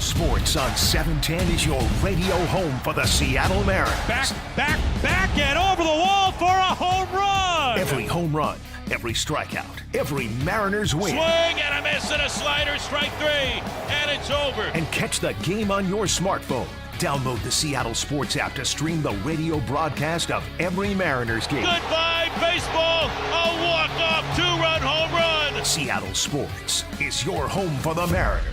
Seattle Sports on 710 is your radio home for the Seattle Mariners. Back, and over the wall for a home run. Every home run, every strikeout, every Mariners win. Swing and a miss and a slider, strike three, and it's over. And catch the game on your smartphone. Download the Seattle Sports app to stream the radio broadcast of every Mariners game. Goodbye, baseball. A walk-off two-run home run. Seattle Sports is your home for the Mariners.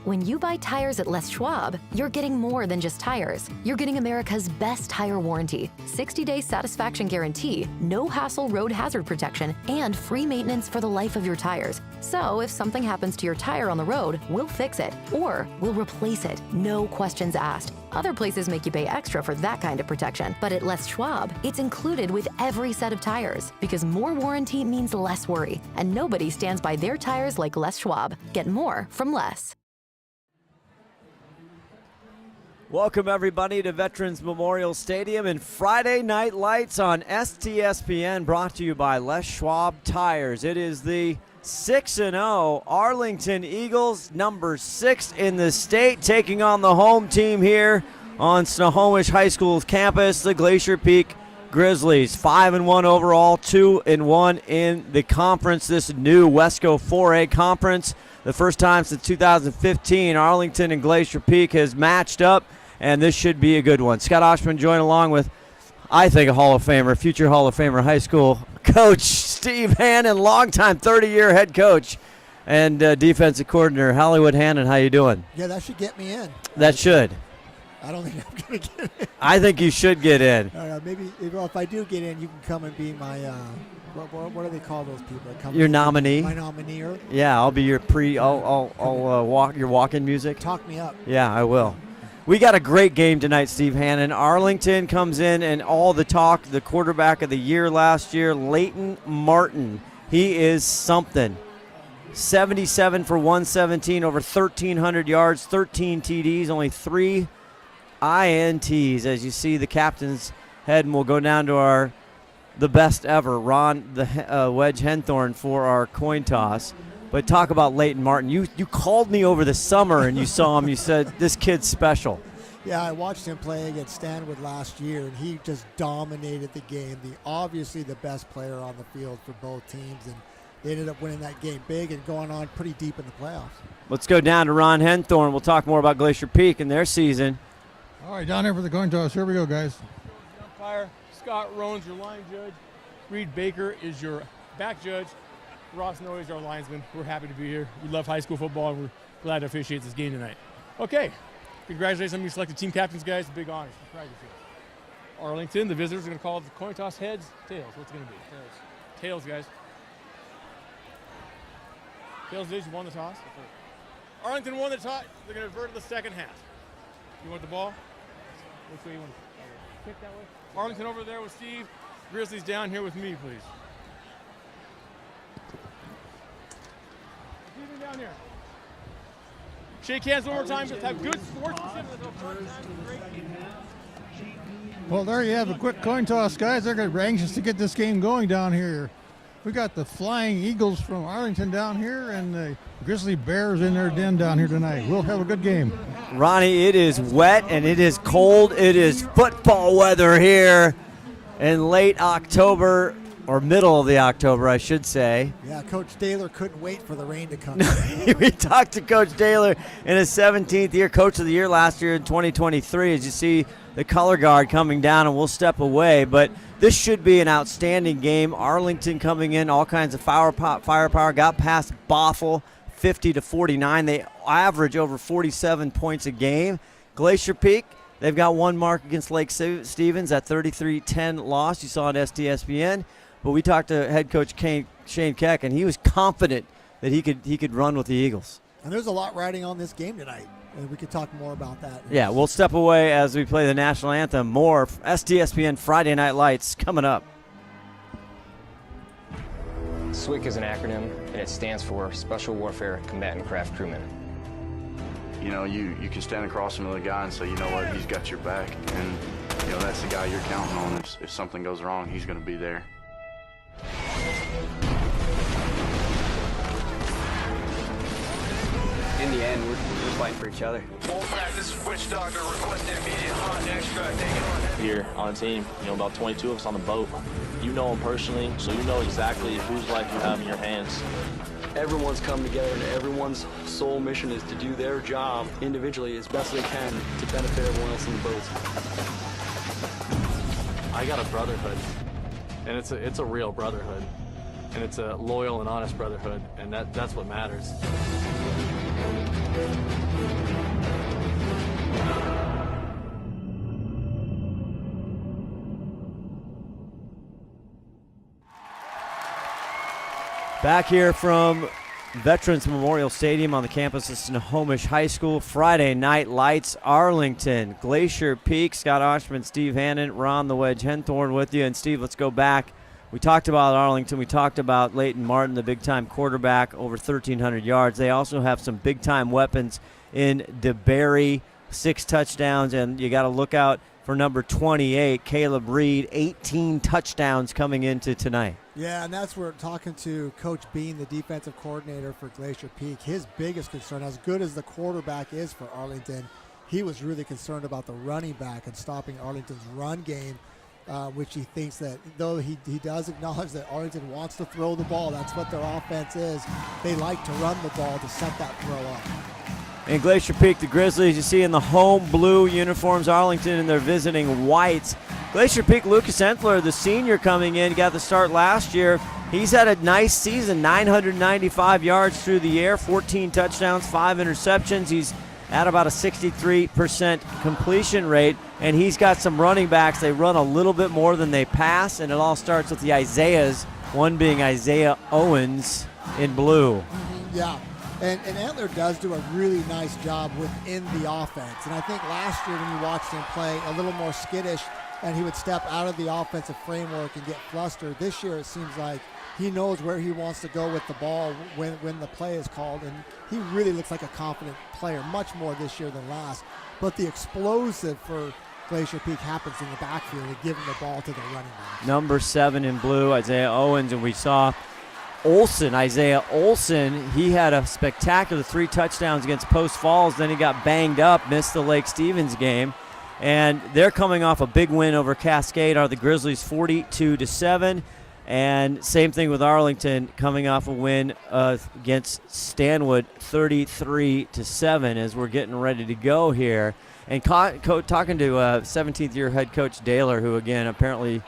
When you buy tires at Les Schwab, you're getting more than just tires. You're getting America's best tire warranty, 60-day satisfaction guarantee, no hassle road hazard protection, and free maintenance for the life of your tires. So if something happens to your tire on the road, we'll fix it, or we'll replace it, no questions asked. Other places make you pay extra for that kind of protection, but at Les Schwab, it's included with every set of tires, because more warranty means less worry, and nobody stands by their tires like Les Schwab. Get more from Les. Welcome, everybody, to Veterans Memorial Stadium and Friday Night Lights on STSPN, brought to you by Les Schwab Tires. It is the 6-0 Arlington Eagles, number 6 in the state, taking on the home team here on Snohomish High School's campus, the Glacier Peak Grizzlies. 5-1 overall, 2-1 in the conference, this new WESCO 4A conference. The first time since 2015, Arlington and Glacier Peak has matched up, and this should be a good one. Scott Ohsman joined along with, I think, a Hall of Famer, future Hall of Famer high school coach Steve Hannon, longtime 30-year head coach and defensive coordinator. Hollywood Hannon, how you doing? Yeah, that should get me in. That should. I don't think I'm going to get in. I think you should get in. Maybe if I do get in, you can come and be my what do they call those people that come? Your nominee. My nominee. Yeah, I'll be your I'll walk your walk-in music. Talk me up. Yeah, I will. We got a great game tonight, Steve Hannon. Arlington comes in, and all the talk, the quarterback of the year last year, Leighton Martin. He is something. 77 for 117, over 1,300 yards, 13 TDs, only 3 INTs. As you see, the captain's head, and we'll go down to the best ever, Ron the Wedge Henthorn, for our coin toss. But talk about Leighton Martin. You called me over the summer and you saw him. You said, this kid's special. Yeah, I watched him play against Stanwood last year, and he just dominated the game. Obviously the best player on the field for both teams, and they ended up winning that game big and going on pretty deep in the playoffs. Let's go down to Ron Henthorn. We'll talk more about Glacier Peak and their season. All right, down here for the coin toss. Here we go, guys. Umpire Scott Roan's your line judge. Reed Baker is your back judge. Ross Noe is our linesman. We're happy to be here. We love high school football, and we're glad to officiate this game tonight. Okay, congratulations on you selected team captains, guys. Big honors. Arlington, the visitors are going to call the coin toss heads, tails. What's it going to be? Tails, guys. Tails is, you won the toss. Arlington won the toss. They're going to revert to the second half. You want the ball? Which way you want to kick that way? Arlington over there with Steve. Grizzlies down here with me, please. Steven down here. Shake hands one more time. Just have good sportsmanship. Well, there you have a quick coin toss, guys. They're anxious to get this game going down here. We got the Flying Eagles from Arlington down here and the Grizzly Bears in their den down here tonight. We'll have a good game. Ronnie, it is wet and it is cold. It is football weather here in late October, or middle of the October, I should say. Yeah, Coach Daler couldn't wait for the rain to come. We talked to Coach Daler in his 17th year, Coach of the Year last year in 2023. As you see the color guard coming down, and we'll step away. But this should be an outstanding game. Arlington coming in, all kinds of firepower. Got past Bothell, 50-49. They average over 47 points a game. Glacier Peak, they've got one mark against Lake Stevens, that 33-10 loss you saw on STSPN. But we talked to head coach Shane Keck, and he was confident that he could run with the Eagles. And there's a lot riding on this game tonight, and we could talk more about that. Yeah, we'll step away as we play the national anthem. More STSPN Friday Night Lights coming up. SWCC is an acronym, and it stands for Special Warfare Combatant Craft Crewman. You know, you can stand across from the guy and say, you know what, he's got your back, and you know that's the guy you're counting on. If something goes wrong, he's going to be there. In the end, fighting. We're just fighting for each other. Full practice, switch doctor, requested immediate hot extract. Take it on. Here on the team, about 22 of us on the boat. You know them personally, so you know exactly whose life you have in your hands. Everyone's come together, and everyone's sole mission is to do their job individually as best they can to benefit everyone else in the boats. I got a brotherhood, and it's a real brotherhood, and it's a loyal and honest brotherhood, and that's what matters. Back here from Veterans Memorial Stadium on the campus of Snohomish High School. Friday night lights, Arlington, Glacier Peak. Scott Ohsman, Steve Hannon, Ron the Wedge Henthorn with you. And Steve, let's go back. We talked about Arlington. We talked about Leighton Martin, the big-time quarterback, over 1,300 yards. They also have some big-time weapons in DeBerry, 6 touchdowns. And you got to look out for number 28, Caleb Reed, 18 touchdowns coming into tonight. Yeah, and that's where talking to Coach Bean, the defensive coordinator for Glacier Peak, his biggest concern, as good as the quarterback is for Arlington, he was really concerned about the running back and stopping Arlington's run game, which he thinks that, though he does acknowledge that Arlington wants to throw the ball, that's what their offense is, they like to run the ball to set that throw up. In Glacier Peak, the Grizzlies, you see in the home blue uniforms, Arlington and their visiting whites. Glacier Peak, Lucas Entler, the senior coming in, got the start last year. He's had a nice season, 995 yards through the air, 14 touchdowns, 5 interceptions. He's at about a 63% completion rate, and he's got some running backs. They run a little bit more than they pass, and it all starts with the Isaiahs, one being Isaiah Owens in blue. Yeah. And Entler does do a really nice job within the offense. And I think last year when you watched him play a little more skittish and he would step out of the offensive framework and get flustered, this year it seems like he knows where he wants to go with the ball when the play is called. And he really looks like a confident player, much more this year than last. But the explosive for Glacier Peak happens in the backfield and giving the ball to the running back. Number 7 in blue, Isaiah Owens, and we saw Isaiah Olsen, he had a spectacular 3 touchdowns against Post Falls. Then he got banged up, missed the Lake Stevens game. And they're coming off a big win over Cascade, are the Grizzlies 42-7. And same thing with Arlington, coming off a win against Stanwood 33-7 as we're getting ready to go here. And talking to 17th year head coach Daler, who again apparently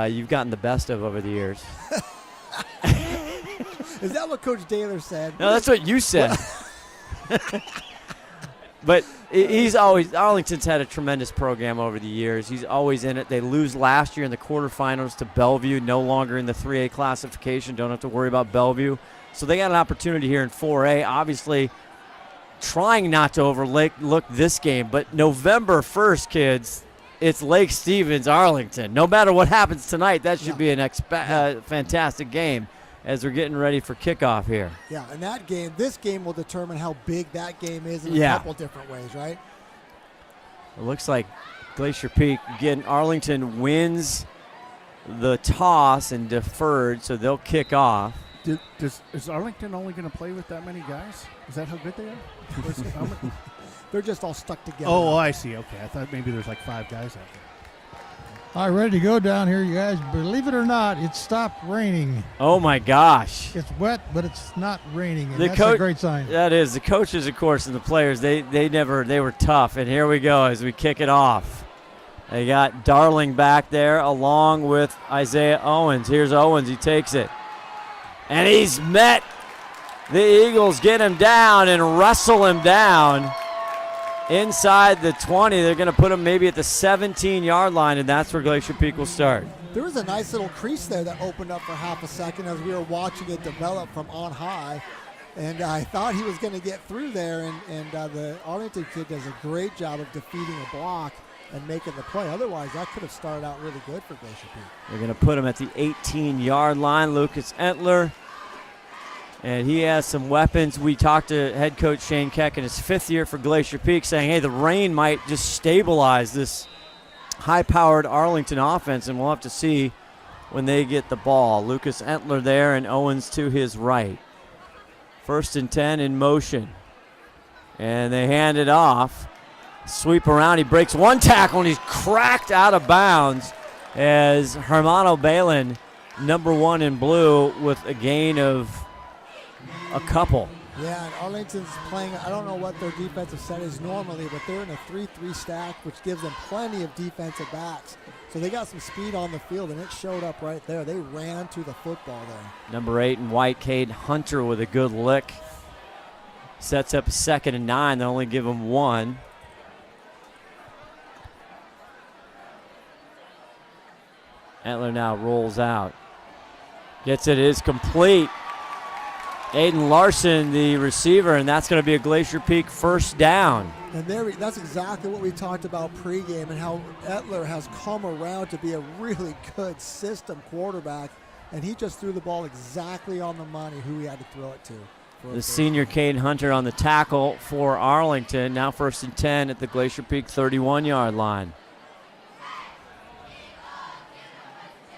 you've gotten the best of over the years. Is that what Coach Daler said? No, that's what you said. But Arlington's had a tremendous program over the years. He's always in it. They lose last year in the quarterfinals to Bellevue, no longer in the 3A classification. Don't have to worry about Bellevue. So they got an opportunity here in 4A. Obviously, trying not to overlook this game. But November 1st, kids, it's Lake Stevens, Arlington. No matter what happens tonight, that should be an fantastic game as we're getting ready for kickoff here. Yeah, and this game will determine how big that game is in a couple different ways, right? It looks like Glacier Peak, again, Arlington wins the toss and deferred, so they'll kick off. Is Arlington only going to play with that many guys? Is that how good they are? They're just all stuck together. Oh, I see. Okay, I thought maybe there's like 5 guys out there. All right, ready to go down here, you guys. Believe it or not, it stopped raining. Oh, my gosh. It's wet, but it's not raining, and that's a great sign. That is. The coaches, of course, and the players, they were tough. And here we go as we kick it off. They got Darling back there along with Isaiah Owens. Here's Owens. He takes it. And he's met. The Eagles get him down and wrestle him down. Inside the 20, they're going to put him maybe at the 17-yard line, and that's where Glacier Peak will start. There was a nice little crease there that opened up for half a second as we were watching it develop from on high, and I thought he was going to get through there, and the Arlington kid does a great job of defeating a block and making the play. Otherwise, that could have started out really good for Glacier Peak. They're going to put him at the 18-yard line, Lucas Entler. And he has some weapons. We talked to head coach Shane Keck in his 5th year for Glacier Peak saying, hey, the rain might just stabilize this high-powered Arlington offense, and we'll have to see when they get the ball. Lucas Entler there and Owens to his right. 1st and 10 in motion. And they hand it off. Sweep around. He breaks one tackle, and he's cracked out of bounds as Hermano Balin, number 1 in blue, with a gain of a couple. Yeah, and Arlington's playing, I don't know what their defensive set is normally, but they're in a 3-3 stack, which gives them plenty of defensive backs. So they got some speed on the field, and it showed up right there. They ran to the football there. Number 8 in white, Cade Hunter, with a good lick. Sets up a 2nd and 9. They only give him 1. Etler now rolls out. Gets it, is complete. Aiden Larson, the receiver, and that's going to be a Glacier Peak first down. And that's exactly what we talked about pregame and how Etler has come around to be a really good system quarterback, and he just threw the ball exactly on the money who he had to throw it to. The senior Cade Hunter on the tackle for Arlington. Now 1st and 10 at the Glacier Peak 31-yard line.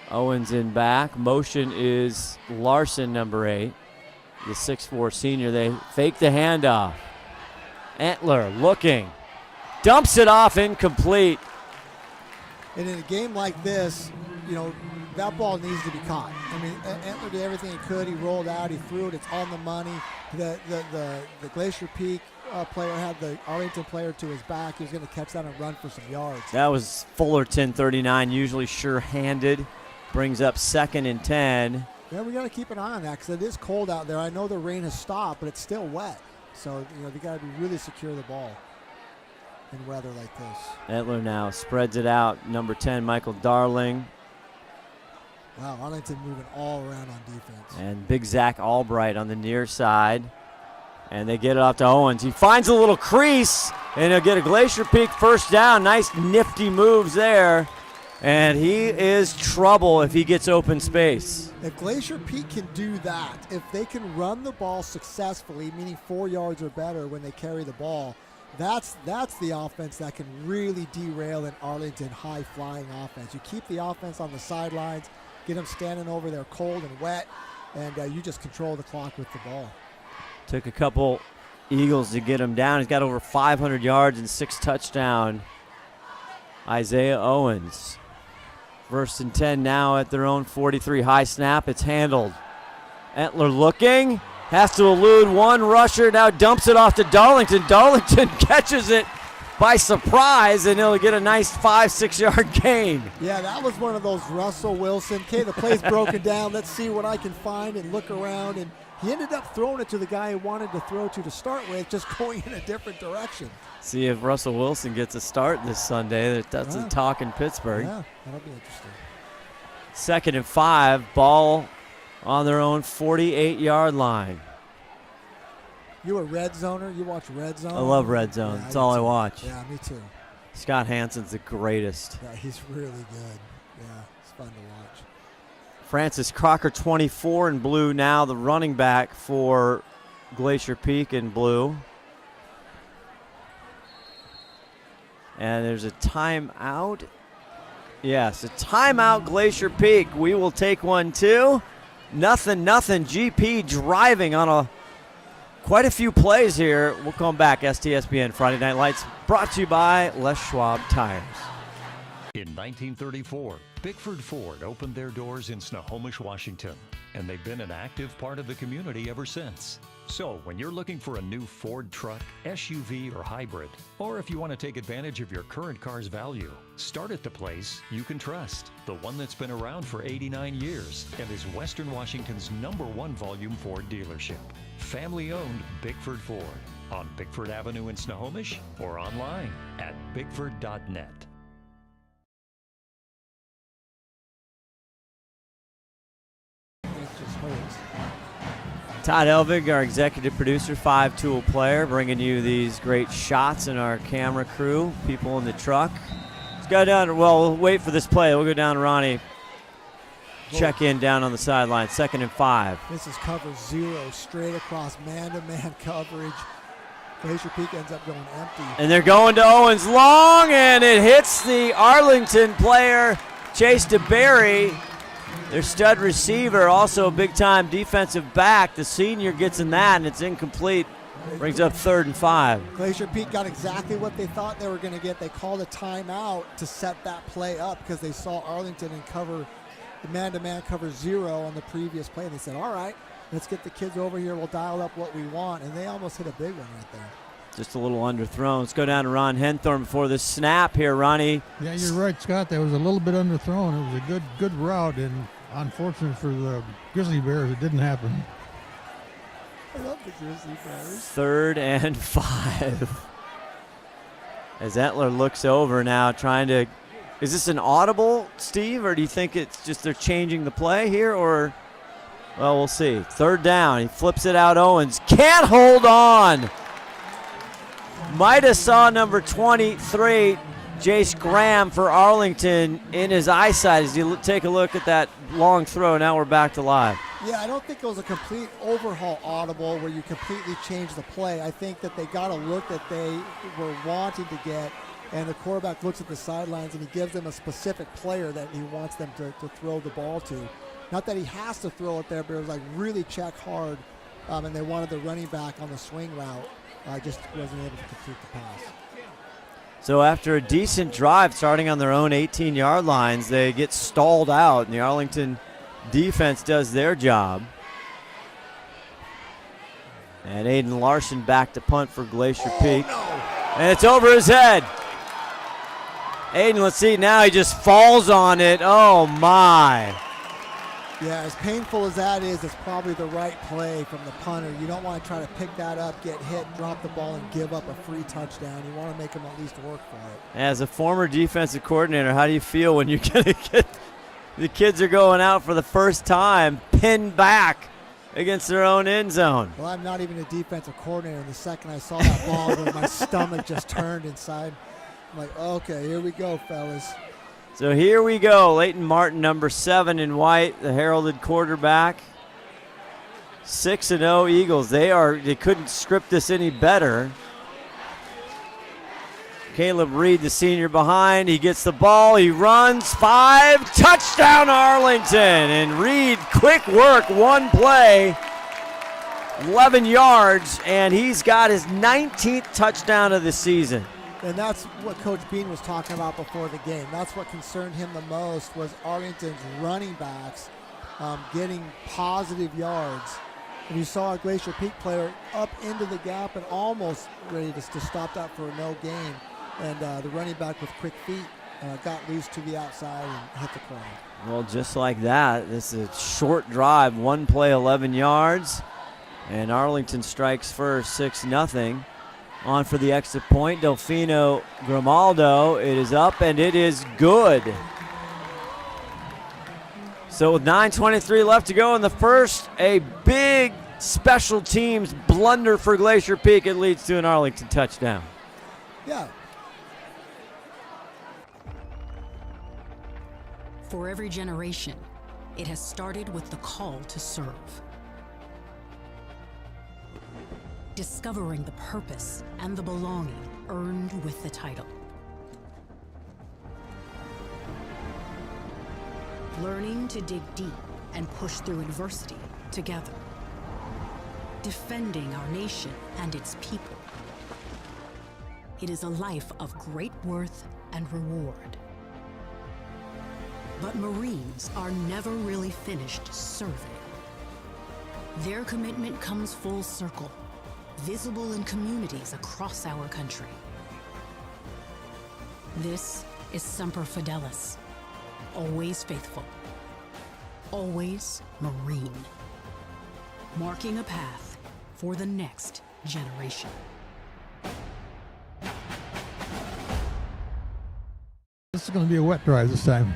Owens in back. Motion is Larson, number 8. The 6'4 senior. They fake the handoff. Etler looking. Dumps it off, incomplete. And in a game like this, you know, that ball needs to be caught. I mean, Etler did everything he could. He rolled out. He threw it. It's on the money. The Glacier Peak player had the Arlington player to his back. He was going to catch that and run for some yards. That was Fullerton, 39, usually sure-handed. Brings up 2nd and 10. Yeah, we got to keep an eye on that because it is cold out there. I know the rain has stopped, but it's still wet. So, you know, they got to be really secure the ball in weather like this. Etler now spreads it out. Number 10, Michael Darling. Wow, Arlington moving all around on defense. And big Zach Albright on the near side. And they get it off to Owens. He finds a little crease, and he'll get a Glacier Peak first down. Nice nifty moves there. And he is trouble if he gets open space. If Glacier Peak can do that, if they can run the ball successfully, meaning 4 yards or better when they carry the ball, that's the offense that can really derail an Arlington high-flying offense. You keep the offense on the sidelines, get them standing over there cold and wet, and you just control the clock with the ball. Took a couple Eagles to get him down. He's got over 500 yards and 6 touchdowns. Isaiah Owens. 1st and 10 now at their own 43. High snap. It's handled. Etler looking. Has to elude one rusher. Now dumps it off to Darlington. Darlington catches it by surprise, and he'll get a nice 5-6 yard gain. Yeah, that was one of those Russell Wilson. Okay, the play's broken down. Let's see what I can find and look around. And he ended up throwing it to the guy he wanted to throw to start with, just going in a different direction. See if Russell Wilson gets a start this Sunday. That's a talk in Pittsburgh. Yeah, that'll be interesting. 2nd and 5, ball on their own 48-yard line. You a Red Zoner? You watch Red Zone? I love Red Zone. That's all I watch. Yeah, me too. Scott Hansen's the greatest. Yeah, he's really good. Yeah, it's fun to watch. Francis Crocker, 24 in blue now, the running back for Glacier Peak in blue. And there's a timeout. Yes, a timeout, Glacier Peak. We will take one too. Nothing. GP driving on quite a few plays here. We'll come back. STSPN Friday Night Lights brought to you by Les Schwab Tires. In 1934, Bickford Ford opened their doors in Snohomish, Washington, and they've been an active part of the community ever since. So when you're looking for a new Ford truck, SUV, or hybrid, or if you want to take advantage of your current car's value, start at the place you can trust. The one that's been around for 89 years and is Western Washington's #1 volume Ford dealership. Family-owned Bickford Ford on Bickford Avenue in Snohomish or online at bickford.net. Todd Elvig, our executive producer, 5-tool player, bringing you these great shots in our camera crew, people in the truck. Let's go down. Well, we'll wait for this play. We'll go down to Ronnie. Check in down on the sideline. 2nd and 5. This is cover 0, straight across man-to-man coverage. Glacier Peak ends up going empty. And they're going to Owens long, and it hits the Arlington player, Chase DeBerry. Their stud receiver, also a big-time defensive back. The senior gets in that, and it's incomplete. Brings up 3rd and 5. Glacier Peak got exactly what they thought they were going to get. They called a timeout to set that play up because they saw Arlington in cover, the man-to-man cover 0 on the previous play. And they said, all right, let's get the kids over here. We'll dial up what we want. And they almost hit a big one right there. Just a little underthrown. Let's go down to Ron Henthorn before the snap here, Ronnie. Yeah, you're right, Scott. That was a little bit underthrown. It was a good route, and unfortunate for the Grizzly Bears, it didn't happen. I love the Grizzly Bears. 3rd and 5. As Etler looks over now, trying to. Is this an audible, Steve, or do you think it's just they're changing the play here, or? Well, we'll see. 3rd down. He flips it out. Owens can't hold on. Might have saw number 23, Jace Graham for Arlington, in his eyesight as you take a look at that long throw. Now we're back to live. Yeah, I don't think it was a complete overhaul audible where you completely change the play. I think that they got a look that they were wanting to get, and the quarterback looks at the sidelines and he gives them a specific player that he wants them to throw the ball to. Not that he has to throw it there, but it was like really check hard, and they wanted the running back on the swing route. Just wasn't able to complete the pass. So after a decent drive starting on their own 18-yard lines, they get stalled out, and the Arlington defense does their job. And Aiden Larson back to punt for Glacier Peak. No. And it's over his head. Aiden, let's see, now he just falls on it. Oh, my. Yeah, as painful as that is, it's probably the right play from the punter. You don't want to try to pick that up, get hit, drop the ball, and give up a free touchdown. You want to make them at least work for it. As a former defensive coordinator, how do you feel when you're going to get the kids are going out for the first time, pinned back against their own end zone? Well, I'm not even a defensive coordinator, and the second I saw that ball, my stomach just turned inside. I'm like, okay, here we go, fellas. So here we go. Leighton Martin, number 7 in white, the heralded quarterback. 6-0 Eagles. They couldn't script this any better. Caleb Reed, the senior, behind. He gets the ball. He runs. 5. Touchdown Arlington. And Reed, quick work, one play, 11 yards, and he's got his 19th touchdown of the season. And that's what Coach Bean was talking about before the game. That's what concerned him the most was Arlington's running backs getting positive yards. And you saw a Glacier Peak player up into the gap and almost ready to stop that for a no gain. And the running back with quick feet got loose to the outside and hit the corner. Well, just like that, this is a short drive, one play, 11 yards. And Arlington strikes first, 6-0. On for the extra point, Delfino Grimaldo. It is up and it is good. So with 9:23 left to go in the first, a big special teams blunder for Glacier Peak. It leads to an Arlington touchdown. Yeah. For every generation, it has started with the call to serve. Discovering the purpose and the belonging earned with the title. Learning to dig deep and push through adversity together. Defending our nation and its people. It is a life of great worth and reward. But Marines are never really finished serving. Their commitment comes full circle, visible in communities across our country. This is Semper Fidelis, always faithful, always Marine, marking a path for the next generation. This is going to be a wet drive this time.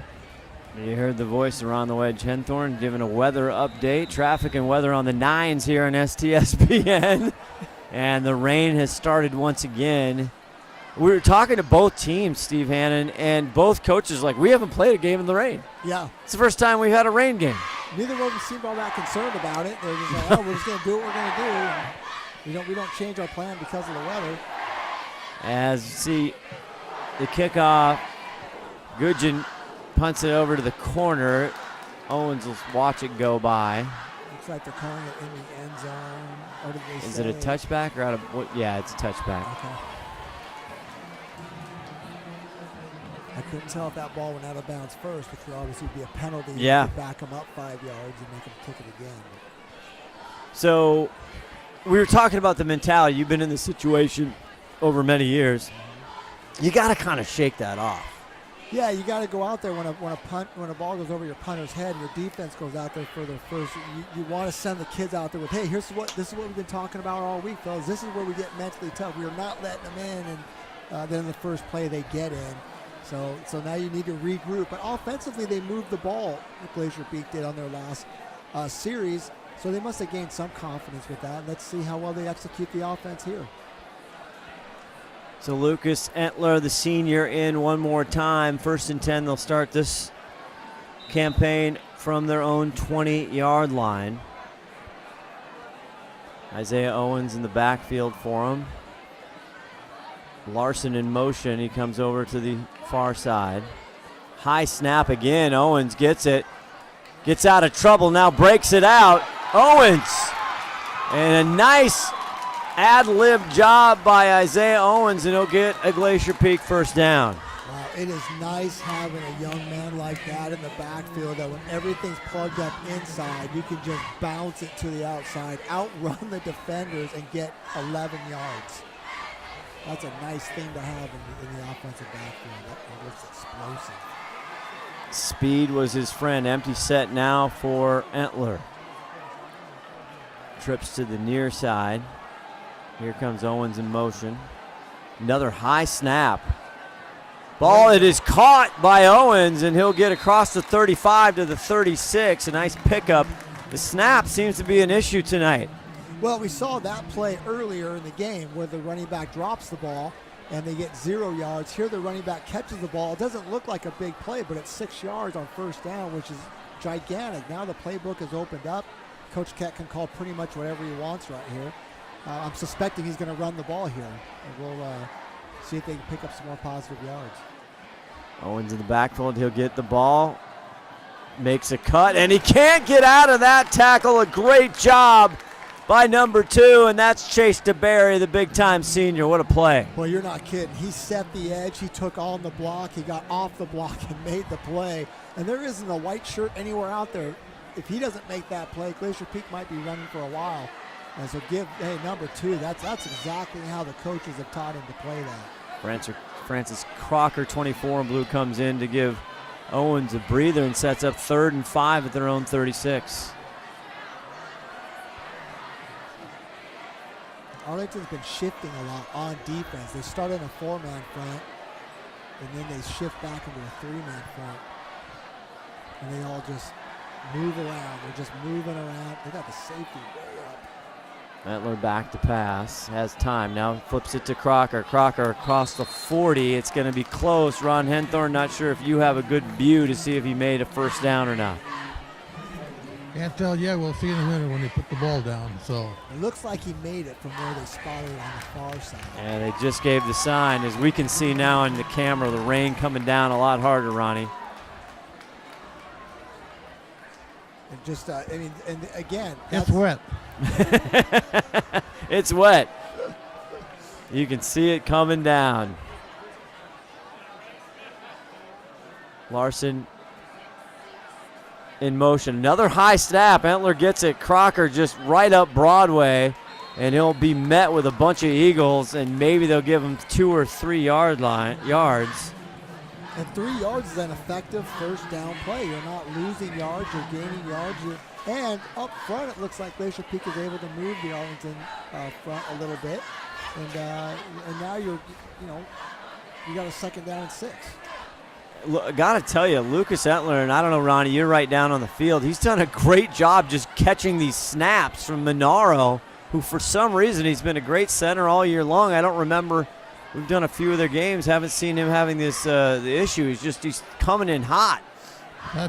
You heard the voice around the wedge, Henthorn, giving a weather update. Traffic and weather on the 9s here on STSPN. And the rain has started once again. We were talking to both teams, Steve Hannon, and both coaches like, we haven't played a game in the rain. Yeah. It's the first time we've had a rain game. Neither of them seemed all that concerned about it. They're just like, oh, we're just going to do what we're going to do. We don't change our plan because of the weather. As you see the kickoff, Gudgeon punts it over to the corner. Owens will watch it go by. Looks looks like they're calling it in the end zone. Or did they Is say? it a touchback or out of what? Yeah, it's a touchback. Okay. I couldn't tell if that ball went out of bounds first, which would obviously be a penalty. Yeah. To back them up 5 yards and make them kick it again. So we were talking about the mentality. You've been in this situation over many years. You got to kind of shake that off. Yeah, you got to go out there when a ball goes over your punter's head and your defense goes out there for their first. You want to send the kids out there with, hey, this is what we've been talking about all week, fellas. This is where we get mentally tough. We are not letting them in, and then the first play they get in. So now you need to regroup. But offensively, they moved the ball. Glacier Peak did on their last series, so they must have gained some confidence with that. Let's see how well they execute the offense here. So Lucas Entler, the senior, in one more time. 1st and 10. They'll start this campaign from their own 20-yard line. Isaiah Owens in the backfield for him. Larson in motion. He comes over to the far side. High snap again. Owens gets it. Gets out of trouble. Now breaks it out. Owens. And a nice ad-lib job by Isaiah Owens, and he'll get a Glacier Peak first down. Wow, it is nice having a young man like that in the backfield, that when everything's plugged up inside, you can just bounce it to the outside, outrun the defenders, and get 11 yards. That's a nice thing to have in the offensive backfield. That looks explosive. Speed was his friend. Empty set now for Entler. Trips to the near side. Here comes Owens in motion. Another high snap. Ball, it is caught by Owens, and he'll get across the 35 to the 36. A nice pickup. The snap seems to be an issue tonight. Well, we saw that play earlier in the game where the running back drops the ball and they get 0 yards. Here the running back catches the ball. It doesn't look like a big play, but it's 6 yards on first down, which is gigantic. Now the playbook is opened up. Coach Keck can call pretty much whatever he wants right here. I'm suspecting he's going to run the ball here. And we'll see if they can pick up some more positive yards. Owens in the backfield. He'll get the ball. Makes a cut, and he can't get out of that tackle. A great job by number 2, and that's Chase DeBerry, the big-time senior. What a play. Well, you're not kidding. He set the edge. He took on the block. He got off the block and made the play. And there isn't a white shirt anywhere out there. If he doesn't make that play, Glacier Peak might be running for a while. And so number 2, that's exactly how the coaches have taught him to play that. Francis Crocker, 24 in blue, comes in to give Owens a breather and sets up 3rd and 5 at their own 36. Arlington's been shifting a lot on defense. They start in a 4-man front, and then they shift back into a 3-man front. And they all just move around. They're just moving around. They got the safety way up. Entler back to pass, has time, now flips it to Crocker. Crocker across the 40, it's going to be close. Ron Henthorn, not sure if you have a good view to see if he made a first down or not. Can't tell yet, we'll see in a minute when they put the ball down. So it looks like he made it from where they spotted it on the far side. And they just gave the sign. As we can see now in the camera, the rain coming down a lot harder, Ronnie. And just, and again, it's wet. It's wet. You can see it coming down. Larson in motion. Another high snap. Entler gets it. Crocker just right up Broadway, and he'll be met with a bunch of Eagles, and maybe they'll give him 2 or 3 yards. And 3 yards is an effective first down play. You're not losing yards, you're gaining yards. And up front, it looks like Glacier Peak is able to move the Arlington front a little bit. And now you got a 2nd down and 6. Look, I got to tell you, Lucas Entler, and I don't know, Ronnie, you're right down on the field. He's done a great job just catching these snaps from Monaro, who for some reason he's been a great center all year long. I don't remember. We've done a few of their games. Haven't seen him having this the issue. He's coming in hot.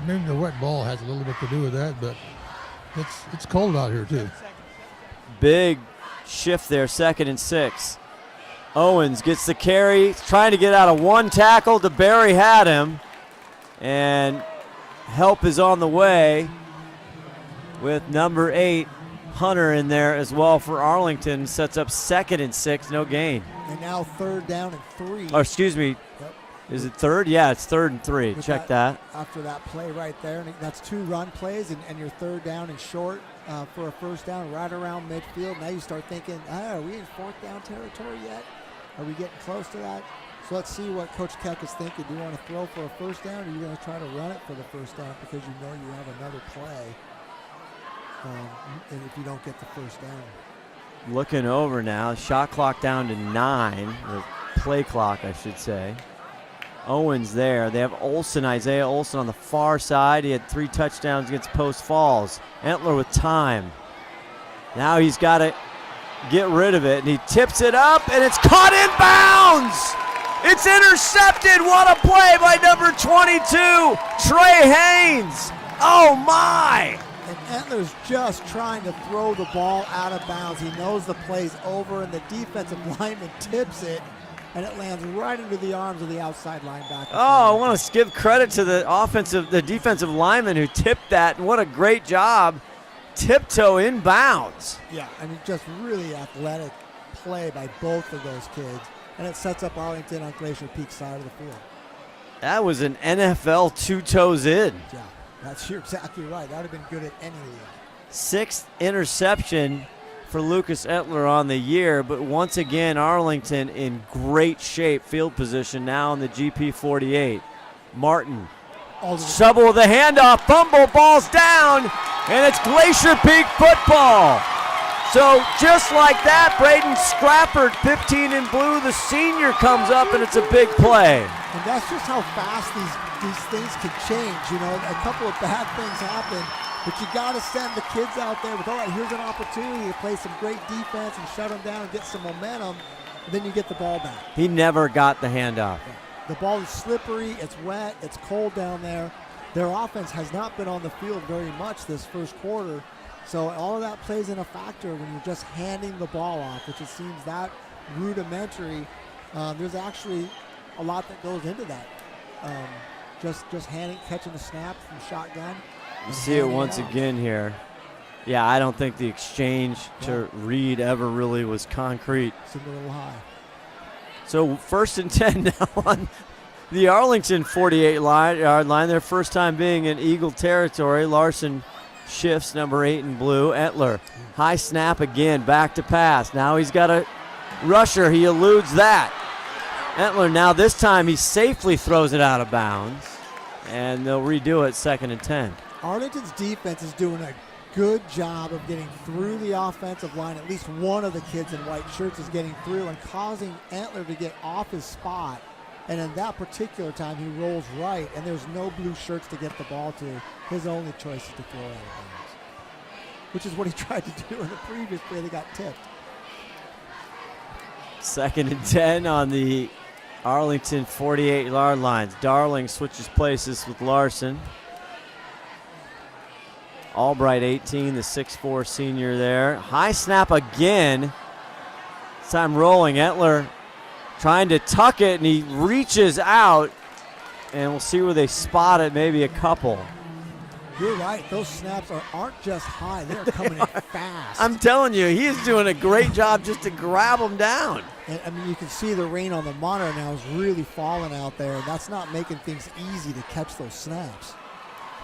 Maybe the wet ball has a little bit to do with that, but it's cold out here too. Big shift there, 2nd and 6. Owens gets the carry. He's trying to get out of one tackle. DeBerry had him, and help is on the way. with number 8, Hunter, in there as well for Arlington. Sets up 2nd and 6, no gain. And now 3rd down and 3. Or excuse me, is it 3rd? Yeah, it's 3rd and 3. With Check that. After that play right there, and that's 2 run plays, and you're 3rd down and short for a 1st down right around midfield. Now you start thinking, are we in 4th down territory yet? Are we getting close to that? So let's see what Coach Keck is thinking. Do you want to throw for a 1st down, or are you going to try to run it for the 1st down because you know you have another play? And if you don't get the 1st down. Looking over now, shot clock down to 9, or play clock, I should say. Owens there. They have Olsen, Isaiah Olsen on the far side. He had 3 touchdowns against Post Falls. Entler with time. Now he's got to get rid of it, and he tips it up, and it's caught in bounds. It's intercepted. What a play by number 22, Trey Haynes. Oh, my. And Entler's just trying to throw the ball out of bounds. He knows the play's over, and the defensive lineman tips it, and it lands right into the arms of the outside linebacker. Oh, I want to give credit to the defensive lineman who tipped that, and what a great job. Tiptoe inbounds. Yeah, I mean, just really athletic play by both of those kids, and it sets up Arlington on Glacier Peak side of the field. That was an NFL 2 toes in. Yeah, you're exactly right. That would have been good at any league. 6th interception for Lucas Entler on the year, but once again, Arlington in great shape, field position now in the GP 48. Martin, shovel with the handoff, fumble, ball's down, and it's Glacier Peak football. So just like that, Braden Scrappert, 15 in blue, the senior comes up, and it's a big play. And that's just how fast these things can change. You know, a couple of bad things happen, but you got to send the kids out there with, all right, here's an opportunity to play some great defense and shut them down and get some momentum, and then you get the ball back. He never got the handoff. The ball is slippery, it's wet, it's cold down there. Their offense has not been on the field very much this first quarter, so all of that plays in a factor when you're just handing the ball off, which it seems that rudimentary. There's actually a lot that goes into that. Just catching the snap from shotgun. You see it once again here. Yeah, I don't think the exchange to Reed ever really was concrete. Seemed a little high. So 1st and 10 now on the Arlington 48-yard line. Their first time being in Eagle territory. Larson shifts, number 8 in blue. Entler, high snap again, back to pass. Now he's got a rusher. He eludes that. Entler now this time he safely throws it out of bounds, and they'll redo it 2nd and 10. Arlington's defense is doing a good job of getting through the offensive line. At least one of the kids in white shirts is getting through and causing Entler to get off his spot. And in that particular time, he rolls right, and there's no blue shirts to get the ball to. His only choice is to throw it out of bounds, which is what he tried to do in the previous play that got tipped. 2nd and 10 on the Arlington 48-yard lines. Darling switches places with Larson. Albright 18, the 6'4 senior there. High snap again. This time rolling. Entler trying to tuck it, and he reaches out, and we'll see where they spot it, maybe a couple. You're right. Those snaps aren't just high. They're coming in fast. I'm telling you, he is doing a great job just to grab them down. And, I mean, you can see the rain on the monitor now is really falling out there, and that's not making things easy to catch those snaps.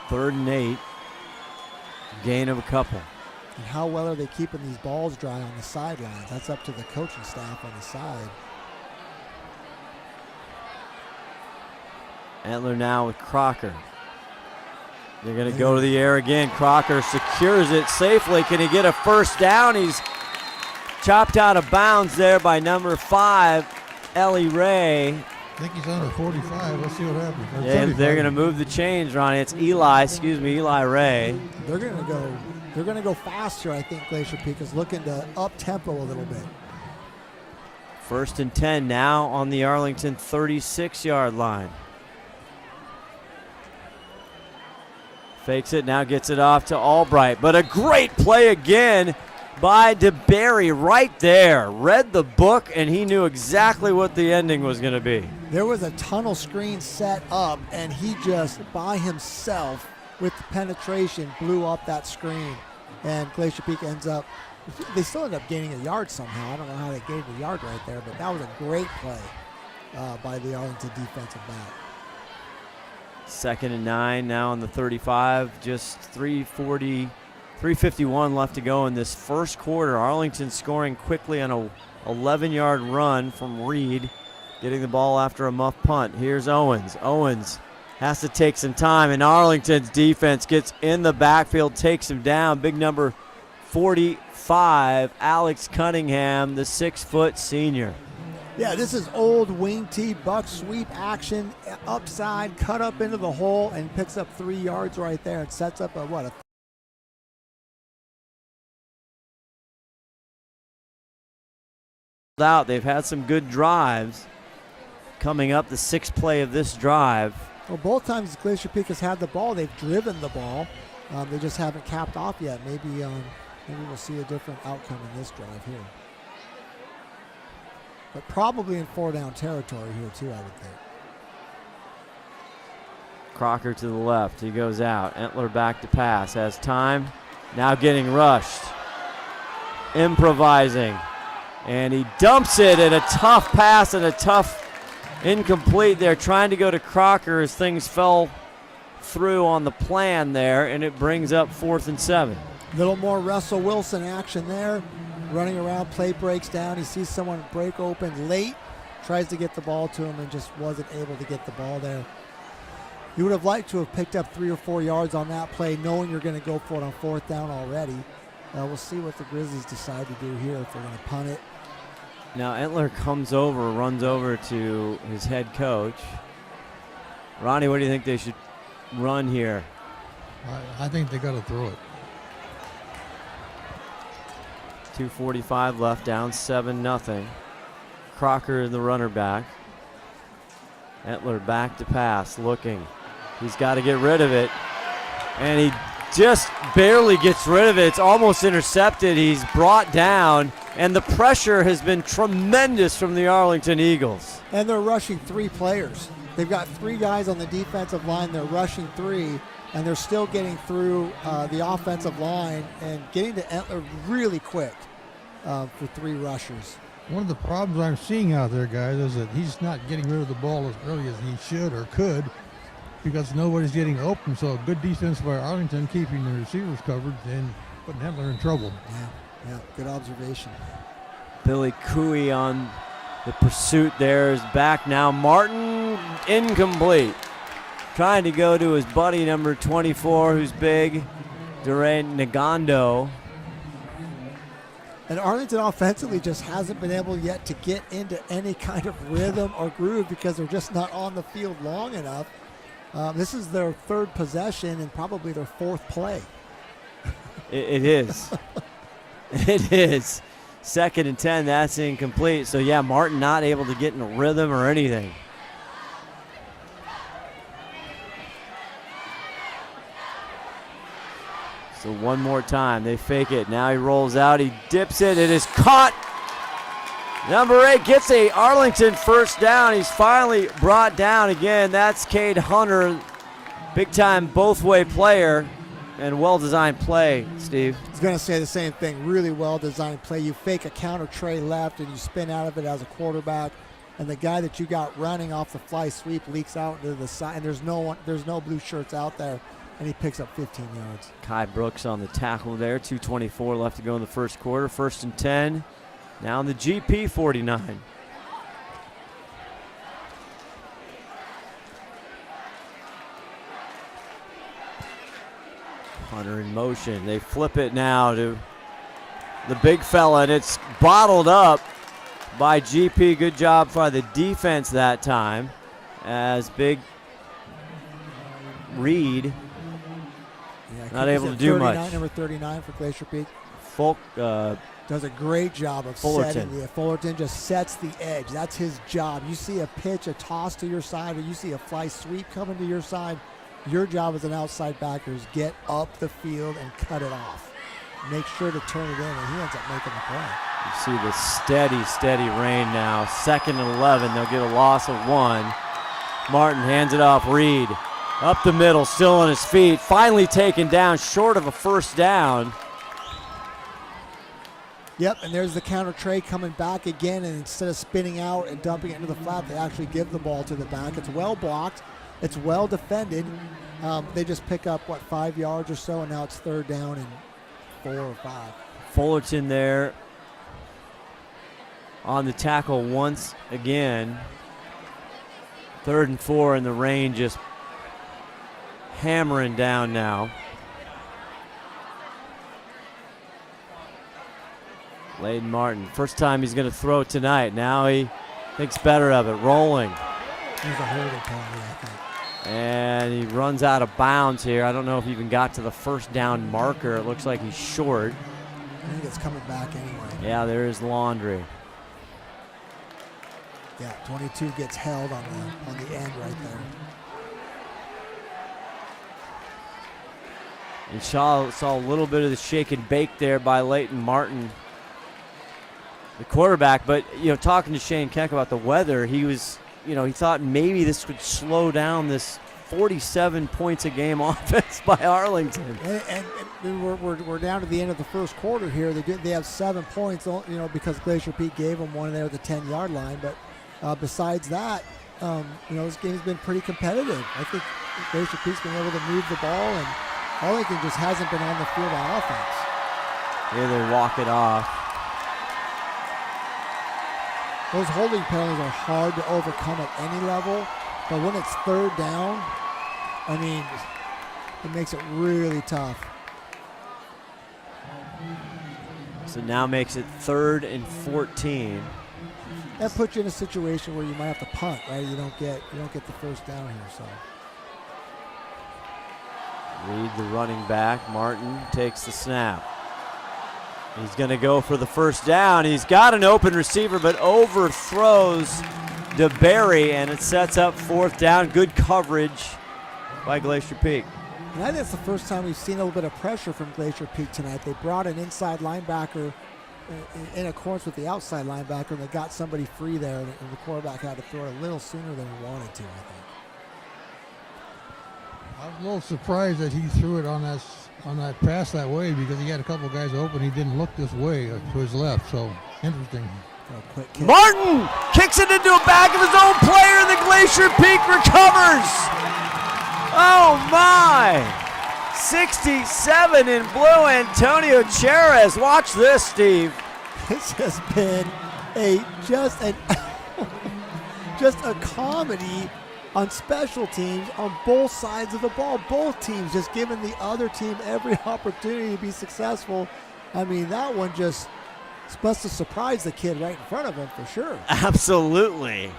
3rd and 8. Gain of a couple. And how well are they keeping these balls dry on the sidelines? That's up to the coaching staff on the side. Entler now with Crocker. They're going to go to the air again. Crocker secures it safely. Can he get a 1st down? He's chopped out of bounds there by number 5, Ellie Ray. I think he's under 45. Let's see what happens. Yeah, they're going to move the chains, Ronnie. It's Eli Ray. They're going to go faster, I think. Glacier Peak is looking to up-tempo a little bit. 1st and 10 now on the Arlington 36-yard line. Fakes it, now gets it off to Albright. But a great play again by DeBerry right there. Read the book, and he knew exactly what the ending was going to be. There was a tunnel screen set up, and he just, by himself, with the penetration, blew up that screen, and Glacier Peak ends up, they still end up gaining a yard somehow. I don't know how they gained a yard right there, but that was a great play by the Arlington defensive back. 2nd and 9 now on the 35, just 3:51 left to go in this first quarter. Arlington scoring quickly on a 11-yard run from Reed, getting the ball after a muff punt. Here's Owens. Owens has to take some time, and Arlington's defense gets in the backfield, takes him down. Big number 45, Alex Cunningham, the 6-foot senior. Yeah, this is old wing T buck sweep action, upside, cut up into the hole, and picks up 3 yards right there and sets up a out. They've had some good drives. Coming up, the 6th play of this drive. Well, both times Glacier Peak has had the ball, they've driven the ball. They just haven't capped off yet. Maybe we'll see a different outcome in this drive here. But probably in 4-down territory here too, I would think. Crocker to the left. He goes out. Entler back to pass. Has time. Now getting rushed. Improvising. And he dumps it, and a tough pass and a tough incomplete there. Trying to go to Crocker as things fell through on the plan there, and it brings up 4th and 7. A little more Russell Wilson action there. Running around, play breaks down. He sees someone break open late, tries to get the ball to him and just wasn't able to get the ball there. You would have liked to have picked up 3 or 4 yards on that play, knowing you're going to go for it on 4th down already. We'll see what the Grizzlies decide to do here, if they're going to punt it. Now Entler comes over, runs over to his head coach. Ronnie, what do you think they should run here? I think they got to throw it. 2:45 left, down 7-0. Crocker, the runner back. Entler back to pass, looking. He's got to get rid of it. And he just barely gets rid of it. It's almost intercepted. He's brought down, and the pressure has been tremendous from the Arlington Eagles. And they're rushing 3 players. They've got 3 guys on the defensive line. They're rushing 3, and they're still getting through the offensive line and getting to Entler really quick for 3 rushers. One of the problems I'm seeing out there, guys, is that he's not getting rid of the ball as early as he should or could because nobody's getting open. So good defense by Arlington, keeping the receivers covered and putting Entler in trouble. Yeah, good observation. Billy Cooey on the pursuit there is back now. Martin, incomplete. Trying to go to his buddy, number 24, who's big, Duran Negando. And Arlington offensively just hasn't been able yet to get into any kind of rhythm or groove because they're just not on the field long enough. This is their 3rd possession and probably their 4th play. It is. It is. 2nd and 10, that's incomplete. So, yeah, Martin not able to get in a rhythm or anything. So one more time, they fake it. Now he rolls out, he dips it, it is caught. Number 8 gets a Arlington 1st down. He's finally brought down again. That's Cade Hunter, big-time both-way player, and well-designed play, Steve. I was going to say the same thing. Really well-designed play. You fake a counter tray left, and you spin out of it as a quarterback, and the guy that you got running off the fly sweep leaks out into the side, and there's no blue shirts out there. And he picks up 15 yards. Kai Brooks on the tackle there. 2:24 left to go in the first quarter. 1st and 10. Now in the GP 49. Hunter in motion. They flip it now to the big fella, and it's bottled up by GP. Good job by the defense that time, as big Reed not able to do much. Number 39 for Glacier Peak. Folk does a great job of setting the Fullerton just sets the edge. That's his job. You see a pitch, a toss to your side, or you see a fly sweep coming to your side. Your job as an outside backer is get up the field and cut it off. Make sure to turn it in, and he ends up making the play. You see the steady rain now. 2nd and 11. They'll get a loss of 1. Martin hands it off. Reed Up the middle, still on his feet. Finally taken down, short of a first down. Yep, and there's the counter tray coming back again, and instead of spinning out and dumping it into the flat, they actually give the ball to the back. It's well blocked. It's well defended. They just pick up, 5 yards or so, and now it's third down and 4 or 5. Fullerton there on the tackle once again. 3rd and 4, and the rain just hammering down now. Layden Martin, first time he's going to throw tonight. Now he thinks better of it, rolling. There's a holding penalty, I think. And he runs out of bounds here. I don't know if he even got to the first down marker. It looks like he's short. I think it's coming back anyway. Yeah, there is Laundry. Yeah, 22 gets held on the end right there. And saw a little bit of the shake and bake there by Layden Martin, the quarterback. But, talking to Shane Keck about the weather, he was, he thought maybe this could slow down this 47 points a game offense by Arlington. And we're down to the end of the first quarter here. They have 7 points, because Glacier Peak gave them one there at the 10-yard line. But besides that, this game's been pretty competitive. I think Glacier Peak's been able to move the ball, and Arlington just hasn't been on the field on offense. Here they walk it off. Those holding penalties are hard to overcome at any level, but when it's third down, it makes it really tough. So now makes it 3rd and 14. That puts you in a situation where you might have to punt, right? You don't get the first down here, so. Reed, the running back. Martin takes the snap. He's going to go for the first down. He's got an open receiver, but overthrows DeBerry, and it sets up 4th down. Good coverage by Glacier Peak. And I think it's the first time we've seen a little bit of pressure from Glacier Peak tonight. They brought an inside linebacker in accordance with the outside linebacker, and they got somebody free there, and the quarterback had to throw it a little sooner than he wanted to, I think. I was a little surprised that he threw it on that pass that way, because he had a couple guys open. He didn't look this way to his left, so interesting. Quick kick. Martin kicks it into a back of his own player, and the Glacier Peak recovers. Oh my! 67 in blue, Antonio Cherez. Watch this, Steve. This has been just a comedy on special teams on both sides of the ball. Both teams just giving the other team every opportunity to be successful. That one just must have surprised the kid right in front of him for sure. Absolutely.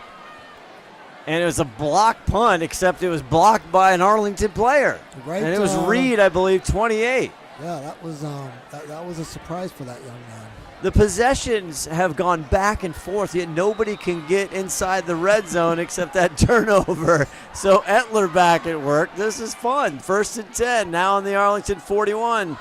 And it was a block punt, except it was blocked by an Arlington player. Right, and it was Reed, I believe, 28. Yeah, that was a surprise for that young man. The possessions have gone back and forth, yet nobody can get inside the red zone except that turnover. So Etler back at work. This is fun. 1st and 10, now on the Arlington 41.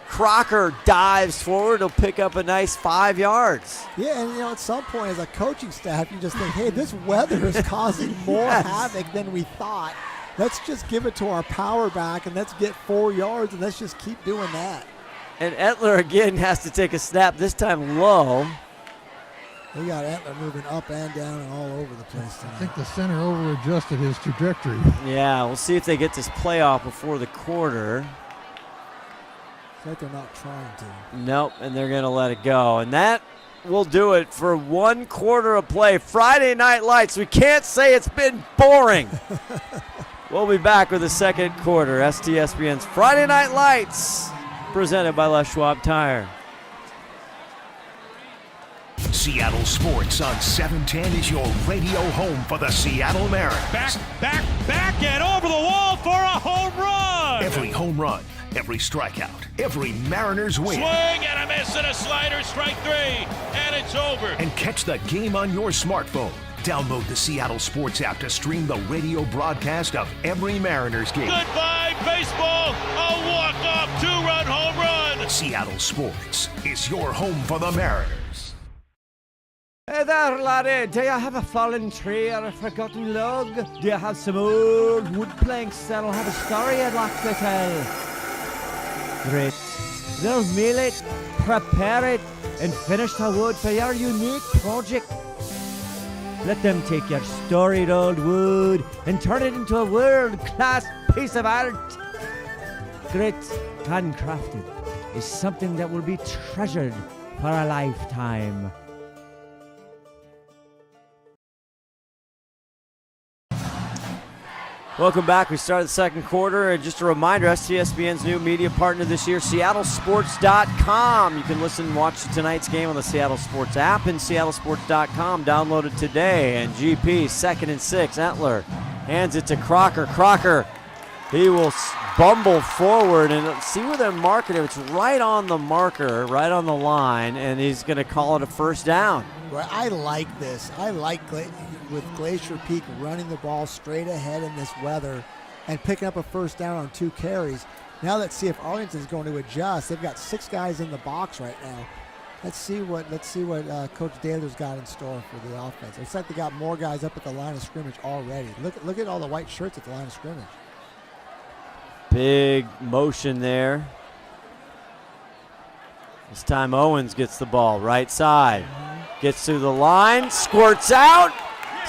Crocker dives forward. He'll pick up a nice 5 yards. Yeah, and at some point as a coaching staff, you just think, hey, this weather is causing more havoc than we thought. Let's just give it to our power back, and let's get 4 yards, and let's just keep doing that. And Etler again has to take a snap, this time low. They got Etler moving up and down and all over the place tonight. I think the center over-adjusted his trajectory. Yeah, we'll see if they get this play off before the quarter. It's like they're not trying to. Nope, and they're going to let it go. And that will do it for 1 quarter of play. Friday Night Lights. We can't say it's been boring. We'll be back with the second quarter. STSPN's Friday Night Lights, presented by Les Schwab Tire. Seattle Sports on 710 is your radio home for the Seattle Mariners. Back, and over the wall for a home run. Every home run, every strikeout, every Mariners win. Swing and a miss and a slider, strike 3, and it's over. And catch the game on your smartphone. Download the Seattle Sports app to stream the radio broadcast of every Mariners game. Goodbye, baseball. A walk-off 2-run home run. Seattle Sports is your home for the Mariners. Hey there, laddie. Do you have a fallen tree or a forgotten log? Do you have some old wood planks that'll have a story I'd like to tell? Great. They'll mill it, prepare it, and finish the wood for your unique project. Let them take your storied old wood and turn it into a world-class piece of art. Grit, handcrafted, is something that will be treasured for a lifetime. Welcome back. We started the second quarter, and just a reminder, STSPN's new media partner this year, SeattleSports.com. You can listen and watch tonight's game on the Seattle Sports app and SeattleSports.com. Download it today. And GP, 2nd and 6. Entler hands it to Crocker. Crocker, he will bumble forward, and see where they're marking it. It's right on the marker, right on the line, and he's going to call it a first down. Well, I like this. I like with Glacier Peak running the ball straight ahead in this weather and picking up a first down on 2 carries. Now let's see if Arlington's going to adjust. They've got 6 guys in the box right now. Let's see what Coach Daler's got in store for the offense. It's like they got more guys up at the line of scrimmage already. Look at all the white shirts at the line of scrimmage. Big motion there. This time Owens gets the ball right side. Gets to the line, squirts out.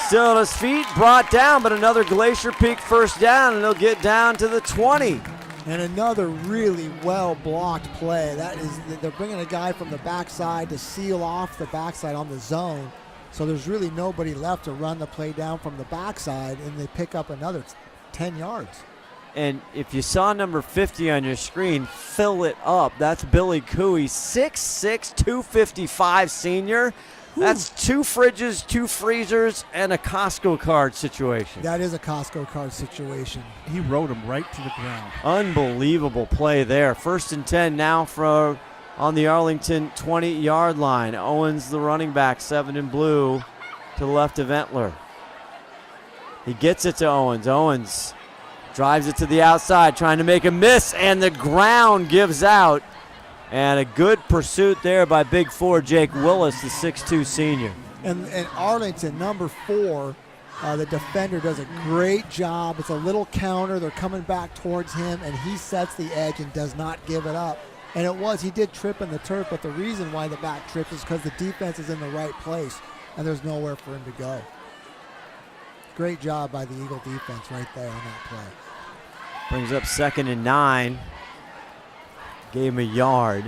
Still on his feet, brought down, but another Glacier Peak first down, and they'll get down to the 20. And another really well-blocked play. They're bringing a guy from the backside to seal off the backside on the zone. So there's really nobody left to run the play down from the backside, and they pick up another 10 yards. And if you saw number 50 on your screen, fill it up. That's Billy Cooey, 6'6", 255 senior. That's 2 fridges, 2 freezers, and a Costco card situation. That is a Costco card situation. He rode him right to the ground. Unbelievable play there. 1st and 10 now on the Arlington 20-yard line. Owens, the running back, 7 in blue, to the left of Entler. He gets it to Owens. Owens drives it to the outside, trying to make a miss, and the ground gives out. And a good pursuit there by Big 4 Jake Willis, the 6'2 senior. And Arlington, number 4, the defender does a great job. It's a little counter. They're coming back towards him, and he sets the edge and does not give it up. And he did trip in the turf, but the reason why the back tripped is because the defense is in the right place, and there's nowhere for him to go. Great job by the Eagle defense right there on that play. Brings up 2nd and 9. Gave him a yard.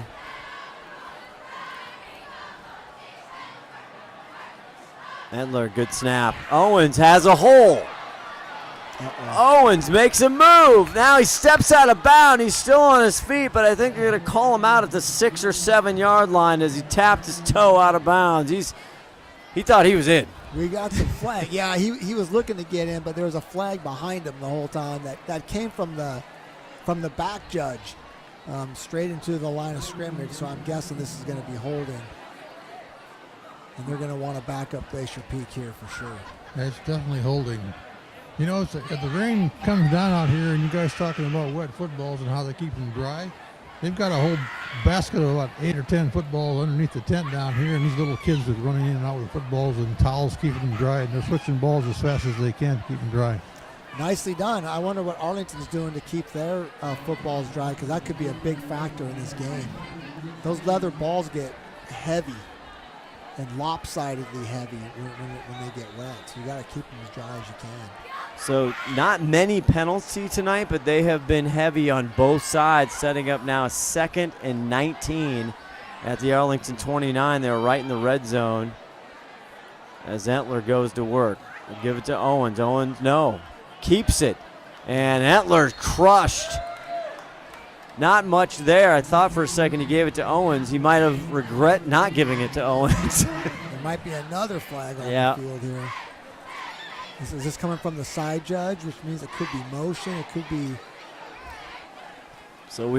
Entler, good snap. Owens has a hole. Owens makes a move. Now he steps out of bounds. He's still on his feet, but I think they're going to call him out at the 6 or 7 yard line as he tapped his toe out of bounds. He thought he was in. We got some flag. Yeah, he was looking to get in, but there was a flag behind him the whole time that came from the back judge. Straight into the line of scrimmage, so I'm guessing this is going to be holding. And they're going to want to back up Glacier Peak here for sure. It's definitely holding. You know, if the rain comes down out here and you guys talking about wet footballs and how they keep them dry, they've got a whole basket of about 8 or 10 footballs underneath the tent down here, and these little kids are running in and out with footballs and towels keeping them dry, and they're switching balls as fast as they can to keep them dry. Nicely done. I wonder what Arlington's doing to keep their footballs dry, because that could be a big factor in this game. Those leather balls get heavy and lopsidedly heavy when they get wet, so you got to keep them as dry as you can. So not many penalties tonight, but they have been heavy on both sides, setting up now a 2nd and 19 at the Arlington 29. They're right in the red zone as Entler goes to work. They'll give it to Owens. Owens, no. Keeps it, and Entler crushed. Not much there. I thought for a second he gave it to Owens. He might have regret not giving it to Owens. There might be another flag on the field here. Is this coming from the side judge, which means it could be motion, it could be... So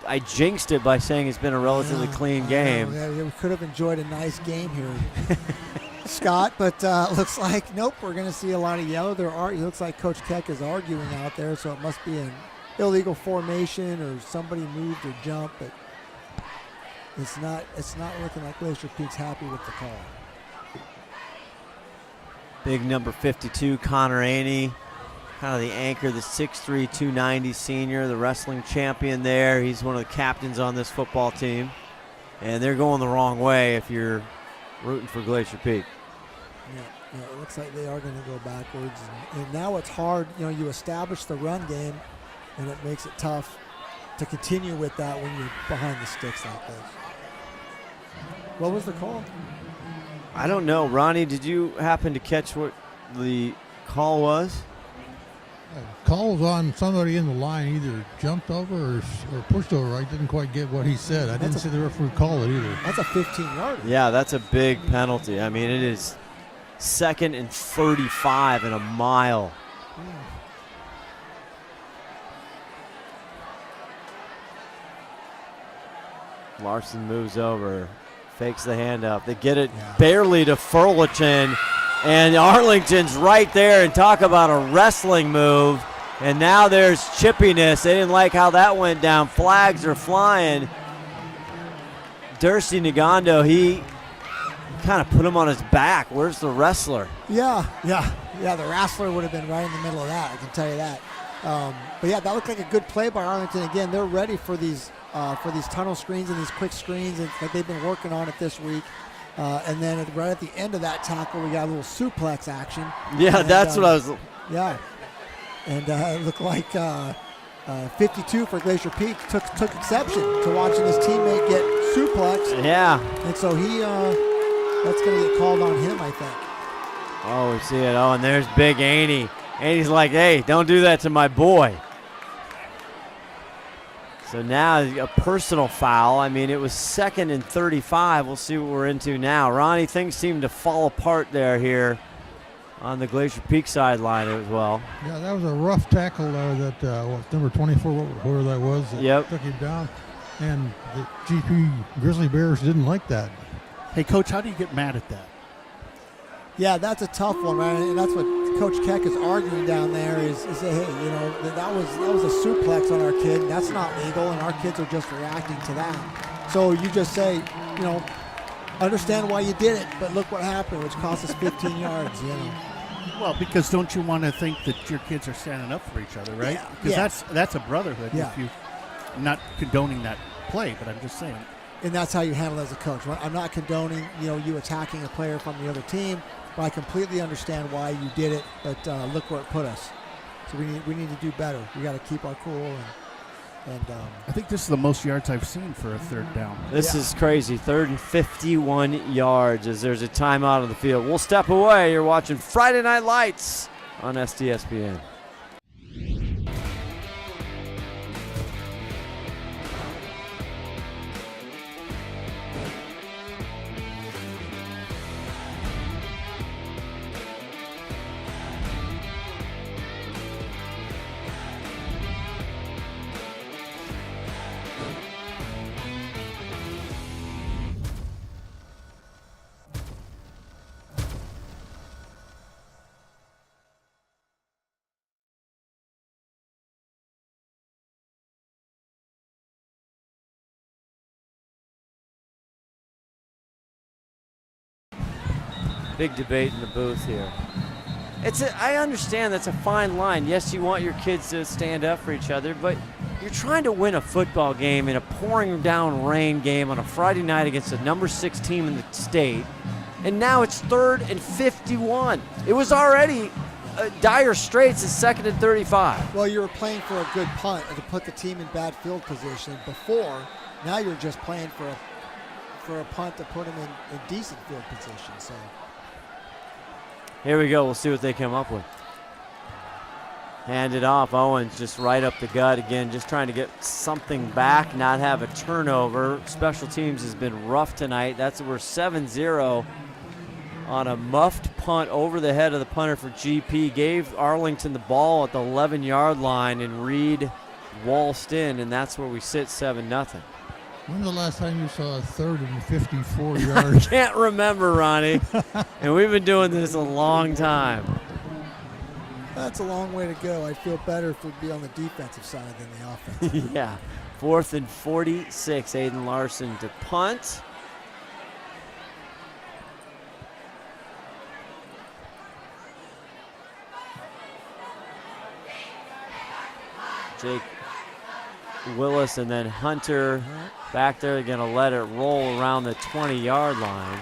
I jinxed it by saying it's been a relatively clean game. We could have enjoyed a nice game here, Scott, but looks like, nope, we're going to see a lot of yellow. It looks like Coach Keck is arguing out there, so it must be an illegal formation or somebody moved or jumped, but it's not looking like Glacier Peak's happy with the call. Big number 52, Connor Aney, kind of the anchor, the 6'3", 290 senior, the wrestling champion there. He's one of the captains on this football team. And they're going the wrong way if you're rooting for Glacier Peak. Yeah, it looks like they are going to go backwards. And now it's hard. You establish the run game, and it makes it tough to continue with that when you're behind the sticks like this. What was the call? I don't know. Ronnie, did you happen to catch what the call was? Call was on somebody in the line, either jumped over or pushed over. I didn't quite get what he said. I didn't see the referee call it either. That's a 15-yarder. Yeah, that's a big penalty. I mean, it is 2nd and 35 in a mile. Larson moves over, fakes the handoff. They get it barely to Furlington, and Arlington's right there, and talk about a wrestling move. And now there's chippiness. They didn't like how that went down. Flags are flying. Dursey Nagando, he kind of put him on his back. Where's the wrestler? Yeah. The wrestler would have been right in the middle of that, I can tell you that. But yeah, that looked like a good play by Arlington. Again, they're ready for these tunnel screens and these quick screens that they've been working on it this week. And then right at the end of that tackle, we got a little suplex action. Yeah, that's what I was. Yeah. And it looked like 52 for Glacier Peak took exception to watching his teammate get suplexed. Yeah. And so that's going to get called on him, I think. Oh, we see it. Oh, and there's Big Aney. Aney's like, hey, don't do that to my boy. So now a personal foul. I mean, it was 2nd and 35. We'll see what we're into now. Ronnie, things seem to fall apart here on the Glacier Peak sideline as well. Yeah, that was a rough tackle there that number 24, whoever that was, that took him down. And the GP Grizzly Bears didn't like that. Hey, Coach, how do you get mad at that? Yeah, that's a tough one, right? And that's what Coach Keck is arguing down there is hey, that was a suplex on our kid, and that's not legal, and our kids are just reacting to that. So you just say, understand why you did it, but look what happened, which cost us 15 yards, Well, because don't you want to think that your kids are standing up for each other, right? Because that's a brotherhood. Yeah. If you not condoning that play, but I'm just saying. And that's how you handle it as a coach. I'm not condoning, you attacking a player from the other team, but I completely understand why you did it. But look where it put us. So we need to do better. We got to keep our cool. And I think this is the most yards I've seen for a third down. This is crazy. 3rd and 51 yards as there's a timeout on the field. We'll step away. You're watching Friday Night Lights on STSPN. Big debate in the booth here. I understand that's a fine line. Yes, you want your kids to stand up for each other, but you're trying to win a football game in a pouring down rain game on a Friday night against the number 6 team in the state, and now it's 3rd and 51. It was already dire straits at 2nd and 35. Well, you were playing for a good punt and to put the team in bad field position before. Now you're just playing for a punt to put them in decent field position. So. Here we go. We'll see what they come up with. Hand it off. Owens just right up the gut again, just trying to get something back, not have a turnover. Special teams has been rough tonight. We're 7-0 on a muffed punt over the head of the punter for GP. Gave Arlington the ball at the 11-yard line, and Reed waltzed in, and that's where we sit 7-0. When's the last time you saw a 3rd and 54 yards? I can't remember, Ronnie. And we've been doing this a long time. That's a long way to go. I'd feel better if we'd be on the defensive side than the offensive. Yeah. 4th and 46. Aiden Larson to punt. Jake Willis and then Hunter back there. They're going to let it roll around the 20-yard line.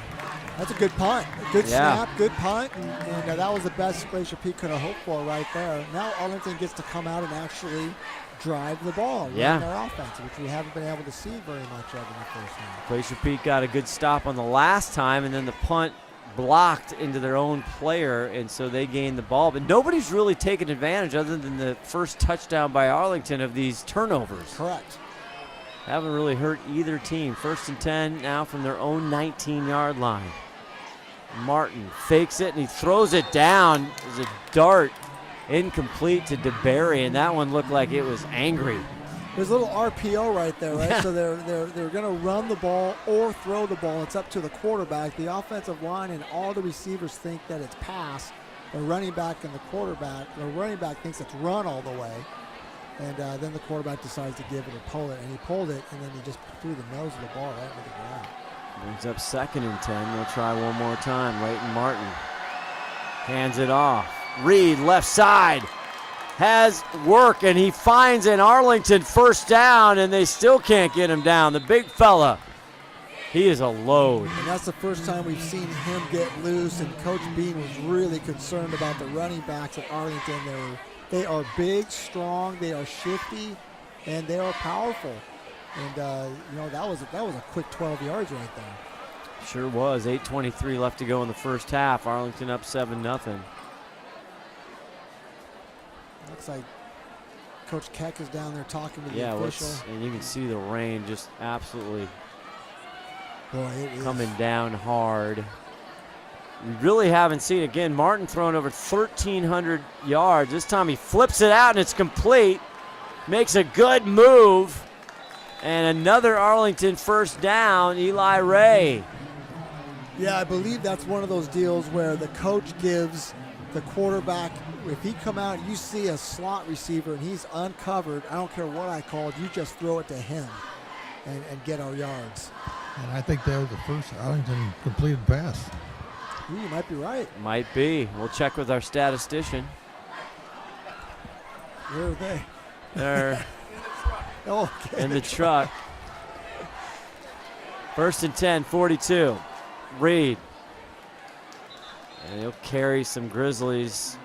That's a good punt. A good snap, good punt, and that was the best Glacier Peak could have hoped for right there. Now Arlington gets to come out and actually drive the ball, run their offense, which we haven't been able to see very much of in the first half. Glacier Peak got a good stop on the last time, and then the punt blocked into their own player, and so they gained the ball. But nobody's really taken advantage, other than the first touchdown by Arlington, of these turnovers. Correct. Haven't really hurt either team. 1st and 10 now from their own 19-yard line. Martin fakes it, and he throws it down as a dart, incomplete to DeBerry, and that one looked like it was angry. There's a little RPO right there, right? Yeah. So they're going to run the ball or throw the ball. It's up to the quarterback. The offensive line and all the receivers think that it's pass. The running back and the quarterback, the running back thinks it's run all the way. And then the quarterback decides to give it or pull it, and he pulled it, and then he just threw the nose of the ball right into the ground. Brings up 2nd and 10. They'll try one more time. Leighton Martin hands it off. Reed, left side, has work, and he finds an Arlington first down, and they still can't get him down. The big fella, he is a load. And that's the first time we've seen him get loose, and Coach Bean was really concerned about the running backs at Arlington. They are big, strong, they are shifty, and they are powerful. And, that was a quick 12 yards right there. Sure was. 8:23 left to go in the first half. Arlington up 7-0. Looks like Coach Keck is down there talking to the official. And you can see the rain just absolutely coming down hard. We really haven't seen, again, Martin throwing over 1,300 yards. This time he flips it out and it's complete. Makes a good move. And another Arlington first down, Eli Ray. Yeah, I believe that's one of those deals where the coach gives the quarterback, if he come out, you see a slot receiver and he's uncovered, I don't care what I called, you just throw it to him and get our yards. And I think that was the first Arlington completed pass. Ooh, you might be right. Might be. We'll check with our statistician. Where are they? They're okay. in the truck. 1st and 10, 42. Reed. And he'll carry some Grizzlies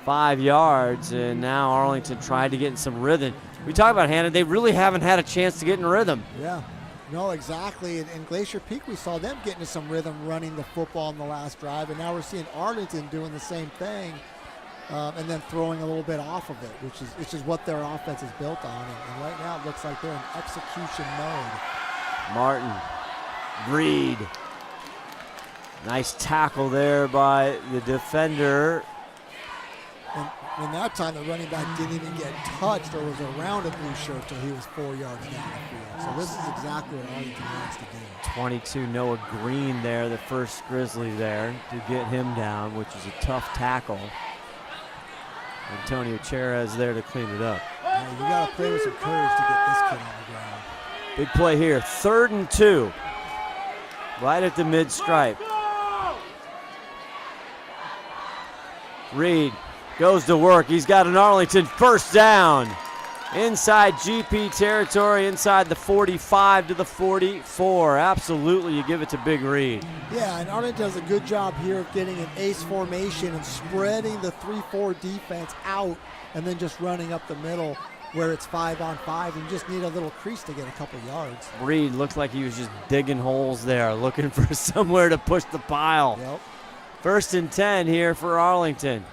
5 yards, and now Arlington tried to get in some rhythm. We talk about Hannah, they really haven't had a chance to get in rhythm. Yeah, no, exactly. In Glacier Peak, we saw them get into some rhythm running the football in the last drive, and now we're seeing Arlington doing the same thing and then throwing a little bit off of it, which is what their offense is built on. And right now it looks like they're in execution mode. Martin, Reed. Nice tackle there by the defender. And that time the running back didn't even get touched or was around a blue shirt till he was 4 yards down the field. So this is exactly what Arlington wants to do. 22, Noah Green there, the first Grizzly there to get him down, which is a tough tackle. Antonio Cherez there to clean it up. Yeah, you got to play with some courage to get this kid on the ground. Big play here, 3rd and 2. Right at the mid-stripe. Reed goes to work. He's got an Arlington first down. Inside GP territory, inside the 45 to the 44. Absolutely, you give it to Big Reed. Yeah, and Arlington does a good job here of getting an ace formation and spreading the 3-4 defense out and then just running up the middle where it's 5-on-5 and just need a little crease to get a couple yards. Reed looked like he was just digging holes there, looking for somewhere to push the pile. Yep. 1st and 10 here for Arlington.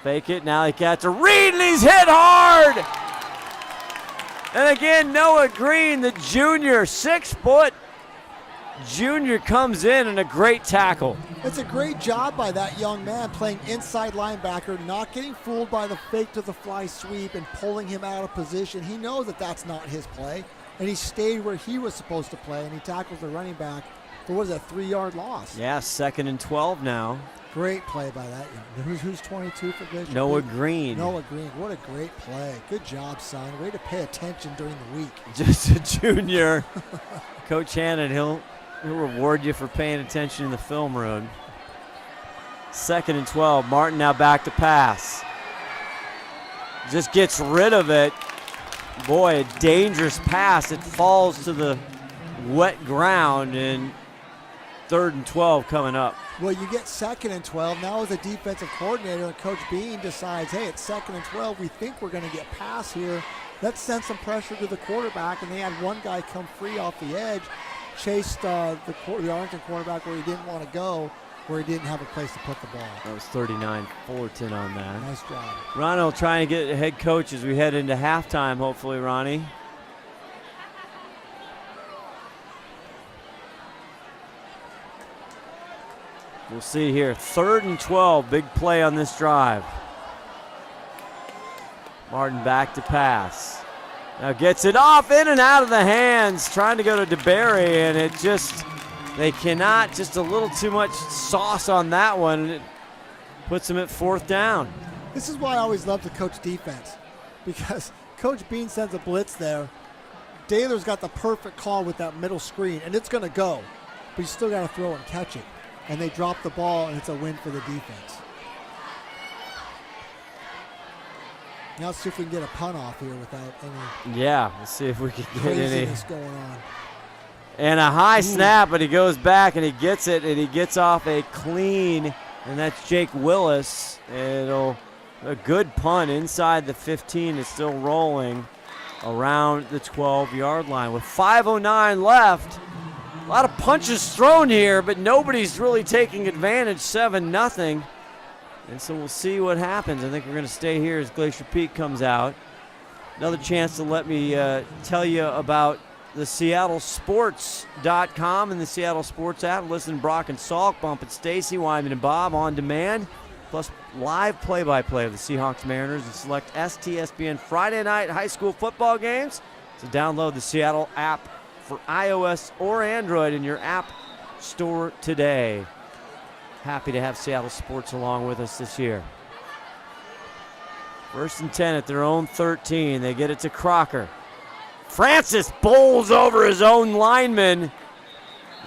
Fake it, now he catches a Reed, and he's hit hard! And again, Noah Green, the junior, 6-foot junior, comes in and a great tackle. It's a great job by that young man playing inside linebacker, not getting fooled by the fake to the fly sweep and pulling him out of position. He knows that that's not his play, and he stayed where he was supposed to play, and he tackles the running back for, what is that, 3-yard loss? Yeah, 2nd and 12 now. Great play by that young. Who's 22 for Glacier? Noah Green. Noah Green. What a great play. Good job, son. Way to pay attention during the week. Just a junior. Coach Hannon, he'll reward you for paying attention in the film room. 2nd and 12. Martin now back to pass. just gets rid of it. Boy, a dangerous pass. It falls to the wet ground, and 3rd and 12 coming up. Well, you get 2nd and 12. Now as a defensive coordinator, and Coach Bean decides, hey, it's 2nd and 12. We think we're going to get past here. Let's send some pressure to the quarterback. And they had one guy come free off the edge, chased the Arlington quarterback where he didn't want to go, where he didn't have a place to put the ball. That was 39 Fullerton on that. Nice job. Ronnie will try and get a head coach as we head into halftime, hopefully, Ronnie. We'll see here. 3rd and 12, big play on this drive. Martin back to pass. Now gets it off, in and out of the hands, trying to go to DeBerry, and it just, they cannot, just a little too much sauce on that one. It puts them at 4th down. This is why I always love to coach defense, because Coach Bean sends a blitz there. Daler's got the perfect call with that middle screen, and it's going to go, but you still got to throw and catch it. And they drop the ball, and it's a win for the defense. Now let's see if we can get a punt off here without any. Yeah, let's see if we can get any going on. And a high snap, but he goes back and he gets it, and he gets off a clean, and that's Jake Willis. A good punt inside the 15. It's still rolling around the 12-yard line with 5:09 left. A lot of punches thrown here, but nobody's really taking advantage. 7-0. And so we'll see what happens. I think we're going to stay here as Glacier Peak comes out. Another chance to let me tell you about the SeattleSports.com and the Seattle Sports app. Listen to Brock and Salk, Bump and Stacy, Wyman and Bob on demand, plus live play-by-play of the Seahawks Mariners and select STSPN Friday night high school football games. So download the Seattle app for iOS or Android in your app store today. Happy to have Seattle Sports along with us this year. 1st and 10 at their own 13. They get it to Crocker. Francis bowls over his own lineman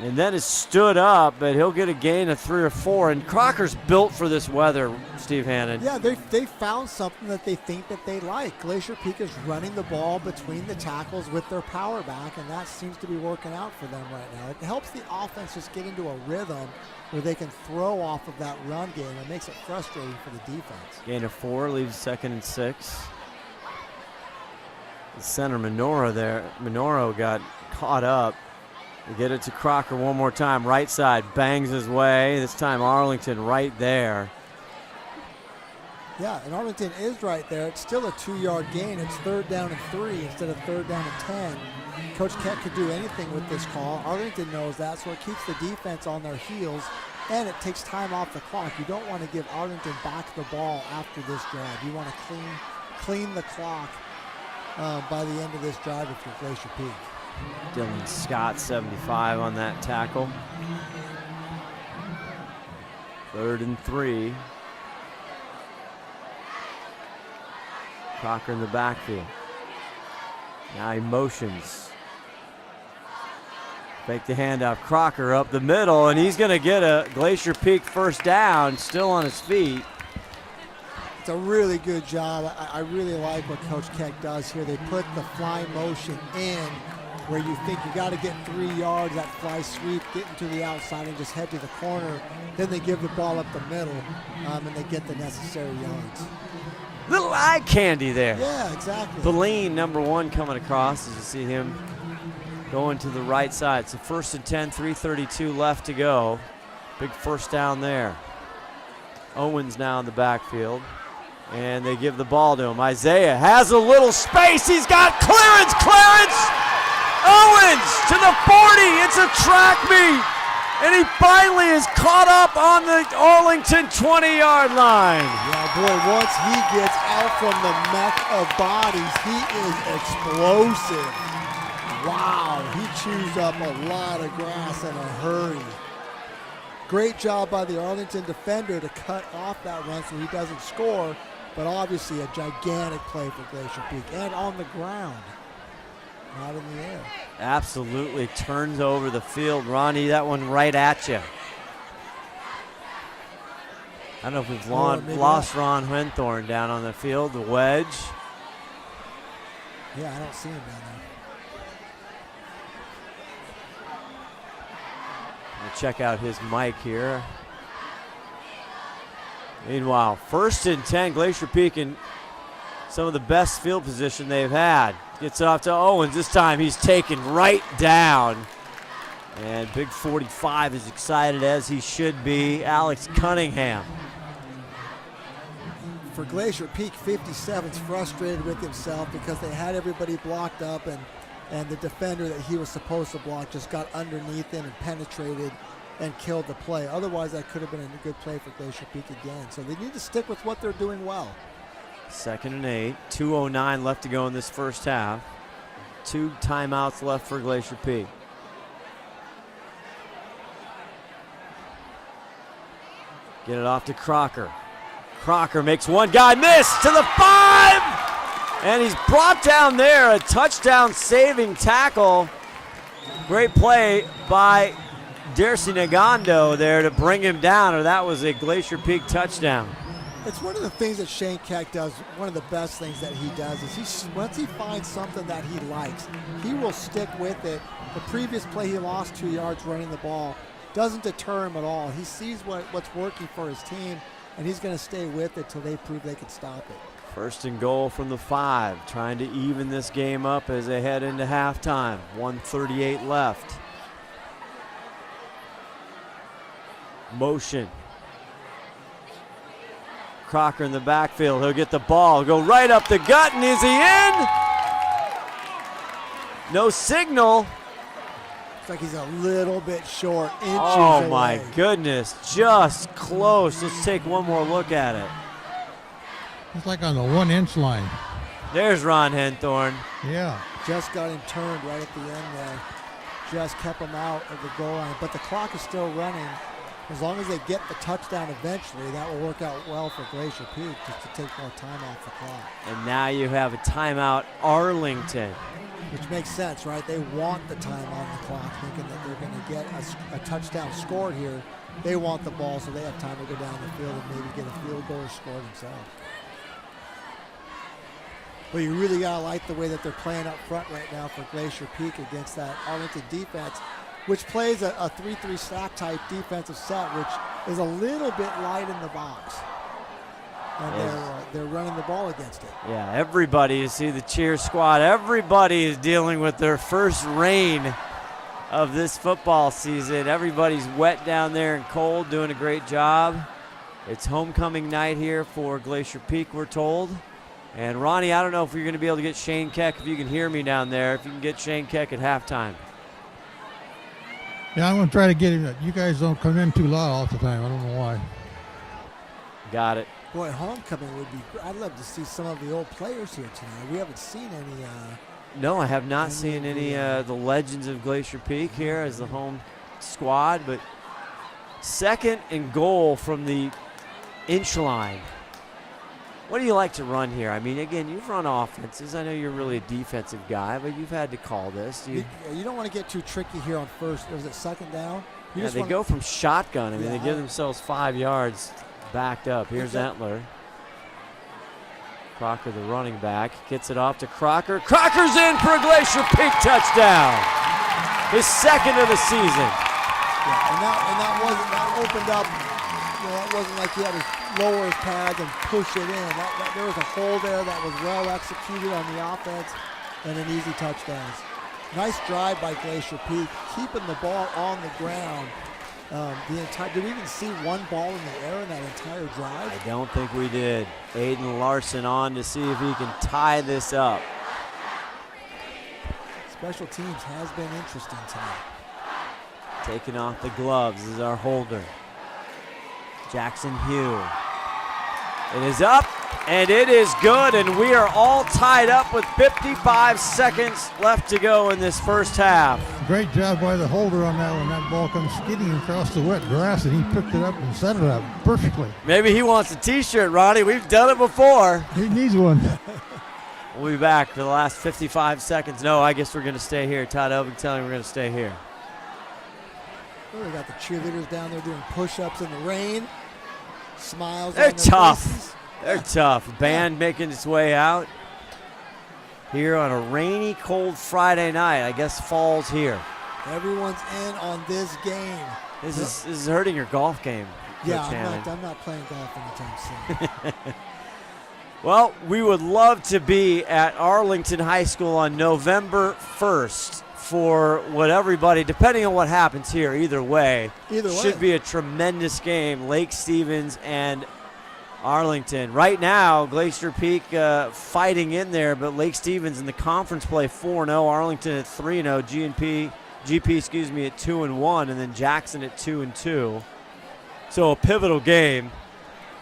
and then is stood up, but he'll get a gain of 3 or 4. And Crocker's built for this weather, Steve Hannon. Yeah, they found something that they think that they like. Glacier Peak is running the ball between the tackles with their power back, and that seems to be working out for them right now. It helps the offense just get into a rhythm where they can throw off of that run game. It makes it frustrating for the defense. Gain of 4, leaves 2nd and 6. The center Minoru got caught up. They get it to Crocker one more time. Right side, bangs his way. This time Arlington right there. Yeah, and Arlington is right there. It's still a 2-yard gain. It's 3rd down and 3 instead of 3rd down and 10. Coach Keck could do anything with this call. Arlington knows that, so it keeps the defense on their heels, and it takes time off the clock. You don't want to give Arlington back the ball after this drive. You want to clean the clock by the end of this drive if you're Glacier Peak. Dylan Scott, 75 on that tackle. 3rd and 3. Crocker in the backfield. Now he motions. Fake the handoff. Crocker up the middle, and he's going to get a Glacier Peak 1st down, still on his feet. It's a really good job. I really like what Coach Keck does here. They put the fly motion in where you think you got to get 3 yards, that fly sweep, get into the outside and just head to the corner. Then they give the ball up the middle, and they get the necessary yards. Little eye candy there. Yeah, exactly. Beline, number 1, coming across as you see him going to the right side. So 1st and 10, 3:32 left to go. Big 1st down there. Owens now in the backfield. And they give the ball to him. Isaiah has a little space. He's got clearance. Owens to the 40. It's a track meet. And he finally is caught up on the Arlington 20-yard line. Yeah, boy, once he gets out from the mech of bodies, he is explosive. Wow, he chews up a lot of grass in a hurry. Great job by the Arlington defender to cut off that run so he doesn't score, but obviously a gigantic play for Glacier Peak, and on the ground, not in the air. Absolutely turns over the field. Ronnie, that one right at you. I don't know if we've lost Ron Henthorn down on the field. The wedge. Yeah, I don't see him down there. We'll check out his mic here. Meanwhile, 1st and 10, Glacier Peak in some of the best field position they've had. Gets it off to Owens. This time he's taken right down. And Big 45 is excited, as he should be. Alex Cunningham. For Glacier Peak, 57's frustrated with himself because they had everybody blocked up, and the defender that he was supposed to block just got underneath him and penetrated and killed the play. Otherwise, that could have been a good play for Glacier Peak again. So they need to stick with what they're doing well. 2nd and 8, 2:09 left to go in this first half. 2 timeouts left for Glacier Peak. Get it off to Crocker. Crocker makes one guy miss to the 5, and he's brought down there. A touchdown saving tackle. Great play by Darcy Nagando there to bring him down, or that was a Glacier Peak touchdown. It's one of the things that Shane Keck does. One of the best things that he does is once he finds something that he likes, he will stick with it. The previous play he lost 2 yards running the ball. Doesn't deter him at all. He sees what's working for his team, and he's going to stay with it till they prove they can stop it. 1st and goal from the 5, trying to even this game up as they head into halftime. 1:38 left. Motion. Crocker in the backfield. He'll get the ball, go right up the gut, and is he in? No signal. Looks like he's a little bit short, inches Oh my away. goodness, just close. Let's take one more look at it. It's like on the 1-inch line. There's Ron Henthorn. Yeah. Just got him turned right at the end there. Just kept him out of the goal line, but the clock is still running. As long as they get the touchdown eventually, that will work out well for Glacier Peak, just to take more time off the clock. And now you have a timeout, Arlington. Which makes sense, right? They want the time on the clock, thinking that they're going to get a touchdown scored here. They want the ball, so they have time to go down the field and maybe get a field goal or score themselves. But you really got to like the way that they're playing up front right now for Glacier Peak against that Arlington defense, which plays a 3-3 stack type defensive set, which is a little bit light in the box. And they're running the ball against it. Yeah, everybody, you see the cheer squad, everybody is dealing with their first rain of this football season. Everybody's wet down there and cold, doing a great job. It's homecoming night here for Glacier Peak, we're told. And Ronnie, I don't know if you're going to be able to get Shane Keck, if you can hear me down there, if you can get Shane Keck at halftime. Yeah, I'm going to try to get him. You guys don't come in too loud all the time. I don't know why. Got it. Boy, homecoming would be great. I'd love to see some of the old players here tonight. We haven't seen any. No, I have not seen any the legends of Glacier Peak here as the home squad, but 2nd and goal from the inch line. What do you like to run here? I mean, again, you've run offenses. I know you're really a defensive guy, but you've had to call this. You don't want to get too tricky here on first. Was it 2nd down? Yeah, they go from shotgun. I mean, they give themselves 5 yards backed up. Here's Entler. Crocker, the running back, gets it off to Crocker. Crocker's in for a Glacier Peak touchdown. His 2nd of the season. Yeah, and that opened up. You know, that wasn't like he had to lower his pads and push it in. There was a hole there that was well executed on the offense and an easy touchdown. Nice drive by Glacier Peak, keeping the ball on the ground. Did we even see one ball in the air in that entire drive? I don't think we did. Aiden Larson on to see if he can tie this up. Special teams has been interesting tonight. Taking off the gloves is our holder. Jackson Hugh. It is up, and it is good, and we are all tied up with 55 seconds left to go in this first half. Great job by the holder on that one. That ball comes skidding across the wet grass, and he picked it up and set it up perfectly. Maybe he wants a T-shirt, Ronnie. We've done it before. He needs one. We'll be back for the last 55 seconds. No, I guess we're going to stay here. Todd Elvig telling me we're going to stay here. Oh, we got the cheerleaders down there doing push-ups in the rain. smiles. They're on their tough. faces. They're tough. Band making its way out here on a rainy, cold Friday night. I guess fall's here. Everyone's in on this game. This is hurting your golf game. Yeah, Coach I'm not playing golf anytime soon. Well, we would love to be at Arlington High School on November 1st for what everybody, depending on what happens here, either way, should be a tremendous game. Lake Stevens and Arlington. Right now, Glacier Peak fighting in there, but Lake Stevens in the conference play 4-0, Arlington at 3-0, GP at 2-1, and then Jackson at 2-2. So a pivotal game.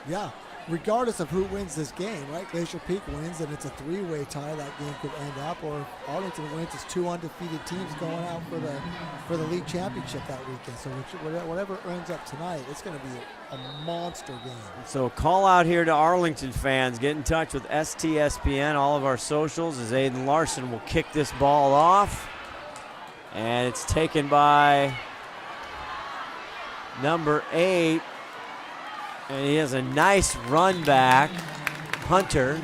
Yeah, regardless of who wins this game, right? Glacier Peak wins, and it's a three-way tie. That game could end up, or if Arlington wins, it's two undefeated teams going out for the league championship that weekend. So whatever ends up tonight, it's going to be a monster game. So call out here to Arlington fans. Get in touch with STSPN, all of our socials, as Aiden Larson will kick this ball off. And it's taken by number 8. And he has a nice run back. Hunter,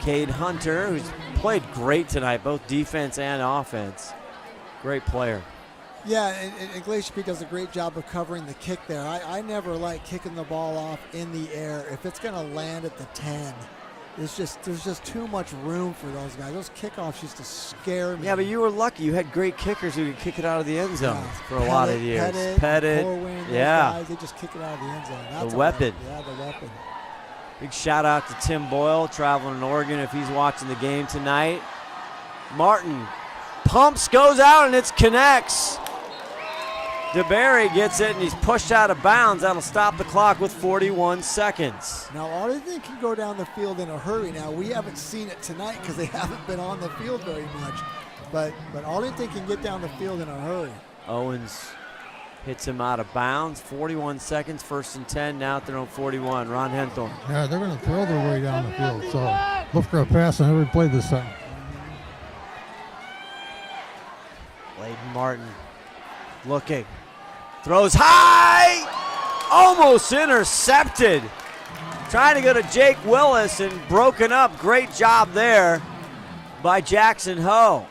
Cade Hunter, who's played great tonight, both defense and offense. Great player. Yeah, and Glacier Peak does a great job of covering the kick there. I never like kicking the ball off in the air. If it's going to land at the 10, there's just too much room for those guys. Those kickoffs used to scare me. Yeah, but you were lucky. You had great kickers who could kick it out of the end zone for a lot of years. Pettit, Corwin, yeah. Guys, they just kick it out of the end zone. That's the weapon. Yeah, the weapon. Big shout out to Tim Boyle, traveling in Oregon if he's watching the game tonight. Martin pumps, goes out, and it connects. DeBerry gets it, and he's pushed out of bounds. That'll stop the clock with 41 seconds. Now, Arlington can go down the field in a hurry. Now, we haven't seen it tonight because they haven't been on the field very much. But Arlington can get down the field in a hurry. Owens hits him out of bounds. 41 seconds, 1st and 10. Now at their own 41. Ron Henthorn. Yeah, they're going to throw their way down the field. So look for a pass on every play this time. Layden Martin looking. Throws high, almost intercepted. Trying to go to Jake Willis and broken up. Great job there by Jackson Ho.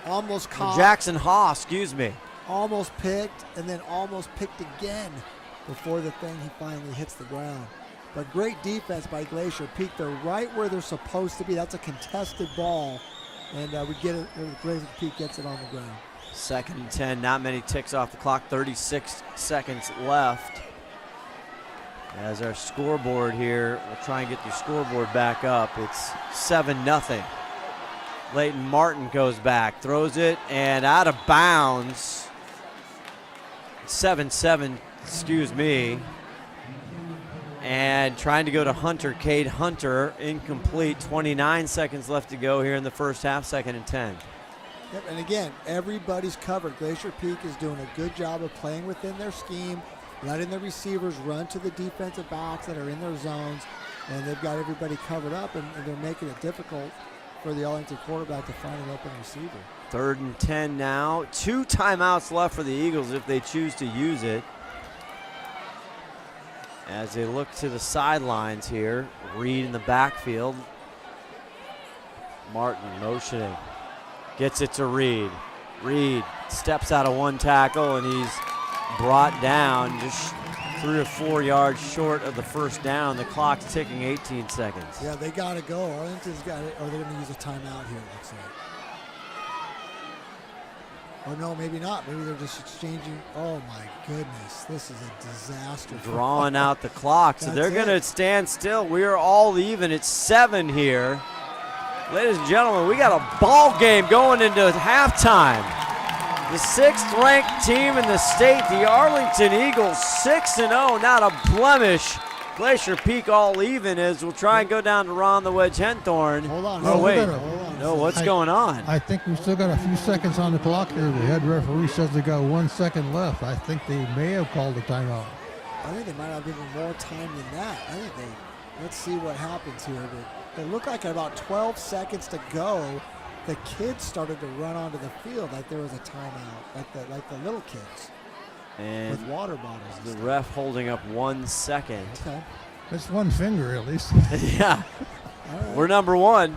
Almost caught. Jackson Haw, excuse me. Almost picked and then almost picked again before the thing he finally hits the ground. But great defense by Glacier Peak. They're right where they're supposed to be. That's a contested ball. And Glacier Peak gets it on the ground. 2nd and 10, not many ticks off the clock, 36 seconds left. As our scoreboard here, we'll try and get the scoreboard back up. It's 7-0. Layden Martin goes back, throws it, and out of bounds. 7-7, excuse me. And trying to go to Hunter, Cade Hunter, incomplete. 29 seconds left to go here in the first half, 2nd and 10. Yep, and again, everybody's covered. Glacier Peak is doing a good job of playing within their scheme, letting the receivers run to the defensive backs that are in their zones, and they've got everybody covered up, and they're making it difficult for the Arlington quarterback to find an open receiver. 3rd and 10 now. 2 timeouts left for the Eagles if they choose to use it. As they look to the sidelines here, Reed in the backfield. Martin motioning. Gets it to Reed. Reed steps out of one tackle, and he's brought down just 3 or 4 yards short of the first down. The clock's ticking, 18 seconds. Yeah, they got to go. Arlington's got it, or they're going to use a timeout here, it looks like. Or no, maybe not. Maybe they're just exchanging. Oh, my goodness. This is a disaster. Drawing out the clock. So they're going to stand still. We are all even. It's 7 here. Ladies and gentlemen, we got a ball game going into halftime. The 6th ranked team in the state, the Arlington Eagles, 6-0, not a blemish. Glacier Peak all even as we'll try and go down to Ron the Wedge Henthorn. Hold on. Oh, wait. Hold on. No, what's going on? I think we've still got a few seconds on the clock here. The head referee says they got 1 second left. I think they may have called a timeout. I think they might have given more time than that. Let's see what happens here. But it looked like at about 12 seconds to go, the kids started to run onto the field like there was a timeout, like the little kids and with water bottles. The ref holding up 1 second. Okay. That's one finger at least. Yeah. We're number one.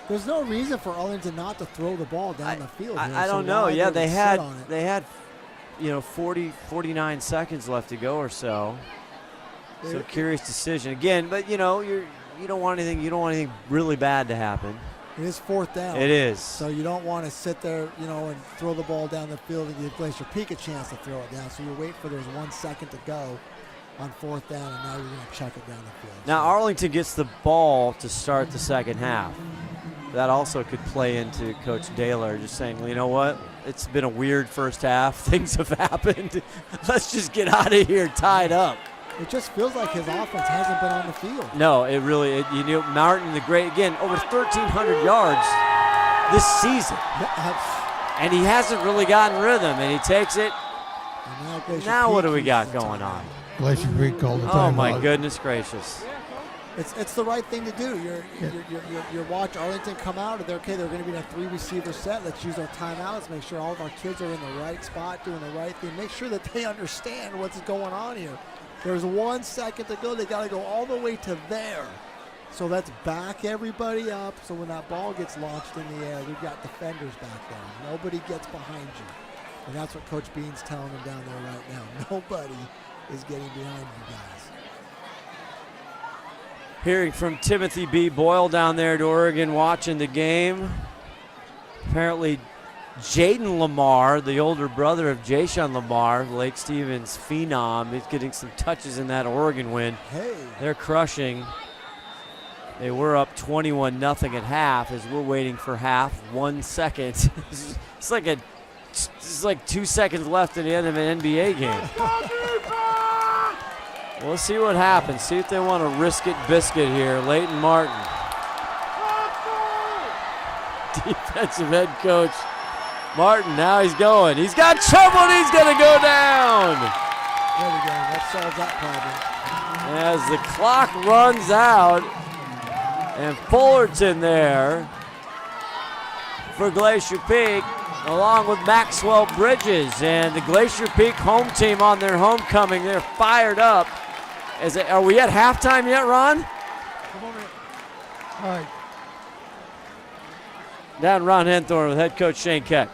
There's no reason for Arlington not to throw the ball down the field. I don't know. Yeah, they had 49 seconds left to go or so. So curious decision again, but you don't want anything really bad to happen. It is 4th down. It is. So you don't want to sit there, and throw the ball down the field and give Glacier Peak a chance to throw it down. So you wait for there's 1 second to go on 4th down, and now you're going to chuck it down the field. Now Arlington gets the ball to start the second half. That also could play into Coach Daylor just saying, well, you know what? It's been a weird first half. Things have happened. Let's just get out of here tied up. It just feels like his offense hasn't been on the field. No, it really, Martin the Great, again, over 1,300 yards this season. And he hasn't really gotten rhythm, and he takes it. Now what do we got going on? Glacier Creek called the time. Oh, my goodness gracious. It's the right thing to do. You watch Arlington come out, and they're going to be in a 3-receiver set. Let's use our timeouts, make sure all of our kids are in the right spot, doing the right thing. Make sure that they understand what's going on here. There's 1 second to go. They got to go all the way to there. So let's back everybody up. So when that ball gets launched in the air, we've got defenders back there. Nobody gets behind you. And that's what Coach Bean's telling them down there right now. Nobody is getting behind you guys. Hearing from Timothy B. Boyle down there at Oregon watching the game. Apparently Jaden Lamar, the older brother of Jashawn Lamar, Lake Stevens phenom, is getting some touches in that Oregon win. Hey. They're crushing. They were up 21-0 at half as we're waiting for half. 1 second. It's like 2 seconds left at the end of an NBA game. We'll see what happens. See if they want to risk it biscuit here. Leighton Martin. Defensive head coach Martin, now he's going. He's got trouble and he's going to go down. There we go. That solves that problem. As the clock runs out, and Fullerton there for Glacier Peak, along with Maxwell Bridges. And the Glacier Peak home team on their homecoming, they're fired up. Are we at halftime yet, Ron? Come over here. All right. Down Ron Henthorn with head coach Shane Keck.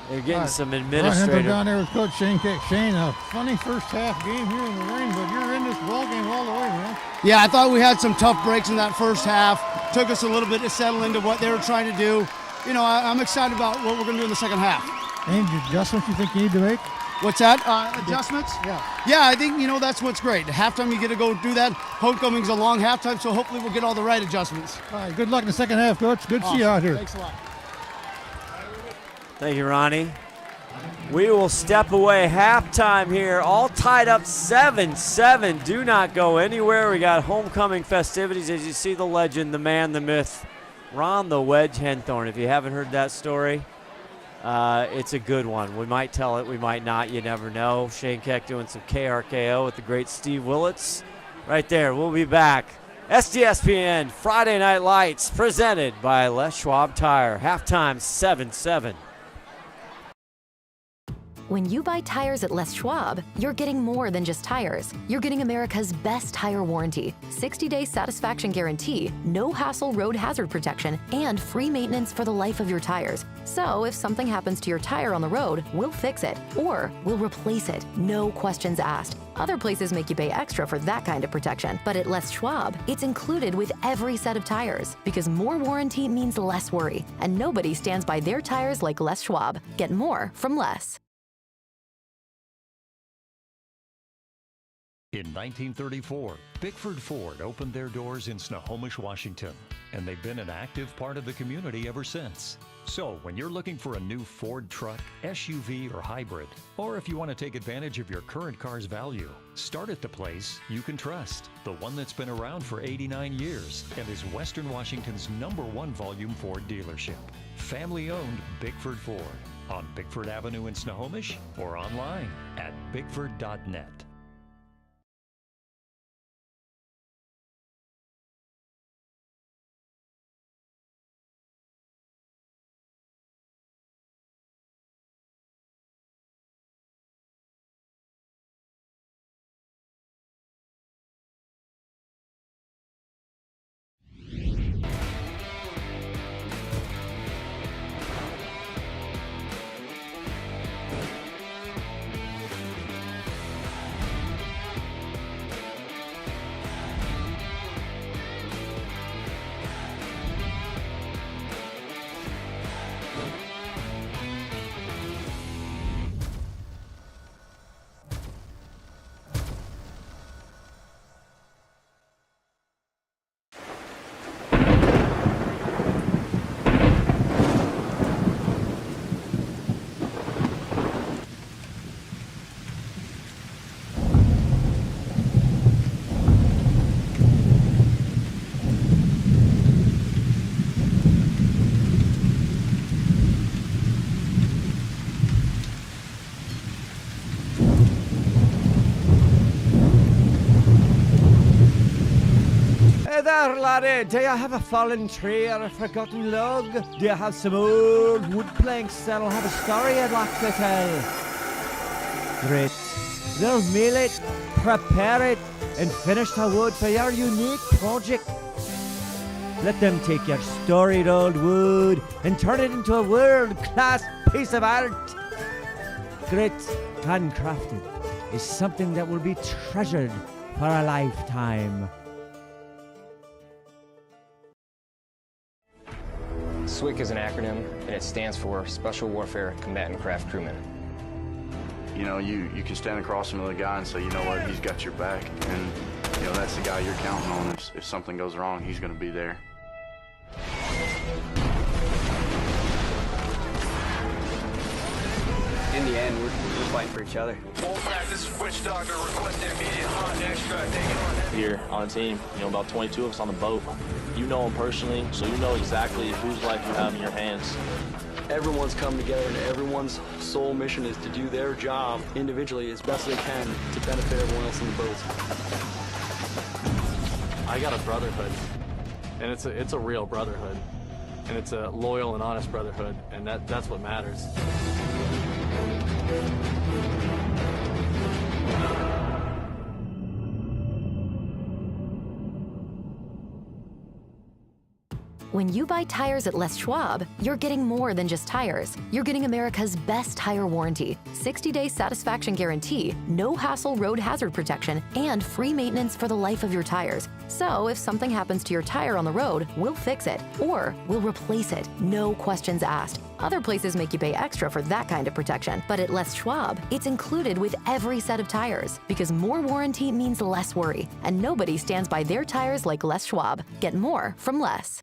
They're getting some administrative. Down there with Coach Shane Keck. Shane, a funny first half game here in the rain, but you're in this ball game all the way, man. Yeah, I thought we had some tough breaks in that first half. Took us a little bit to settle into what they were trying to do. I'm excited about what we're going to do in the second half. Any adjustments you think you need to make? What's that? Adjustments? Yeah. Yeah, I think, that's what's great. Halftime, you get to go do that. Homecoming's a long halftime, so hopefully we'll get all the right adjustments. All right, good luck in the second half, Coach. Good to see you out here. Thanks a lot. Thank you, Ronnie. We will step away. Halftime here, all tied up 7-7. Do not go anywhere. We got homecoming festivities as you see the legend, the man, the myth, Ron the Wedge Henthorn. If you haven't heard that story, it's a good one. We might tell it, we might not. You never know. Shane Keck doing some KRKO with the great Steve Willits. Right there, we'll be back. STSPN Friday Night Lights presented by Les Schwab Tire. Halftime 7-7. When you buy tires at Les Schwab, you're getting more than just tires. You're getting America's best tire warranty, 60-day satisfaction guarantee, no hassle road hazard protection, and free maintenance for the life of your tires. So if something happens to your tire on the road, we'll fix it, or we'll replace it, no questions asked. Other places make you pay extra for that kind of protection, but at Les Schwab, it's included with every set of tires, because more warranty means less worry, and nobody stands by their tires like Les Schwab. Get more from Les. In 1934, Bickford Ford opened their doors in Snohomish, Washington, and they've been an active part of the community ever since. So when you're looking for a new Ford truck, SUV, or hybrid, or if you want to take advantage of your current car's value, start at the place you can trust, the one that's been around for 89 years and is Western Washington's #1 volume Ford dealership. Family-owned Bickford Ford on Bickford Avenue in Snohomish or online at bickford.net. there, laddie. Do you have a fallen tree or a forgotten log? Do you have some old wood planks that'll have a story you'd like to tell? Great. They'll mill it, prepare it, and finish the wood for your unique project. Let them take your storied old wood and turn it into a world-class piece of art. Grit, handcrafted, is something that will be treasured for a lifetime. SWCC is an acronym, and it stands for Special Warfare Combatant Craft Crewman. You know, you can stand across from the guy and say, you know what, he's got your back, and you know that's the guy you're counting on. If something goes wrong, he's going to be there. In the end, we're fighting for each other. Full practice, switch doctor, requesting immediate hot extract. Take it on. Here on the team, about 22 of us on the boat. You know them personally, so you know exactly whose life you have in your hands. Everyone's come together, and everyone's sole mission is to do their job individually as best they can to benefit everyone else in the boats. I got a brotherhood, and it's a real brotherhood, and it's a loyal and honest brotherhood, and that's what matters. When you buy tires at Les Schwab, you're getting more than just tires. You're getting America's best tire warranty, 60-day satisfaction guarantee, no hassle road hazard protection, and free maintenance for the life of your tires. So if something happens to your tire on the road, we'll fix it, or we'll replace it, no questions asked. Other places make you pay extra for that kind of protection, but at Les Schwab, it's included with every set of tires, because more warranty means less worry, and nobody stands by their tires like Les Schwab. Get more from Les.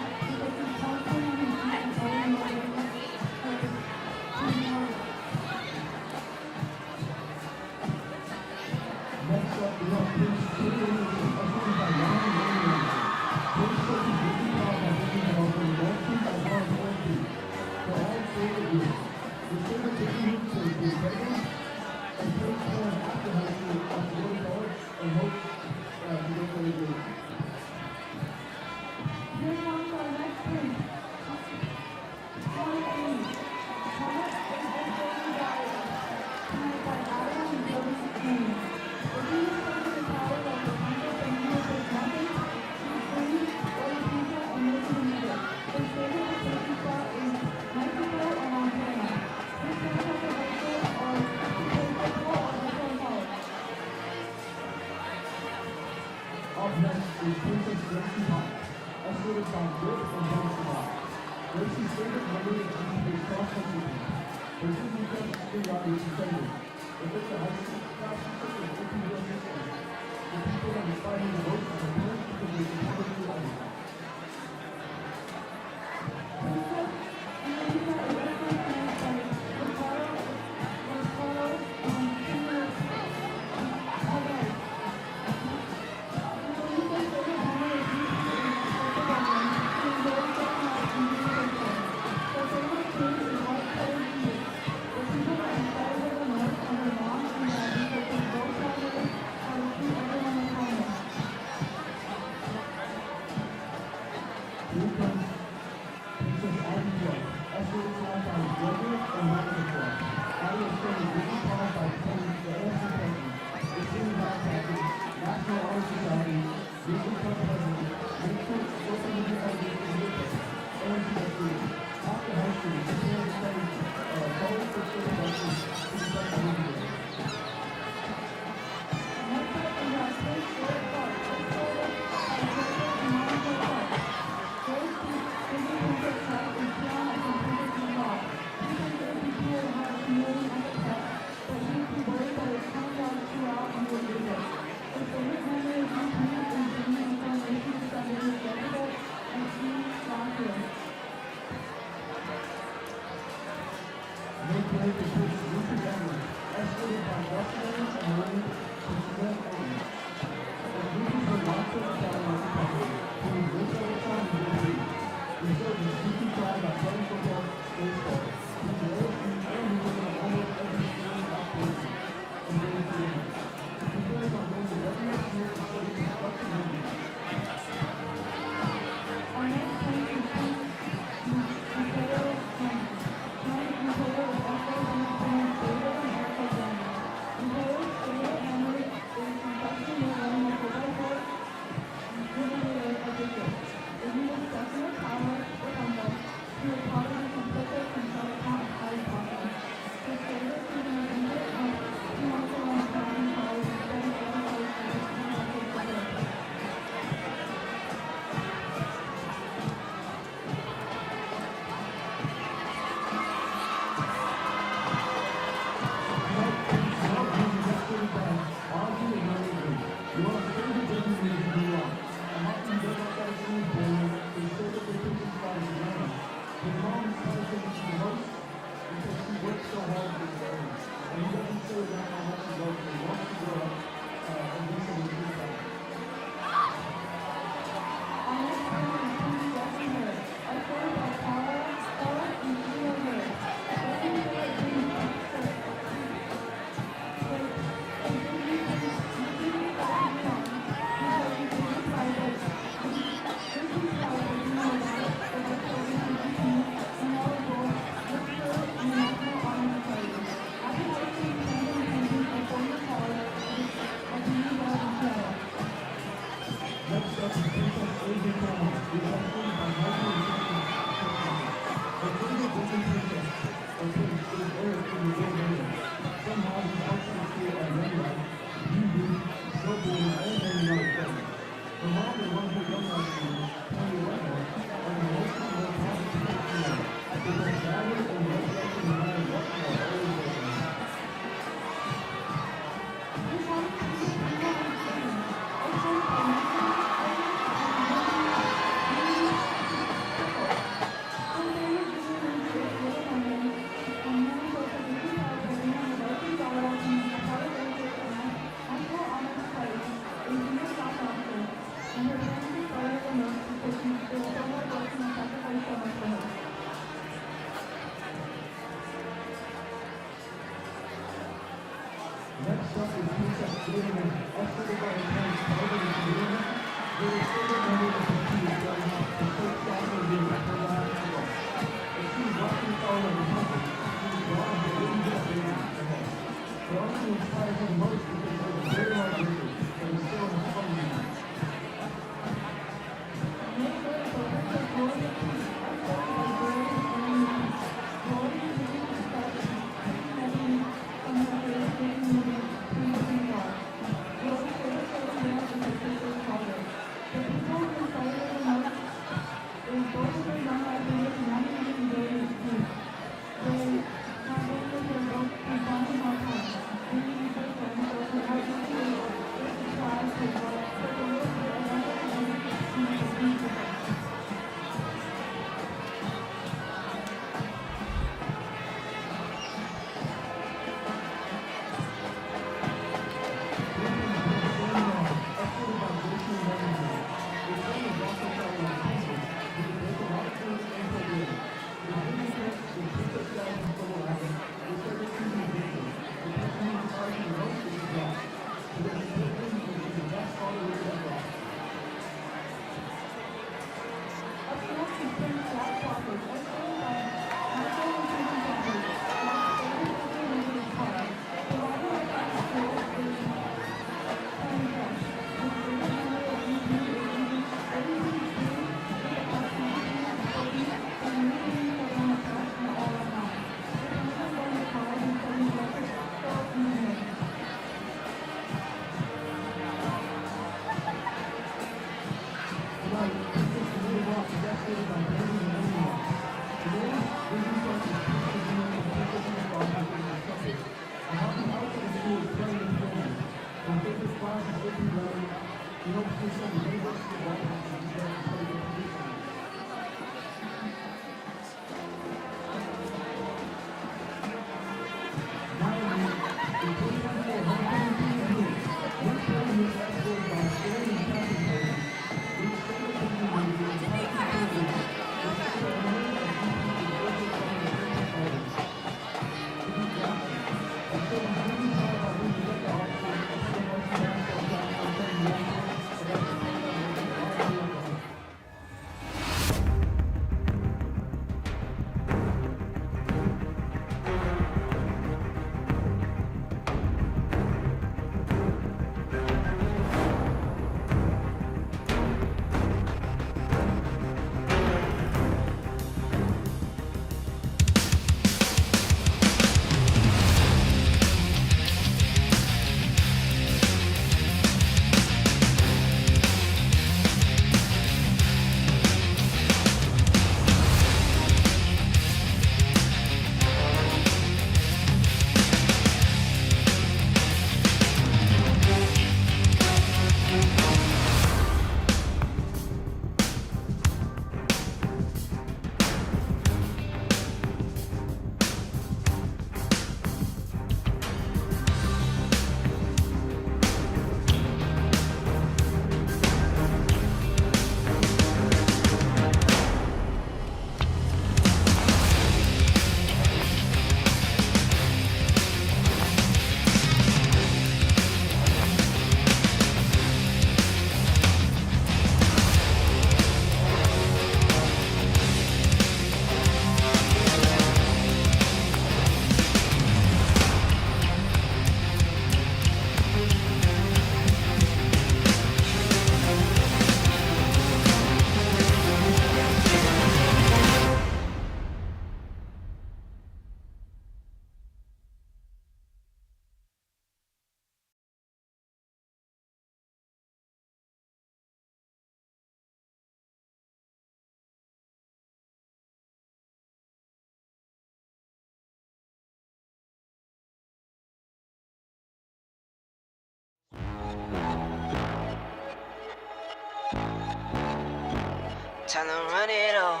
Time to run it all.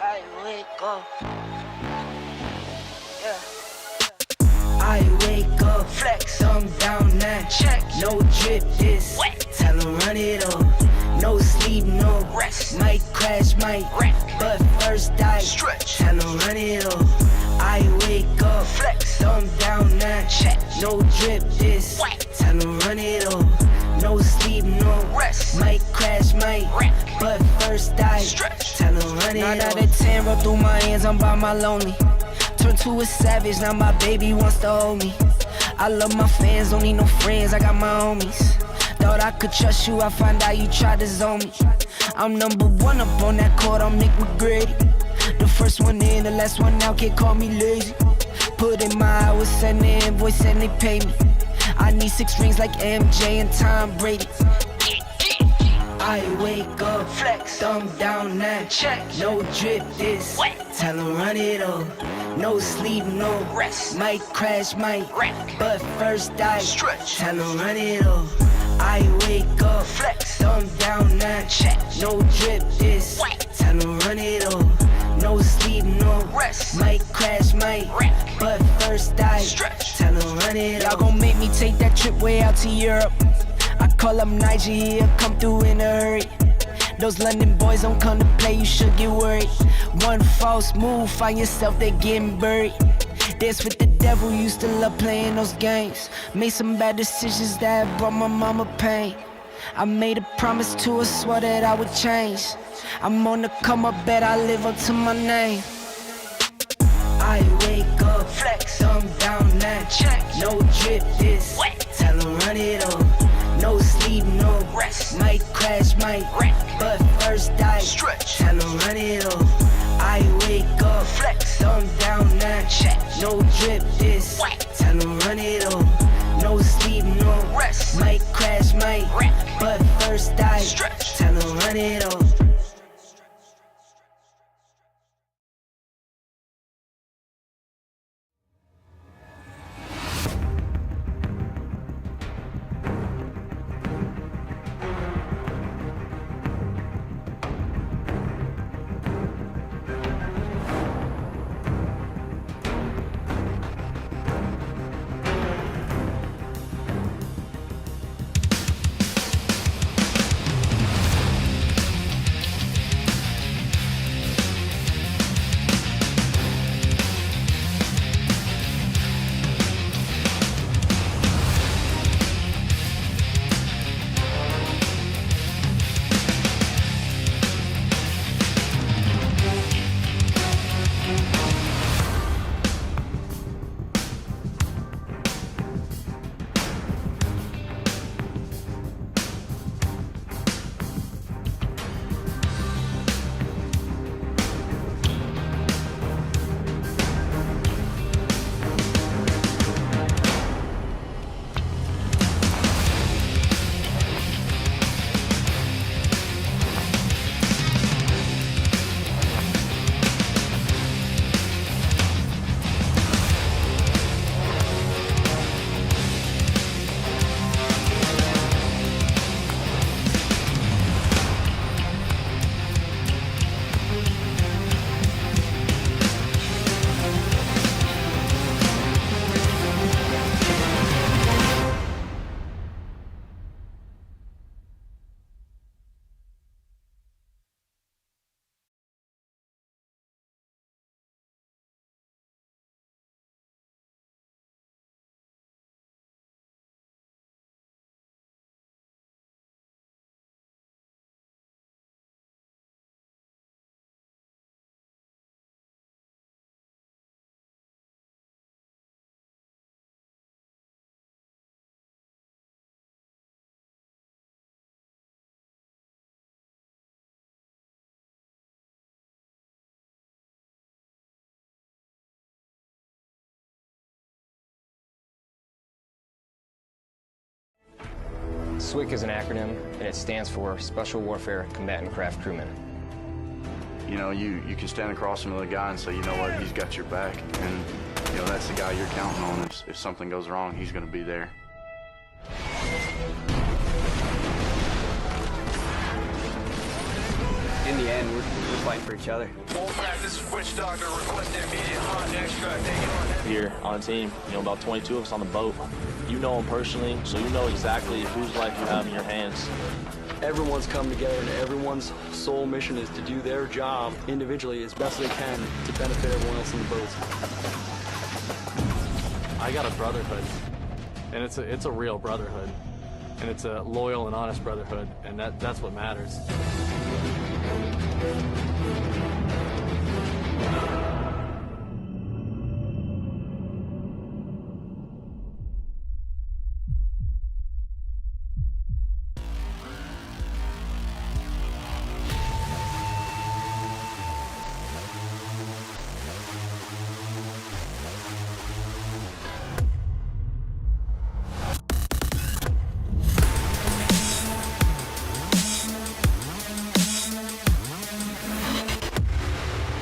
I wake up. Yeah. I wake up. Flex. Thumb down now. Check. No drip this. Wet. Time to run it all. No sleep, no rest. Might crash, might wreck. But first I stretch. Time to run it all. I wake up, flex, thumb down now, check. No drip, this, tell them run it up. No sleep, no rest. Might crash, might wreck. But first I stretch. Tell them run it up. 9 out of 10 roll through my hands, I'm by my lonely. Turn to a savage, now my baby wants to hold me. I love my fans, don't need no friends, I got my homies. Thought I could trust you, I find out you tried to zone me. I'm number 1 up on that court, I'm Nick McGrady. The first one in, the last one out, can't call me lazy. Put in my hours, send the invoice and they pay me. I need 6 rings like MJ and Tom Brady. I wake up, flex, thumb down now, check. No drip, this, tell them run it up. No sleep, no rest. Might crash, might wreck. But first I stretch, tell them run it up. I wake up, flex, thumb down now, check. No drip, this, tell them run it up. No sleep, no rest. Might crash, might wreck. But first I stretch, tell them run it up. Y'all gon' make me take that trip way out to Europe. I call up Nigeria, come through in a hurry. Those London boys don't come to play, you should get worried. One false move, find yourself, they getting buried. Dance with the devil, used to love playing those games. Made some bad decisions that brought my mama pain. I made a promise to her, swore that I would change. I'm on the come up, bet I live up to my name. I wake up, flex, thumb down now, check. No drip, this, tell them run it up. No sleep, no rest. Might crash, might wreck. But first I stretch, tell them run it up. I wake up, flex, thumb down now, check. No drip, this, tell them run it up. No sleep, no rest. Might crash, might wreck. But first I stretch, tell them run it up. SWCC is an acronym, and it stands for Special Warfare Combatant Craft Crewman. You know, you can stand across from the guy and say, you know what, he's got your back. And, you know, that's the guy you're counting on. If something goes wrong, he's going to be there. In the end, we're fighting for each other. This is Witch Doctor requesting immediate hot extract. Here on a team, you know, about 22 of us on the boat. You know them personally, so you know exactly whose life you have in your hands. everyone's come together and everyone's sole mission is to do their job individually as best they can to benefit everyone else in the boats. I got a brotherhood, and it's a real brotherhood, and it's a loyal and honest brotherhood, and that's what matters.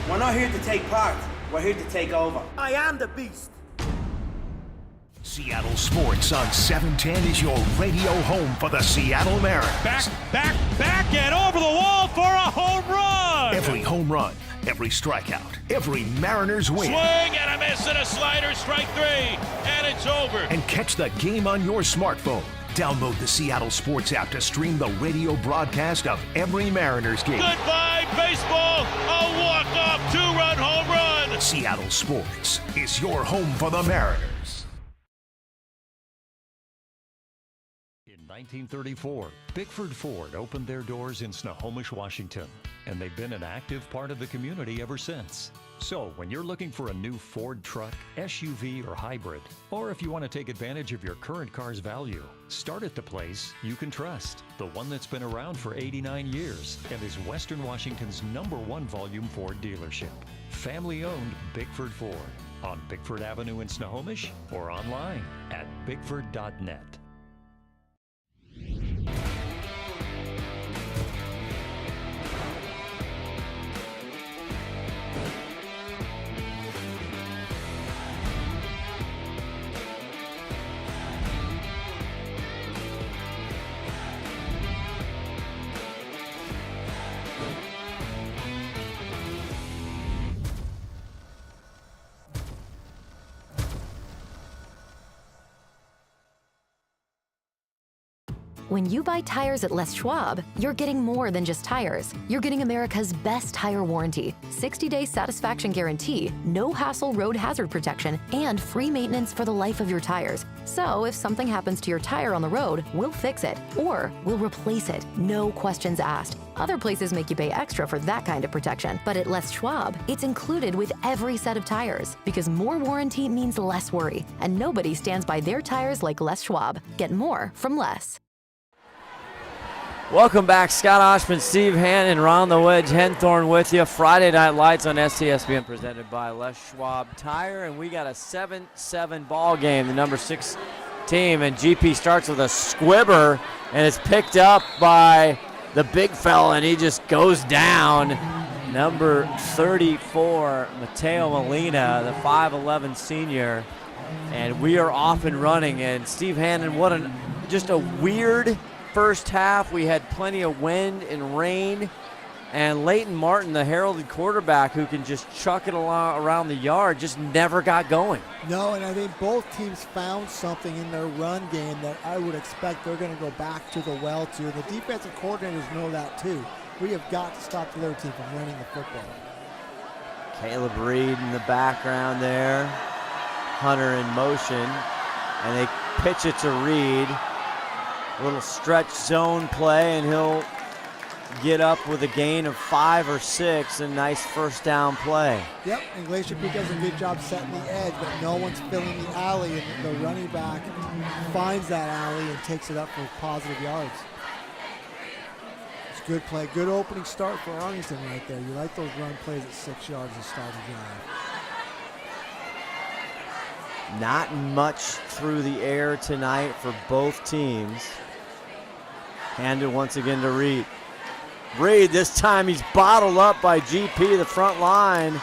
We're not here to take part. We're here to take over. I am the beast. Seattle Sports on 710 is your radio home for the Seattle Mariners. Back, and over the wall for a home run. Every home run, every strikeout, every Mariners win. Swing and a miss and a slider, strike three, and it's over. And catch the game on your smartphone. Download the Seattle Sports app to stream the radio broadcast of every Mariners game. Goodbye, baseball. A walk-off two-run home run. Seattle Sports is your home for the Mariners. In 1934, Bickford Ford opened their doors in Snohomish, Washington, and they've been an active part of the community ever since. So when you're looking for a new Ford truck, SUV, or hybrid, or if you want to take advantage of your current car's value, start at the place you can trust. The one that's been around for 89 years and is Western Washington's #1 volume Ford dealership. Family-owned Bickford Ford on Bickford Avenue in Snohomish or online at bickford.net. When you buy tires at Les Schwab, you're getting more than just tires. You're getting America's best tire warranty, 60-day satisfaction guarantee, no hassle road hazard protection, and free maintenance for the life of your tires. So if something happens to your tire on the road, we'll fix it, or we'll replace it, no questions asked. Other places make you pay extra for that kind of protection, but at Les Schwab, it's included with every set of tires, because more warranty means less worry, and nobody stands by their tires like Les Schwab. Get more from Les. Welcome back. Scott Ohsman, Steve Hannon, Ron the Wedge, Henthorn with you. Friday Night Lights on STSPN presented by Les Schwab Tire. And we got a 7-7 ball game, the number 6 team. And GP starts with a squibber, and it's picked up by the big fella, and he just goes down. Number 34, Mateo Molina, the 5'11 senior. And we are off and running. And Steve Hannon, just a weird first half. We had plenty of wind and rain, and Leighton Martin, the heralded quarterback who can just chuck it along around the yard, just never got going. No, and I think both teams found something in their run game that I would expect they're going to go back to the well to. The defensive coordinators know that too. We have got to stop the other team from running the football. Caleb Reed in the background there, Hunter in motion, and they pitch it to Reed. A little stretch zone play, and he'll get up with a gain of 5 or 6, a nice first down play. Yep, and Glacier Peak does a good job setting the edge, but no one's filling the alley, and the running back finds that alley and takes it up for positive yards. It's a good play, good opening start for Arlington right there. You like those run plays at 6 yards to start a drive. Not much through the air tonight for both teams. Handed once again to Reed. Reed, this time he's bottled up by GP, the front line.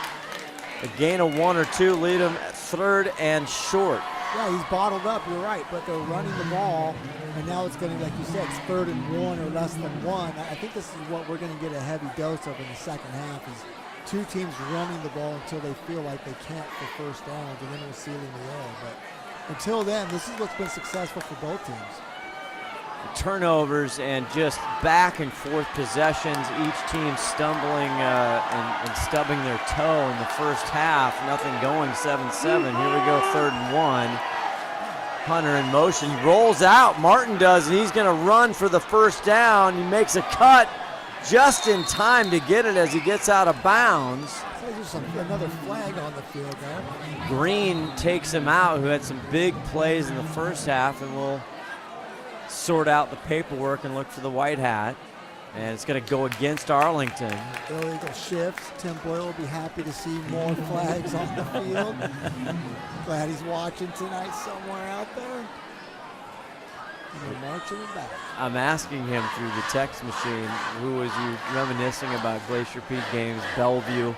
A gain of 1 or 2, lead him at 3rd and short. Yeah, he's bottled up, you're right, but they're running the ball, and now it's going to, like you said, it's 3rd and 1 or less than 1. I think this is what we're going to get a heavy dose of in the second half, is 2 teams running the ball until they feel like they can't for first downs, and then we'll see it in the air. But until then, this is what's been successful for both teams. turnovers and just back and forth possessions, each team stumbling and stubbing their toe in the first half. Nothing going, 7-7. Here we go, 3rd and 1. Hunter in motion, he rolls out, Martin does, and he's going to run for the first down. He makes a cut just in time to get it as he gets out of bounds. There's another flag on the field there. Green takes him out, who had some big plays in the first half, and will sort out the paperwork and look for the white hat. And it's going to go against Arlington. Illegal shifts. Tim Boyle will be happy to see more flags on the field. Glad he's watching tonight somewhere out there. They're marching it back. I'm asking him through the text machine, who was you reminiscing about Glacier Peak games, Bellevue.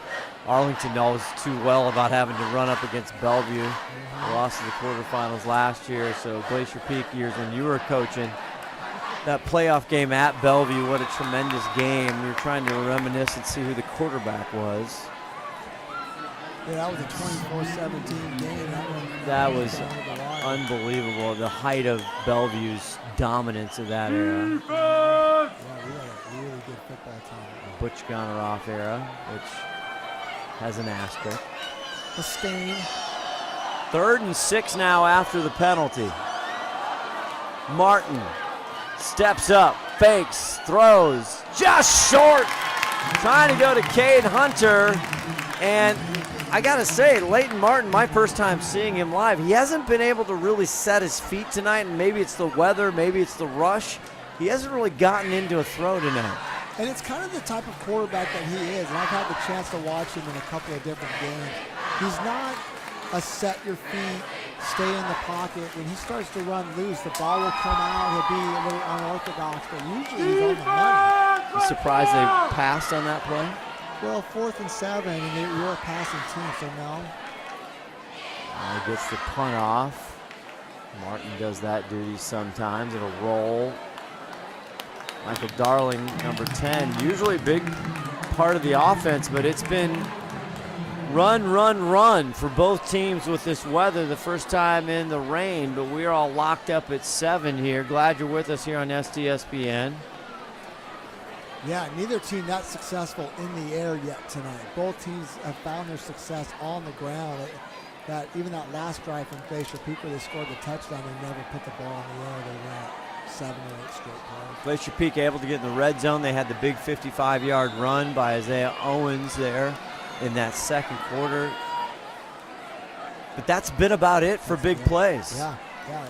Arlington knows too well about having to run up against Bellevue. They lost in the quarterfinals last year, so Glacier Peak years when you were coaching. That playoff game at Bellevue, what a tremendous game. We were trying to reminisce and see who the quarterback was. Yeah, that was a 24-17 game. That was unbelievable. The height of Bellevue's dominance of that era. Yeah, we had a really good football team. Butch Goneroff era, which has an asterisk. A stain. 3rd and 6 now after the penalty. Martin steps up, fakes, throws, just short. Trying to go to Cade Hunter. And I got to say, Leighton Martin, my first time seeing him live, he hasn't been able to really set his feet tonight, and maybe it's the weather, maybe it's the rush. He hasn't really gotten into a throw tonight. And it's kind of the type of quarterback that he is, and I've had the chance to watch him in a couple of different games. He's not a set your feet, stay in the pocket. When he starts to run loose, the ball will come out. He'll be a little unorthodox, but usually he's on the money. You surprised they passed on that play? Well, 4th and 7, and you're a passing team, so no. Gets the punt off. Martin does that duty sometimes. It'll roll. Michael Darling, number 10, usually a big part of the offense, but it's been run for both teams with this weather. The first time in the rain, but we're all locked up at 7 here. Glad you're with us here on STSPN. Yeah, neither team that successful in the air yet tonight. Both teams have found their success on the ground. Even that last drive from Glacier Peak where they scored the touchdown, they never put the ball in the air. They went 7 or 8 straight plays. Glacier Peak able to get in the red zone. They had the big 55-yard run by Isaiah Owens there in that second quarter. But that's been about it for big plays. Yeah.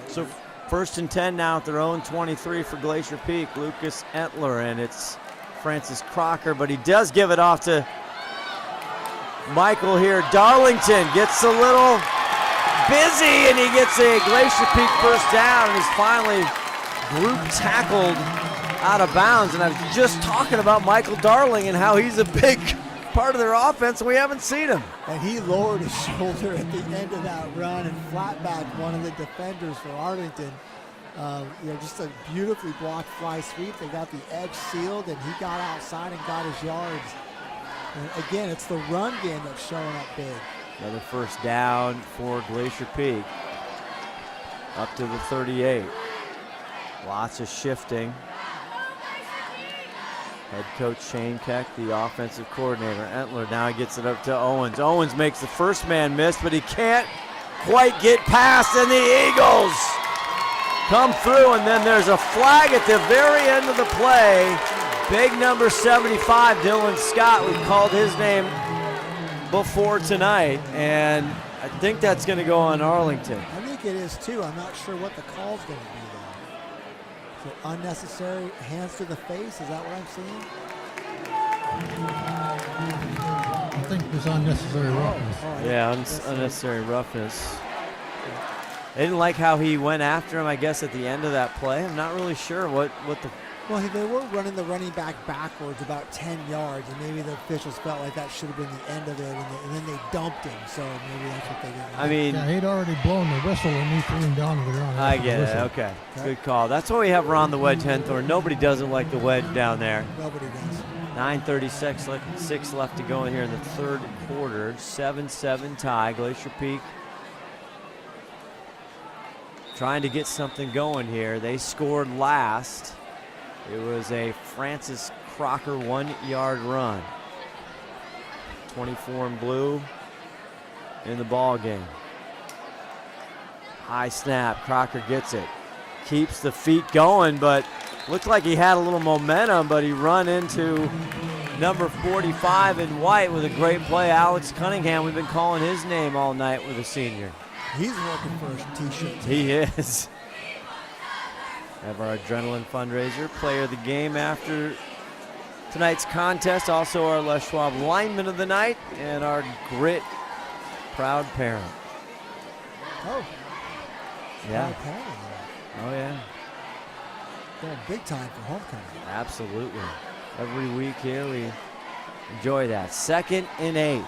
So 1st and 10 now at their own 23 for Glacier Peak. Lucas Entler, and it's Francis Crocker, but he does give it off to Michael here. Darlington gets a little busy, and he gets a Glacier Peak first down, and he's finally group tackled out of bounds. And I was just talking about Michael Darling and how he's a big part of their offense, and we haven't seen him. And he lowered his shoulder at the end of that run and flat backed one of the defenders for Arlington. Just a beautifully blocked fly sweep. They got the edge sealed, and he got outside and got his yards. And again, it's the run game that's showing up big. Another first down for Glacier Peak. Up to the 38. Lots of shifting. Head coach Shane Keck, the offensive coordinator. Entler now gets it up to Owens. Owens makes the first man miss, but he can't quite get past, and the Eagles come through, and then there's a flag at the very end of the play. Big number 75, Dylan Scott. We called his name before tonight, and I think that's going to go on Arlington. I think it is too. I'm not sure what the call's going to be though. Is it unnecessary hands to the face? Is that what I'm seeing? I think there's unnecessary roughness. Yeah, unnecessary roughness. They didn't like how he went after him, I guess, at the end of that play. I'm not really sure what the... Well, they were running the running back backwards about 10 yards, and maybe the officials felt like that should have been the end of it, and then they dumped him, so maybe that's what they didn't. I mean... Yeah, he'd already blown the whistle and he threw him down to the ground. I get it, okay. Good call. That's why we have Ron the Wedge Henthorn. Nobody doesn't like the wedge down there. Nobody does. 9:36 left to go in here in the third quarter. 7-7 tie. Glacier Peak trying to get something going here. They scored last. It was a Francis Crocker 1-yard run. 24 in blue in the ball game. High snap, Crocker gets it. Keeps the feet going, but looked like he had a little momentum, but he run into number 45 in white with a great play. Alex Cunningham, we've been calling his name all night with a senior. He's working for a t-shirt. He is. We have our adrenaline fundraiser, player of the game after tonight's contest. Also our Les Schwab lineman of the night and our grit proud parent. Oh. Yeah. Proud parent. Oh yeah. Going big time for homecoming. Absolutely. Every week here we enjoy that. 2nd and 8.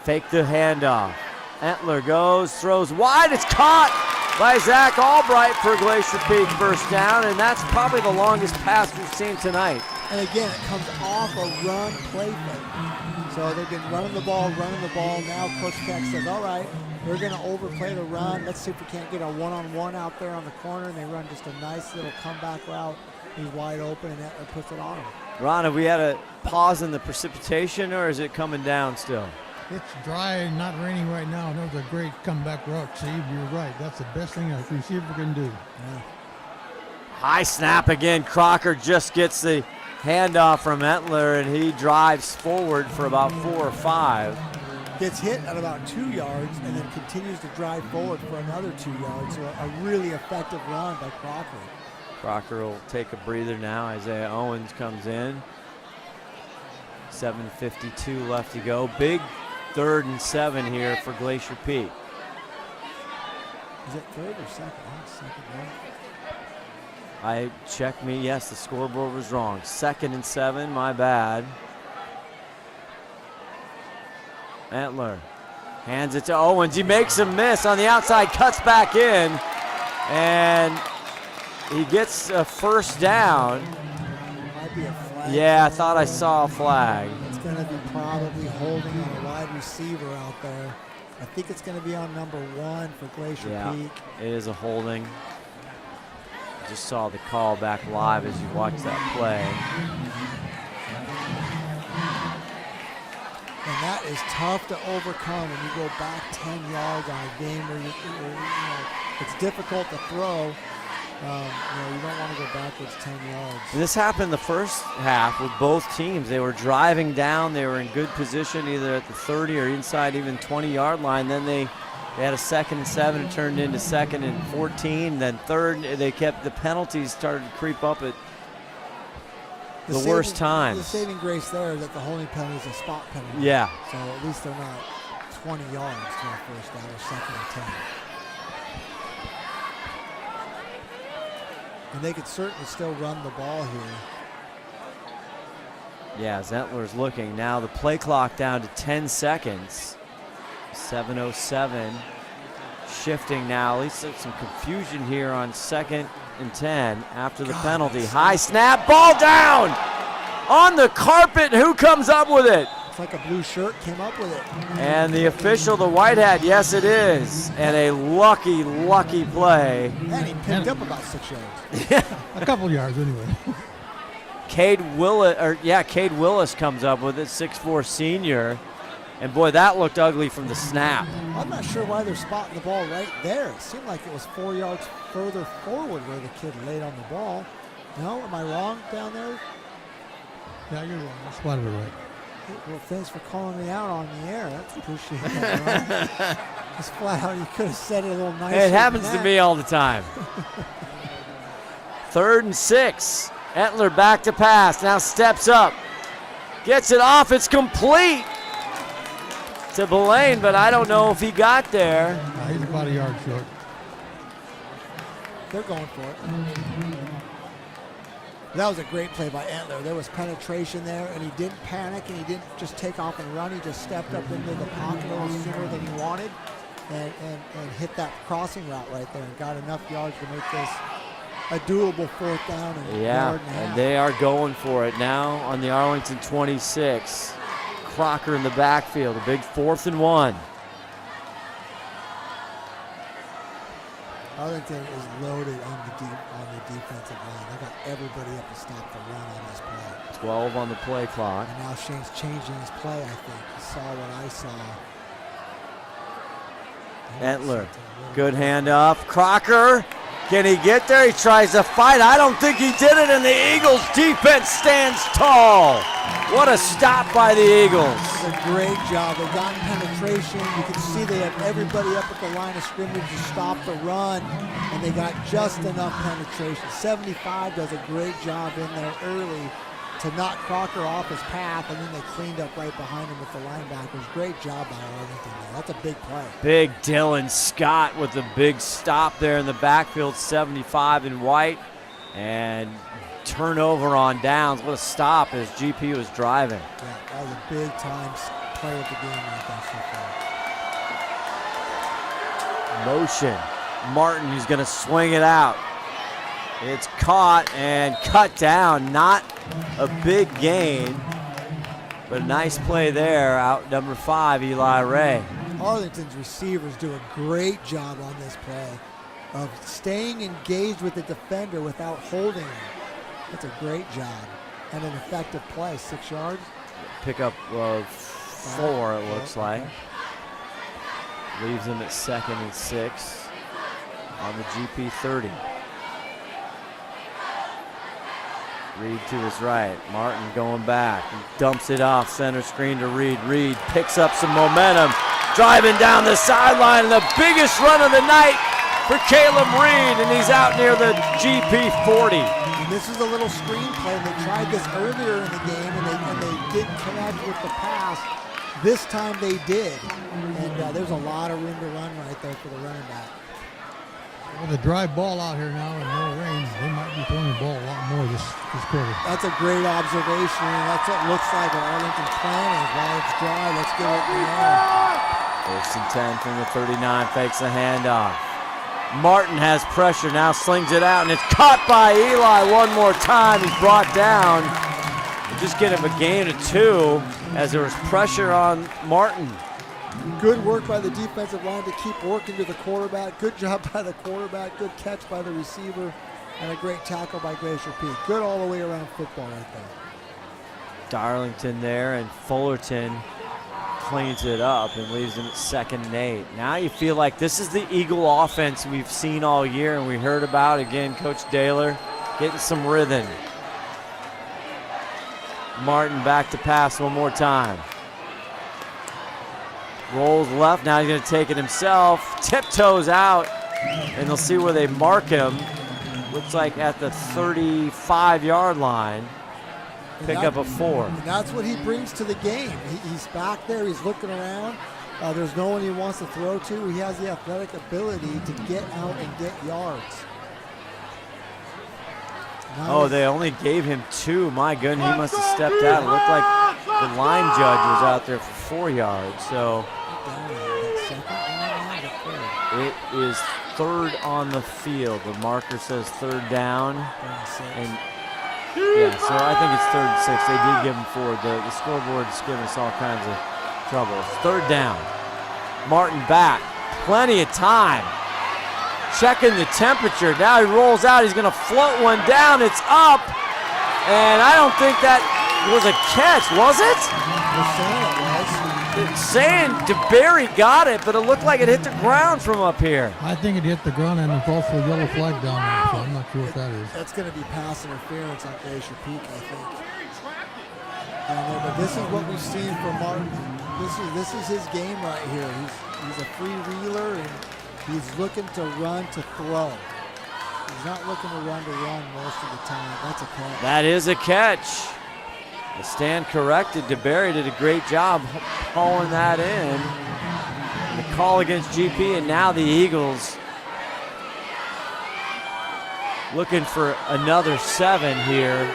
Fake the handoff. Entler goes, throws wide. It's caught by Zach Albright for Glacier Peak first down, and that's probably the longest pass we've seen tonight. And again, it comes off a run play fake. So they've been running the ball. Now Coach Keck says, all right, we're going to overplay the run. Let's see if we can't get a one-on-one out there on the corner, and they run just a nice little comeback route. He's wide open, and that puts it on him. Ron, have we had a pause in the precipitation, or is it coming down still? It's dry and not raining right now. That was a great comeback route, Steve. You're right. That's the best thing a receiver can do. Yeah. High snap again. Crocker just gets the handoff from Entler, and he drives forward for about 4 or 5. Gets hit at about 2 yards and then continues to drive forward for another 2 yards. So a really effective run by Crocker. Crocker will take a breather now. Isaiah Owens comes in. 7:52 left to go. Big 3rd and 7 here for Glacier Peak. Is it 3rd or 2nd? Second, right? I checked me. Yes, the scoreboard was wrong. 2nd and 7, my bad. Entler hands it to Owens. He makes a miss on the outside, cuts back in, and he gets a first down. Might be a flag. Yeah, I thought I saw a flag. It's going to be probably holding on a wide receiver out there. I think it's going to be on number 1 for Glacier Peak. It is a holding. Just saw the call back live as you watch that play. And that is tough to overcome when you go back 10 yards on a game where it's difficult to throw. You don't want to go backwards 10 yards. And this happened the first half with both teams. They were driving down. They were in good position either at the 30 or inside even 20-yard line. Then they had a 2nd and 7 and turned into 2nd and 14. Then 3rd, they kept the penalties started to creep up at the worst times. The saving grace there is that the holding penalty is a spot penalty. Yeah. So at least they're not 20 yards to a first down or 2nd and 10. And they could certainly still run the ball here. Yeah, Zentler's looking. Now the play clock down to 10 seconds. 7:07. Shifting now. At least there's some confusion here on 2nd and 10 after the penalty. High snap, ball down on the carpet. Who comes up with it? It's like a blue shirt came up with it. And the official, the white hat, yes it is. And a lucky, lucky play. And he picked up about 6 yards. A couple yards anyway. Cade Willis comes up with it, 6'4" senior. And boy, that looked ugly from the snap. I'm not sure why they're spotting the ball right there. It seemed like it was 4 yards further forward where the kid laid on the ball. No, am I wrong down there? Yeah, you're wrong. I spotted it right. Well, thanks for calling me out on the air. That's appreciated. Right? Just flat out, you could have said it a little nicer. It happens to me all the time. 3rd and 6. Entler back to pass. Now steps up. Gets it off. It's complete to Belaine, but I don't know if he got there. He's about a yard short. They're going for it. That was a great play by Entler. There was penetration there, and he didn't panic, and he didn't just take off and run. He just stepped up into the pocket a little sooner than he wanted and hit that crossing route right there and got enough yards to make this a doable 4th down and yard and a half. And they are going for it now on the Arlington 26. Crocker in the backfield, a big 4th and 1. Arlington is loaded on the defensive line. They got everybody up to stop the run on this play. 12 on the play clock. And now Shane's changing his play, I think. He saw what I saw. Etler, good handoff. Crocker, can he get there? He tries to fight. I don't think he did it, and the Eagles defense stands tall. What a stop by the Eagles. It's a great job. They got penetration. You can see they have everybody up at the line of scrimmage to stop the run, and they got just enough penetration. 75 does a great job in there early to knock Crocker off his path, and then they cleaned up right behind him with the linebackers. Great job by Arlington there. That's a big play. Big Dylan Scott with the big stop there in the backfield, 75 in white, and turnover on downs. What a stop as GP was driving. Yeah, that was a big time play of the game right there so far. Motion. Martin, he's going to swing it out. It's caught and cut down. Not a big gain, but a nice play there. Out number 5, Eli Ray. Arlington's receivers do a great job on this play of staying engaged with the defender without holding him. That's a great job and an effective play. 6 yards. Pick up 4, it looks like. Leaves him at 2nd and 6 on the GP 30. Reed to his right. Martin going back. He dumps it off center screen to Reed. Reed picks up some momentum, driving down the sideline. The biggest run of the night for Caleb Reed, and he's out near the GP 40. And this is a little screen play. They tried this earlier in the game, and they didn't connect with the pass. This time they did, and there's a lot of room to run right there for the running back. With a dry ball out here now and no rain, they might be throwing the ball a lot more this quarter. That's a great observation, and that's what it looks like what Arlington's plan is. While it's dry, let's get it in the air. 1st and 10 from the 39, fakes the handoff. Martin has pressure, now slings it out, and it's caught by Eli one more time. He's brought down. We'll just get him a gain of 2 as there was pressure on Martin. Good work by the defensive line to keep working to the quarterback. Good job by the quarterback. Good catch by the receiver. And a great tackle by Glacier Peak. Good all the way around football right there. Darlington there, and Fullerton cleans it up and leaves him at 2nd and 8. Now you feel like this is the Eagle offense we've seen all year and we heard about. Again, Coach Daylor getting some rhythm. Martin back to pass one more time. Rolls left, now he's going to take it himself. Tiptoes out, and they'll see where they mark him. Looks like at the 35-yard line. Pick up a 4. And that's what he brings to the game. He's back there, he's looking around. There's no one he wants to throw to. He has the athletic ability to get out and get yards. Oh, they only gave him 2. My goodness, he must have stepped out. It looked like the line judge was out there for 4 yards. So it is 3rd on the field. The marker says 3rd down. And yeah, so I think it's 3rd and 6. They did give him 4. The scoreboard's giving us all kinds of trouble. It's 3rd down. Martin back. Plenty of time. Checking the temperature. Now he rolls out. He's going to float one down. It's up. And I don't think that was a catch, was it? It's saying DeBerry got it, but it looked like it hit the ground from up here. I think it hit the ground and it's also a yellow flag down there, so I'm not sure what that is. That's going to be pass interference on Glacier Peak, I think. But this is what we've seen from Martin. This is his game right here. He's a free reeler, and he's looking to run to throw. He's not looking to run most of the time. That's a catch. That is a catch. The stand corrected. DeBerry did a great job hauling that in. The call against GP, and now the Eagles looking for another 7 here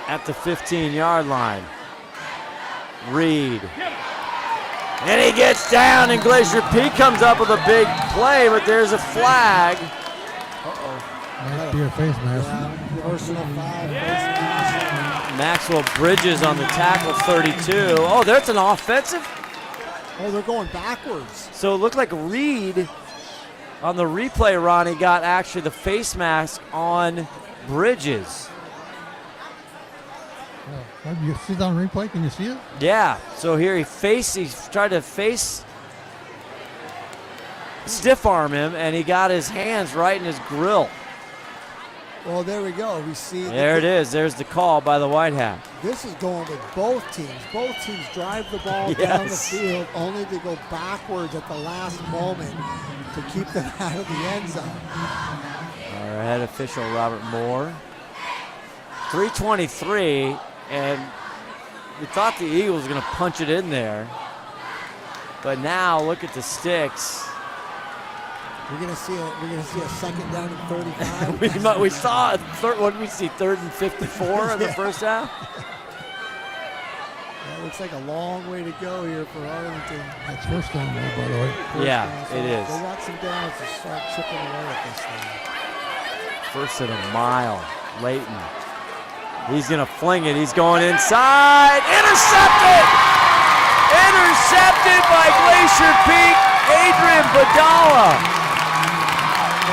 at the 15-yard line. Reed. And he gets down, and Glacier Peak comes up with a big play, but there's a flag. Might be a face mask. Personal foul. Maxwell Bridges on the tackle, 32. Oh, there's an offensive. Oh, they're going backwards. So it looked like Reed On the replay, Ronnie got actually the face mask on Bridges. You see it on replay? Can you see it? Yeah. So here he tried to stiff arm him, and he got his hands right in his grill. Well, there we go. We see. There it is. There's the call by the White Hat. This is going with both teams. Both teams drive the ball down the field only to go backwards at the last moment to keep them out of the end zone. Our head official, Robert Moore. 3:23, and we thought the Eagles were going to punch it in there. But now look at the sticks. We're gonna see a second down and 35. we saw what did we see? 3rd and 54 in the first half. That looks like a long way to go here for Arlington. That's first down there, by the way. Yeah, it is. They got some downs to start chipping away at this thing. First and a mile. Leighton. He's gonna fling it. He's going inside. Intercepted! Intercepted by Glacier Peak. Adrian Badala.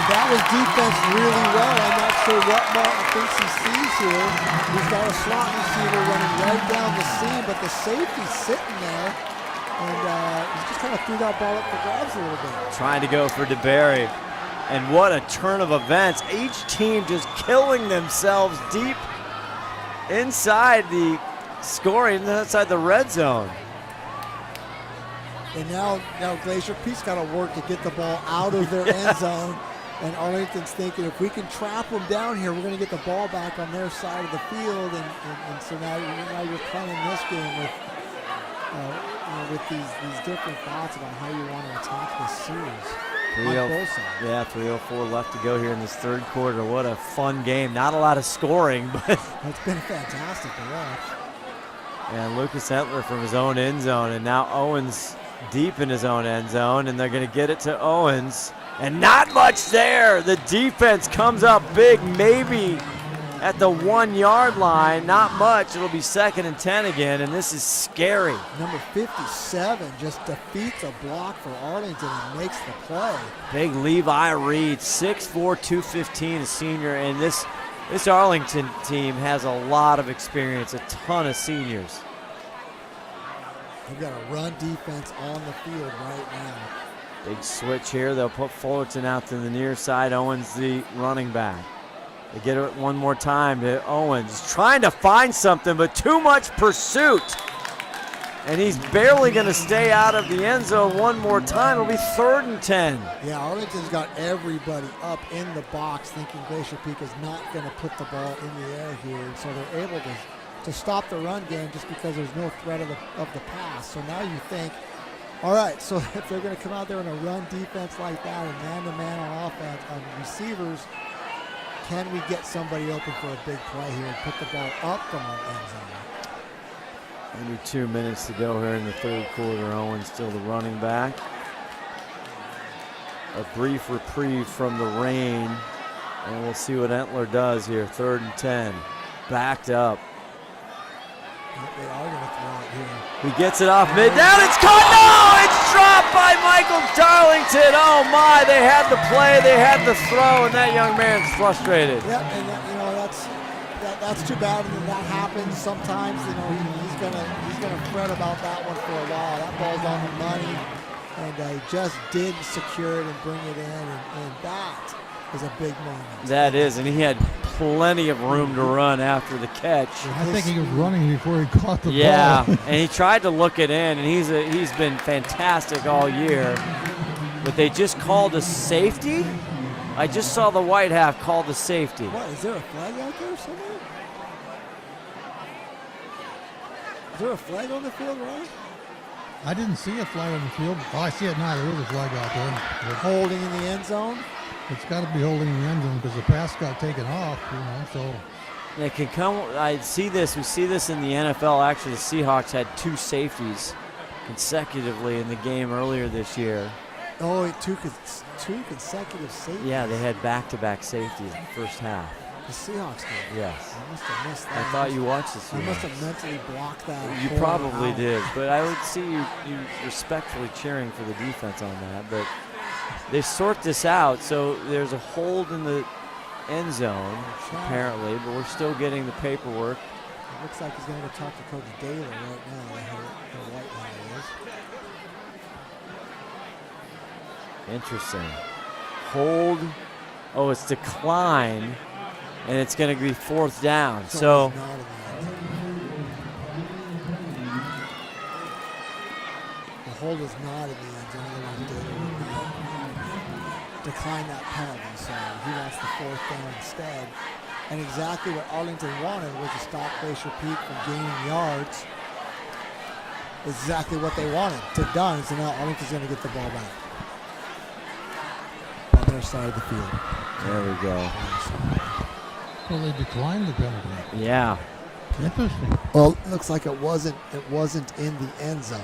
That was defense really well. I'm not sure what Martin thinks he sees here. He's got a slot receiver running right down the seam, but the safety's sitting there, and he just kind of threw that ball up for grabs a little bit. Trying to go for DeBerry. And what a turn of events. Each team just killing themselves deep inside the scoring, inside the red zone. And now Glacier Peak's got to work to get the ball out of their end zone. And Arlington's thinking, if we can trap them down here, we're going to get the ball back on their side of the field. And so now you're playing this game with these different thoughts about how you want to attack this series. 3:04 left to go here in this third quarter. What a fun game. Not a lot of scoring, but it's been fantastic to watch. And Lucas Entler from his own end zone, and now Owens deep in his own end zone, and they're going to get it to Owens. And not much there. The defense comes up big, maybe at the 1 yard line. Not much. It'll be 2nd and 10 again, and this is scary. Number 57 just defeats a block for Arlington and makes the play. Big Levi Reed, 6'4", 215, a senior, and this Arlington team has a lot of experience, a ton of seniors. They've got a run defense on the field right now. Big switch here. They'll put Fullerton out to the near side. Owens, the running back. They get it one more time to Owens. Trying to find something, but too much pursuit. And he's barely going to stay out of the end zone one more time. It'll be 3rd and 10. Yeah, Arlington's got everybody up in the box thinking Glacier Peak is not going to put the ball in the air here. And so they're able to stop the run game just because there's no threat of the pass. So now you think, all right, so if they're going to come out there in a run defense like that and man-to-man on offense, on receivers, can we get somebody open for a big play here and put the ball up from our end zone? Only 2 minutes to go here in the third quarter. Owens still the running back. A brief reprieve from the rain, and we'll see what Entler does here. 3rd and 10, backed up. They are going to throw it here. He gets it off mid down. It's caught. No, it's dropped by Michael Darlington. Oh my! They had the play, they had the throw, and that young man's frustrated. Yep, and that's too bad when that happens. Sometimes he's gonna fret about that one for a while. That ball's on the money, and he just did secure it and bring it in, and that is a big moment. That is, and he had plenty of room to run after the catch. I think he was running before he caught the ball. Yeah, and he tried to look it in, and he's been fantastic all year. But they just called a safety? I just saw the White Hat call the safety. What, is there a flag out there somewhere? Is there a flag on the field, Ron? I didn't see a flag on the field. Oh, I see it now. There is a flag out there. Holding in the end zone? It's got to be holding in the end zone because the pass got taken off, so. It can come. I see this. We see this in the NFL. Actually, the Seahawks had 2 safeties consecutively in the game earlier this year. Oh, two consecutive safeties. Yeah, they had back-to-back safeties in the first half. The Seahawks did. Yes. I must have missed that. I thought you watched the Seahawks. I must have mentally blocked that. You probably did, but I would see you respectfully cheering for the defense on that. But they sort this out. So there's a hold in the end zone, apparently, but we're still getting the paperwork. It looks like he's going to go talk to Coach Daly right now. The white hand is. Interesting. Hold. Oh, it's decline, and it's going to be 4th down. So the hold is not in the end zone. Otherwise, Daly would decline that penalty. So he wants the 4th down instead. And exactly what Arlington wanted was to stop Glacier Peak from gaining yards. Exactly what they wanted to done. So now Arlington's going to get the ball back on their side of the field. There we go. Well, they declined the penalty. Yeah. Interesting. Well, it looks like it wasn't in the end zone,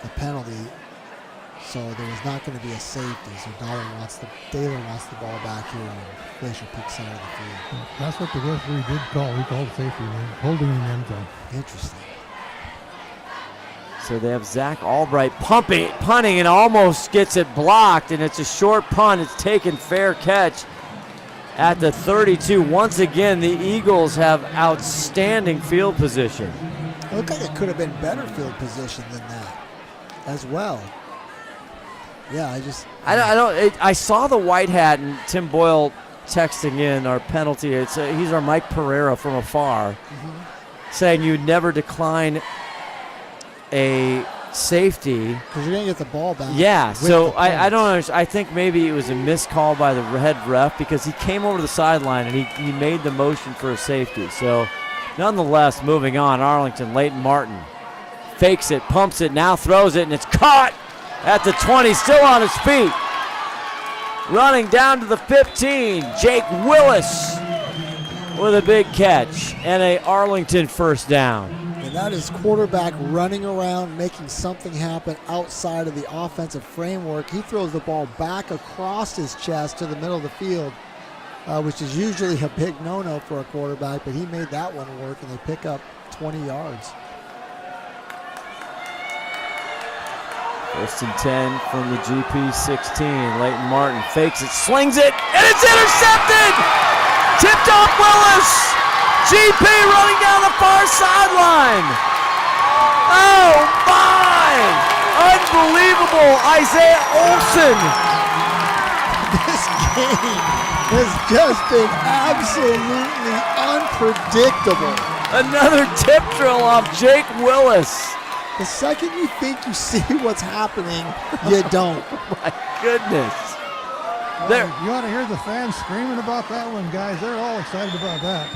the penalty. So there was not going to be a safety. So Daly wants the ball back here on Glacier Peak side of the field. That's what the referee did call. He called safety, holding in the end zone. Interesting. So they have Zach Albright punting, and almost gets it blocked, and it's a short punt. It's taken fair catch at the 32. Once again, the Eagles have outstanding field position. It looked like it could have been better field position than that as well. Yeah, I saw the white hat, and Tim Boyle texting in our penalty. He's our Mike Pereira from afar, saying you'd never decline a safety because you're gonna get the ball back. Yeah, so I don't understand. I think maybe it was a missed call by the head ref because he came over to the sideline and he made the motion for a safety. So nonetheless, moving on, Arlington, Leighton Martin fakes it, pumps it, now throws it, and it's caught at the 20, still on his feet. Running down to the 15, Jake Willis with a big catch and a Arlington 1st down. And that is quarterback running around, making something happen outside of the offensive framework. He throws the ball back across his chest to the middle of the field, which is usually a big no-no for a quarterback, but he made that one work, and they pick up 20 yards. 1st and 10 from the GP 16. Leighton Martin fakes it, slings it, and it's intercepted! Tipped off Willis! GP running down the far sideline. Oh my! Unbelievable, Isaiah Olsen. This game has just been absolutely unpredictable. Another tip drill off Jake Willis. The second you think you see what's happening, you don't. My goodness. Well, you ought to hear the fans screaming about that one, guys. They're all excited about that.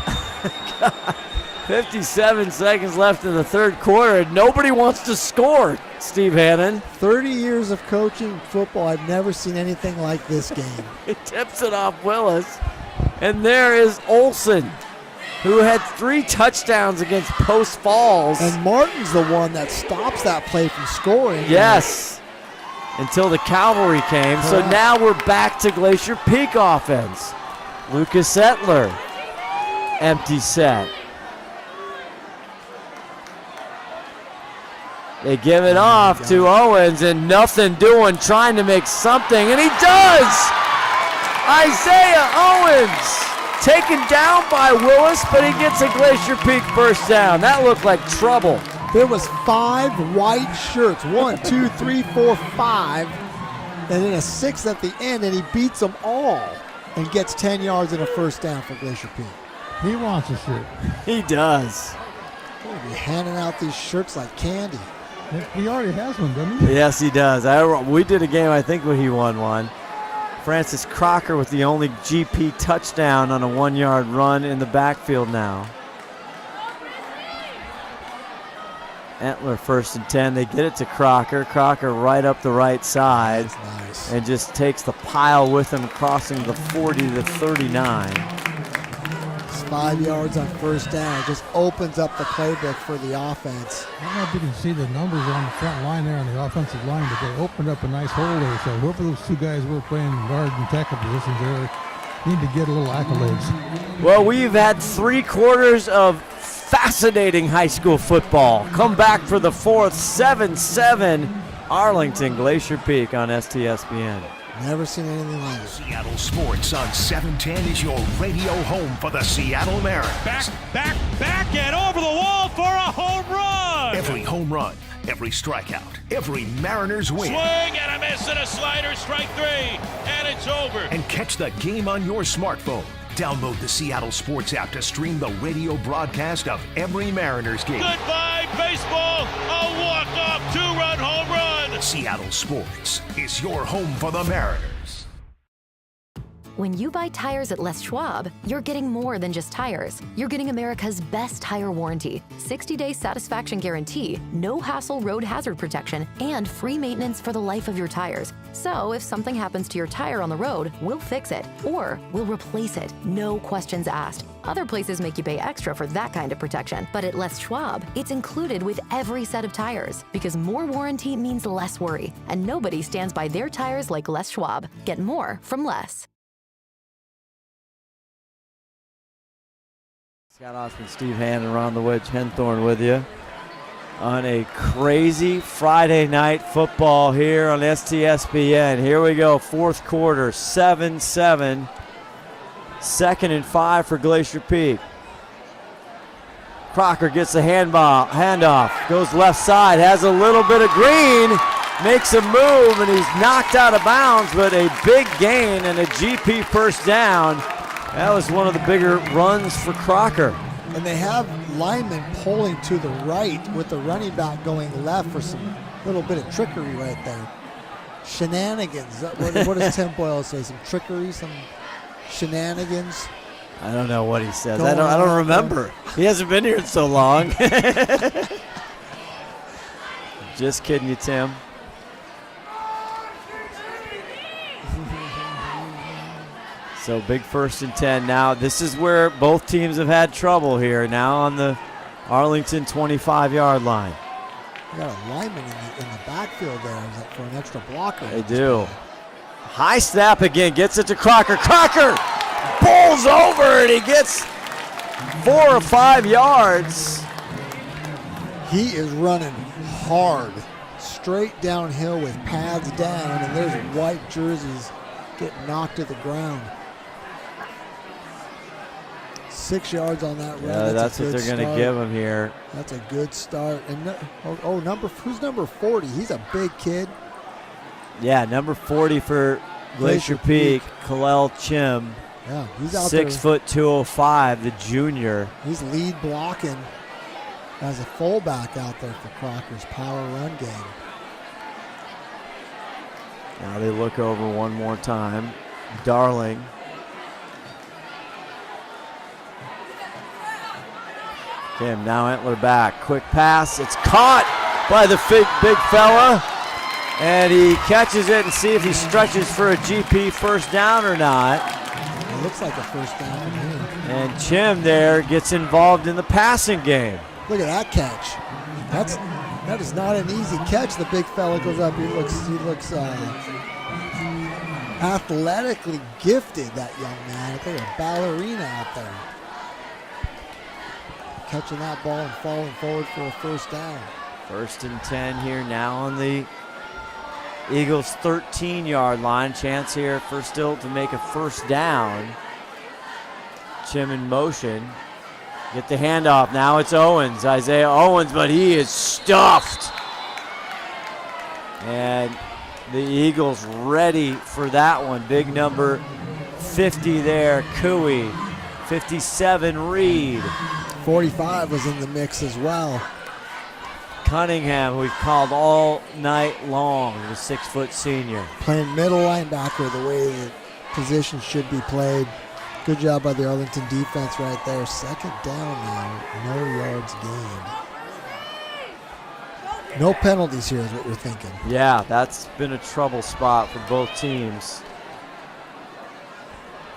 57 seconds left in the 3rd quarter, and nobody wants to score, Steve Hannon. 30 years of coaching football, I've never seen anything like this game. He tips it off Willis, and there is Olsen, who had 3 touchdowns against Post Falls. And Martin's the one that stops that play from scoring. Yes, until the cavalry came. So now we're back to Glacier Peak offense. Lucas Etler, empty set. They give it off to Owens, and nothing doing, trying to make something, and he does! Isaiah Owens taken down by Willis, but he gets a Glacier Peak 1st down. That looked like trouble. There was 5 white shirts, 1, 2, 3, 4, 5, and then a 6th at the end, and he beats them all and gets 10 yards and a 1st down for Glacier Peak. He wants a shirt. He does. He'll be handing out these shirts like candy. He already has one, doesn't he? Yes, he does. We did a game, I think, where he won one. Francis Crocker with the only GP touchdown on a 1-yard run in the backfield now. Etler 1st and 10. They get it to Crocker. Crocker right up the right side. That's nice. And just takes the pile with him, crossing the 40 to 39. It's 5 yards on 1st down. It just opens up the playbook for the offense. I don't know if you can see the numbers on the front line there on the offensive line, but they opened up a nice hole there. So whoever those 2 guys were playing guard and tackle positions there need to get a little accolades. Well, we've had 3 quarters of fascinating high school football. Come back for the 4th, 7-7, Arlington, Glacier Peak on STSPN. Never seen anything like it. Seattle Sports on 710 is your radio home for the Seattle Mariners. Back, and over the wall for a home run. Every home run, every strikeout, every Mariners win. Swing and a miss and a slider, strike 3, and it's over. And catch the game on your smartphone. Download the Seattle Sports app to stream the radio broadcast of every Mariners game. Goodbye, baseball. A walk-off 2-run home run. Seattle Sports is your home for the Mariners. When you buy tires at Les Schwab, you're getting more than just tires. You're getting America's best tire warranty, 60-day satisfaction guarantee, no hassle road hazard protection, and free maintenance for the life of your tires. So if something happens to your tire on the road, we'll fix it, or we'll replace it, no questions asked. Other places make you pay extra for that kind of protection, but at Les Schwab, it's included with every set of tires, because more warranty means less worry, and nobody stands by their tires like Les Schwab. Get more from Les. Scott Ohsman, Steve Hannon, around the wedge, Henthorn with you on a crazy Friday night football here on STSPN. Here we go, fourth quarter, 7-7. 2nd and 5 for Glacier Peak. Crocker gets the handoff, goes left side, has a little bit of green, makes a move, and he's knocked out of bounds, but a big gain and a GP first down. That was one of the bigger runs for Crocker. And they have linemen pulling to the right with the running back going left for some little bit of trickery right there. Shenanigans. What does Tim Boyle say? Some trickery, some shenanigans? I don't know what he says. I don't remember. He hasn't been here in so long. Just kidding you, Tim. So big 1st and 10 now. This is where both teams have had trouble here. Now on the Arlington 25-yard line. You got a lineman in the backfield there for an extra blocker. They do. High snap again. Gets it to Crocker. Crocker bowls over and he gets 4 or 5 yards. He is running hard. Straight downhill with pads down. And there's white jerseys getting knocked to the ground. 6 yards on that run. Yeah, that's what they're going to give him here. That's a good start. And who's number 40? He's a big kid. Yeah, number 40 for Glacier Peak, Kalel Chim. Yeah, he's out 6 foot 205, the junior. He's lead blocking as a fullback out there for Crocker's power run game. Now they look over one more time. Darling. Kim now Antler back. Quick pass. It's caught by the big fella. And he catches it and see if he stretches for a GP first down or not. It looks like a first down from him. And Chim there gets involved in the passing game. Look at that catch. That is not an easy catch. The big fella goes up. He looks athletically gifted, that young man. I think a ballerina out there. Catching that ball and falling forward for a first down. 1st and 10 here now on the Eagles 13-yard line. Chance here for Still to make a first down. Chim in motion. Get the handoff. Now it's Owens. Isaiah Owens, but he is stuffed. And the Eagles ready for that one. Big number 50 there, Cooey. 57, Reed. 45 was in the mix as well. Cunningham, who we've called all night long, the 6-foot senior. Playing middle linebacker the way the position should be played. Good job by the Arlington defense right there. 2nd down now, no yards gained. No penalties here is what we're thinking. Yeah, that's been a trouble spot for both teams.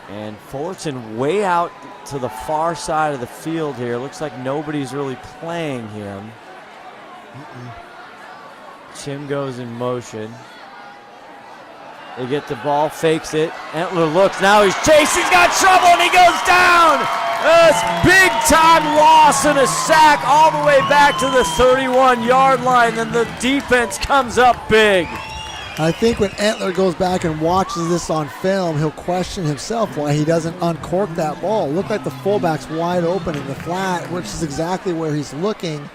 And Fullerton way out to the far side of the field here. Looks like nobody's really playing him. Chim goes in motion. They get the ball, fakes it. Antler looks, now he's chasing, he's got trouble, and he goes down! That's big time loss and a sack all the way back to the 31-yard line, and the defense comes up big. I think when Entler goes back and watches this on film, he'll question himself why he doesn't uncork that ball. It looked like the fullback's wide open in the flat, which is exactly where he's looking.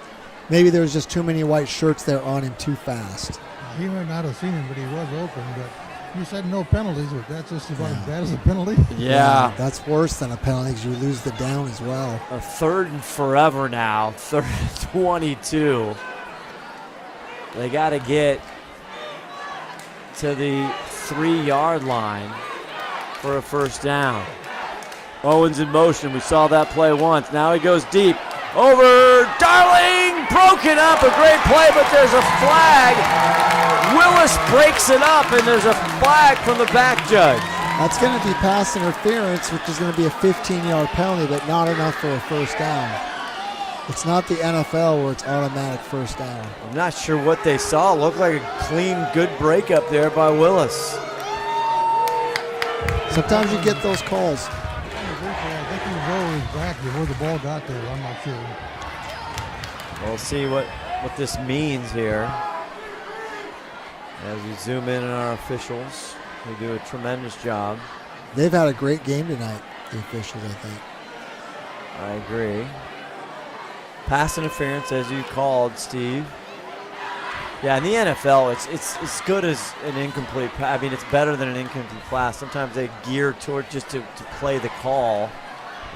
Maybe there was just too many white shirts there on him too fast. He might not have seen him, but he was open. But you said no penalties, but that's just about as bad as a penalty. Yeah. That's worse than a penalty because you lose the down as well. A 3rd and forever now, 3rd and 22. They got to get to the 3-yard line for a first down. Owens in motion. We saw that play once. Now he goes deep. Over Darling, broken up, a great play, but there's a flag. Willis breaks it up, and there's a flag from the back judge. That's going to be pass interference, which is going to be a 15-yard penalty, but not enough for a first down. It's not the NFL where it's automatic first down. I'm not sure what they saw. It looked like a clean, good breakup there by Willis. Sometimes you get those calls. I think he was over his back before the ball got there. I'm not sure. We'll see what this means here. As we zoom in on our officials, they do a tremendous job. They've had a great game tonight, the officials, I think. I agree. Pass interference, as you called, Steve. Yeah, in the NFL, it's good as an incomplete pass. I mean, it's better than an incomplete pass. Sometimes they gear toward just to play the call,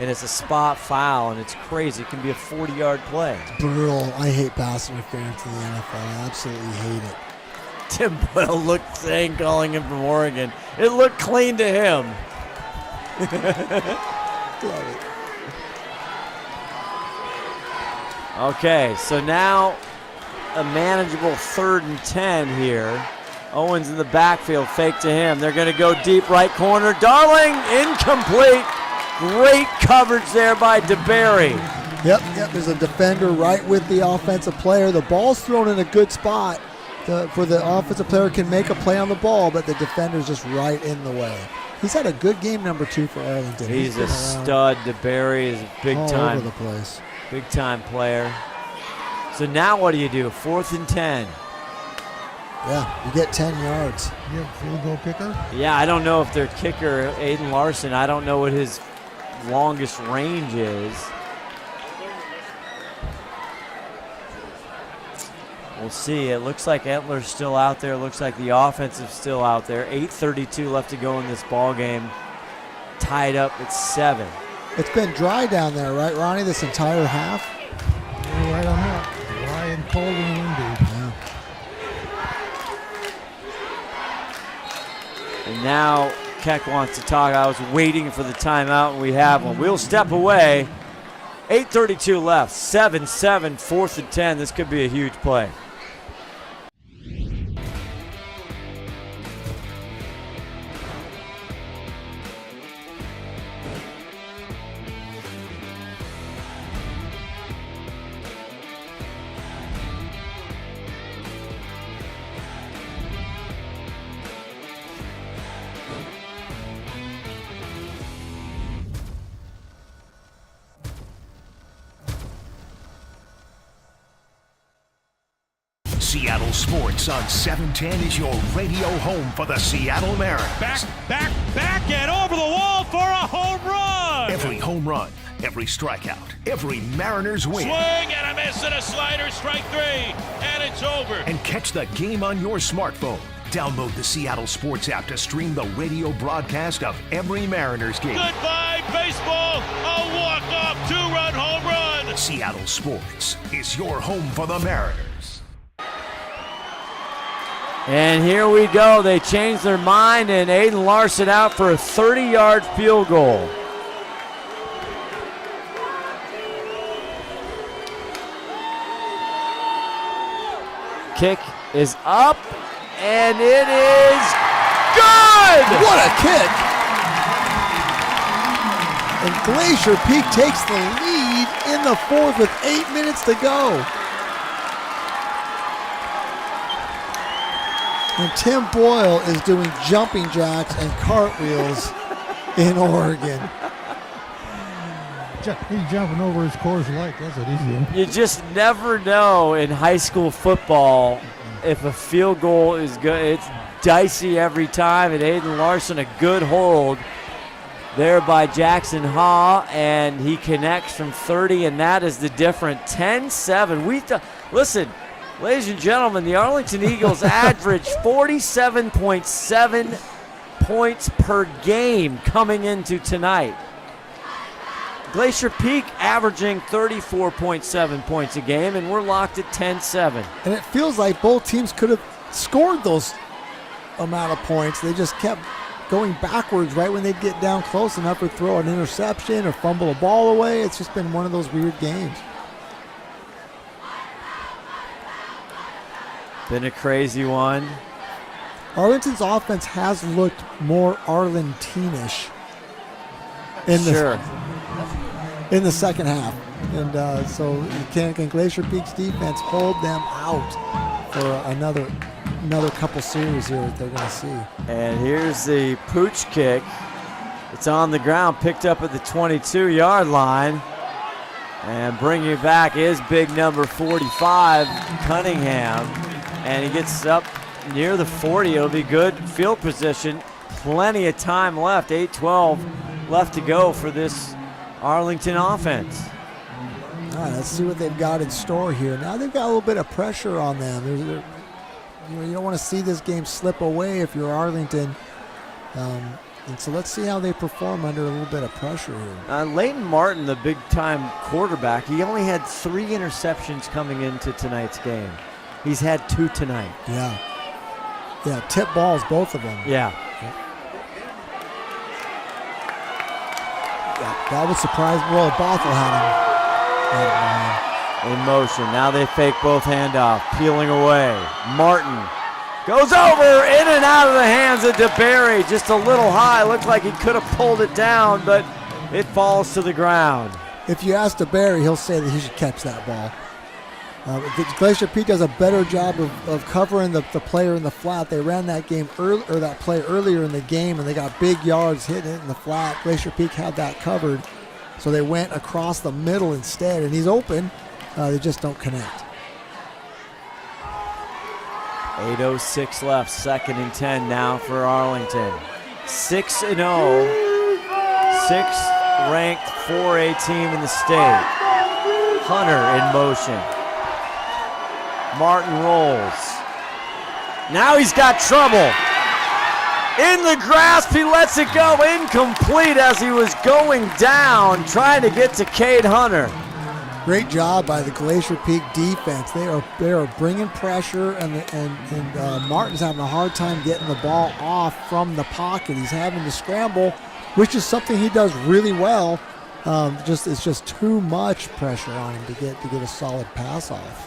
and it's a spot foul, and it's crazy. It can be a 40-yard play. It's brutal. I hate pass interference in the NFL. I absolutely hate it. Tim Boyle looked sane calling him from Oregon. It looked clean to him. Love it. Okay, so now a manageable 3rd and 10 here. Owens in the backfield, fake to him. They're going to go deep right corner. Darling, incomplete. Great coverage there by DeBerry. Yep, there's a defender right with the offensive player. The ball's thrown in a good spot for the offensive player can make a play on the ball, but the defender's just right in the way. He's had a good game, number 2 for Arlington. He's a stud. DeBerry is a big all time. Over the place. Big time player. So now what do you do? 4th and 10. Yeah, you get 10 yards. You have a field goal kicker? Yeah, I don't know if their kicker, Aiden Larson, I don't know what his longest range is. We'll see. It looks like Entler's still out there. It looks like the offense is still out there. 8:32 left to go in this ball game. Tied up at 7. It's been dry down there, right, Ronnie, this entire half? You're right on that. Dry and cold and windy. Yeah. And now Keck wants to talk. I was waiting for the timeout, and we have one. We'll step away. 8:32 left. 7-7, 4th and 10. This could be a huge play. Seattle Sports on 710 is your radio home for the Seattle Mariners. Back, and over the wall for a home run! Every home run, every strikeout, every Mariners win. Swing and a miss and a slider, strike 3, and it's over. And catch the game on your smartphone. Download the Seattle Sports app to stream the radio broadcast of every Mariners game. Goodbye, baseball! A walk-off 2-run home run! Seattle Sports is your home for the Mariners. And here we go. They changed their mind, and Aiden Larson out for a 30-yard field goal. Kick is up, and it is good! What a kick! And Glacier Peak takes the lead in the 4th with 8 minutes to go. And Tim Boyle is doing jumping jacks and cartwheels in Oregon. He's jumping over his Coors Light. That's what he's doing. You just never know in high school football if a field goal is good. It's dicey every time, and Aiden Larson a good hold there by Jackson Ha, and he connects from 30, and that is the difference. 10-7. Listen, ladies and gentlemen, the Arlington Eagles average 47.7 points per game coming into tonight. Glacier Peak averaging 34.7 points a game, and we're locked at 10-7. And it feels like both teams could have scored those amount of points. They just kept going backwards right when they'd get down close enough or throw an interception or fumble a ball away. It's just been one of those weird games. Been a crazy one. Arlington's offense has looked more Arlingtonish in the second half. And so can Glacier Peak's defense hold them out for another couple series here that they're going to see. And here's the pooch kick. It's on the ground, picked up at the 22-yard line. And bringing it back is big number 45, Cunningham. And he gets up near the 40. It'll be good field position. Plenty of time left. 8:12 left to go for this Arlington offense. All right, let's see what they've got in store here. Now they've got a little bit of pressure on them. You don't want to see this game slip away if you're Arlington. And so let's see how they perform under a little bit of pressure here. Leighton Martin, the big-time quarterback, he only had 3 interceptions coming into tonight's game. He's had 2 tonight. Yeah, tip balls, both of them. Yeah. That would surprise me. Well, Bothell had him. In motion. Now they fake both handoff. Peeling away. Martin goes over, in and out of the hands of DeBerry. Just a little high. Looked like he could have pulled it down, but it falls to the ground. If you ask DeBerry, he'll say that he should catch that ball. Glacier Peak does a better job of covering the player in the flat. They ran that play earlier in the game, and they got big yards hitting it in the flat. Glacier Peak had that covered, so they went across the middle instead, and he's open. They just don't connect. 8:06 left, 2nd and 10 now for Arlington. 6-0, 6th ranked 4A team in the state. Hunter in motion. Martin rolls. Now he's got trouble. In the grasp, he lets it go. Incomplete as he was going down, trying to get to Cade Hunter. Great job by the Glacier Peak defense. They are bringing pressure, and Martin's having a hard time getting the ball off from the pocket. He's having to scramble, which is something he does really well. It's just too much pressure on him to get a solid pass off.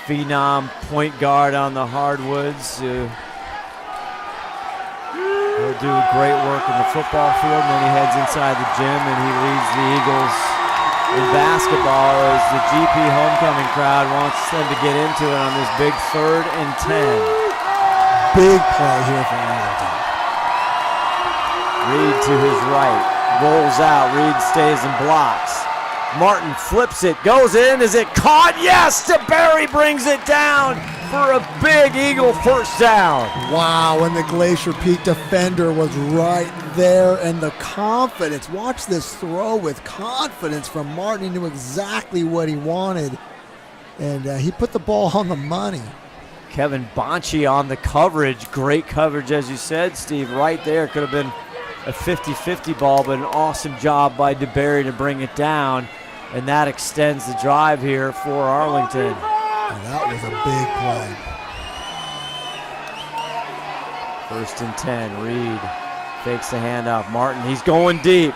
Phenom point guard on the hardwoods. He'll do great work in the football field, and then he heads inside the gym and he leads the Eagles in basketball as the GP homecoming crowd wants them to get into it on this big 3rd and 10. Big play here for Arlington. Reed to his right, rolls out, Reed stays and blocks. Martin flips it, goes in, is it caught? Yes, DeBerry brings it down for a big Eagle first down. Wow, and the Glacier Peak defender was right there, and the confidence. Watch this throw with confidence from Martin. He knew exactly what he wanted, and he put the ball on the money. Kevin Bonchi on the coverage. Great coverage, as you said, Steve. Right there. Could have been a 50-50 ball, but an awesome job by DeBerry to bring it down, and that extends the drive here for Arlington. And that was a big play. 1st and 10. Reed fakes the handoff. Martin, he's going deep.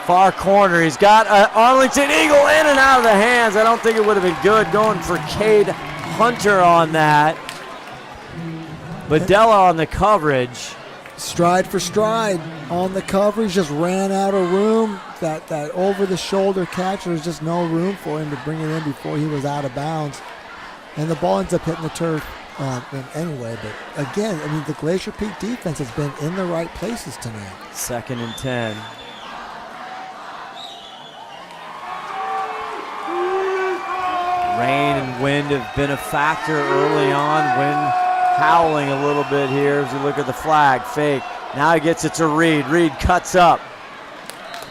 Far corner. He's got an Arlington Eagle in and out of the hands. I don't think it would have been good going for Cade Hunter on that. Badella on the coverage. Stride for stride on the coverage, just ran out of room. That over-the-shoulder catch, there's just no room for him to bring it in before he was out of bounds. And the ball ends up hitting the turf anyway. But again, I mean, the Glacier Peak defense has been in the right places tonight. 2nd and 10. Rain and wind have been a factor early on. Wind howling a little bit here as you look at the flag. Fake. Now he gets it to Reed. Reed cuts up.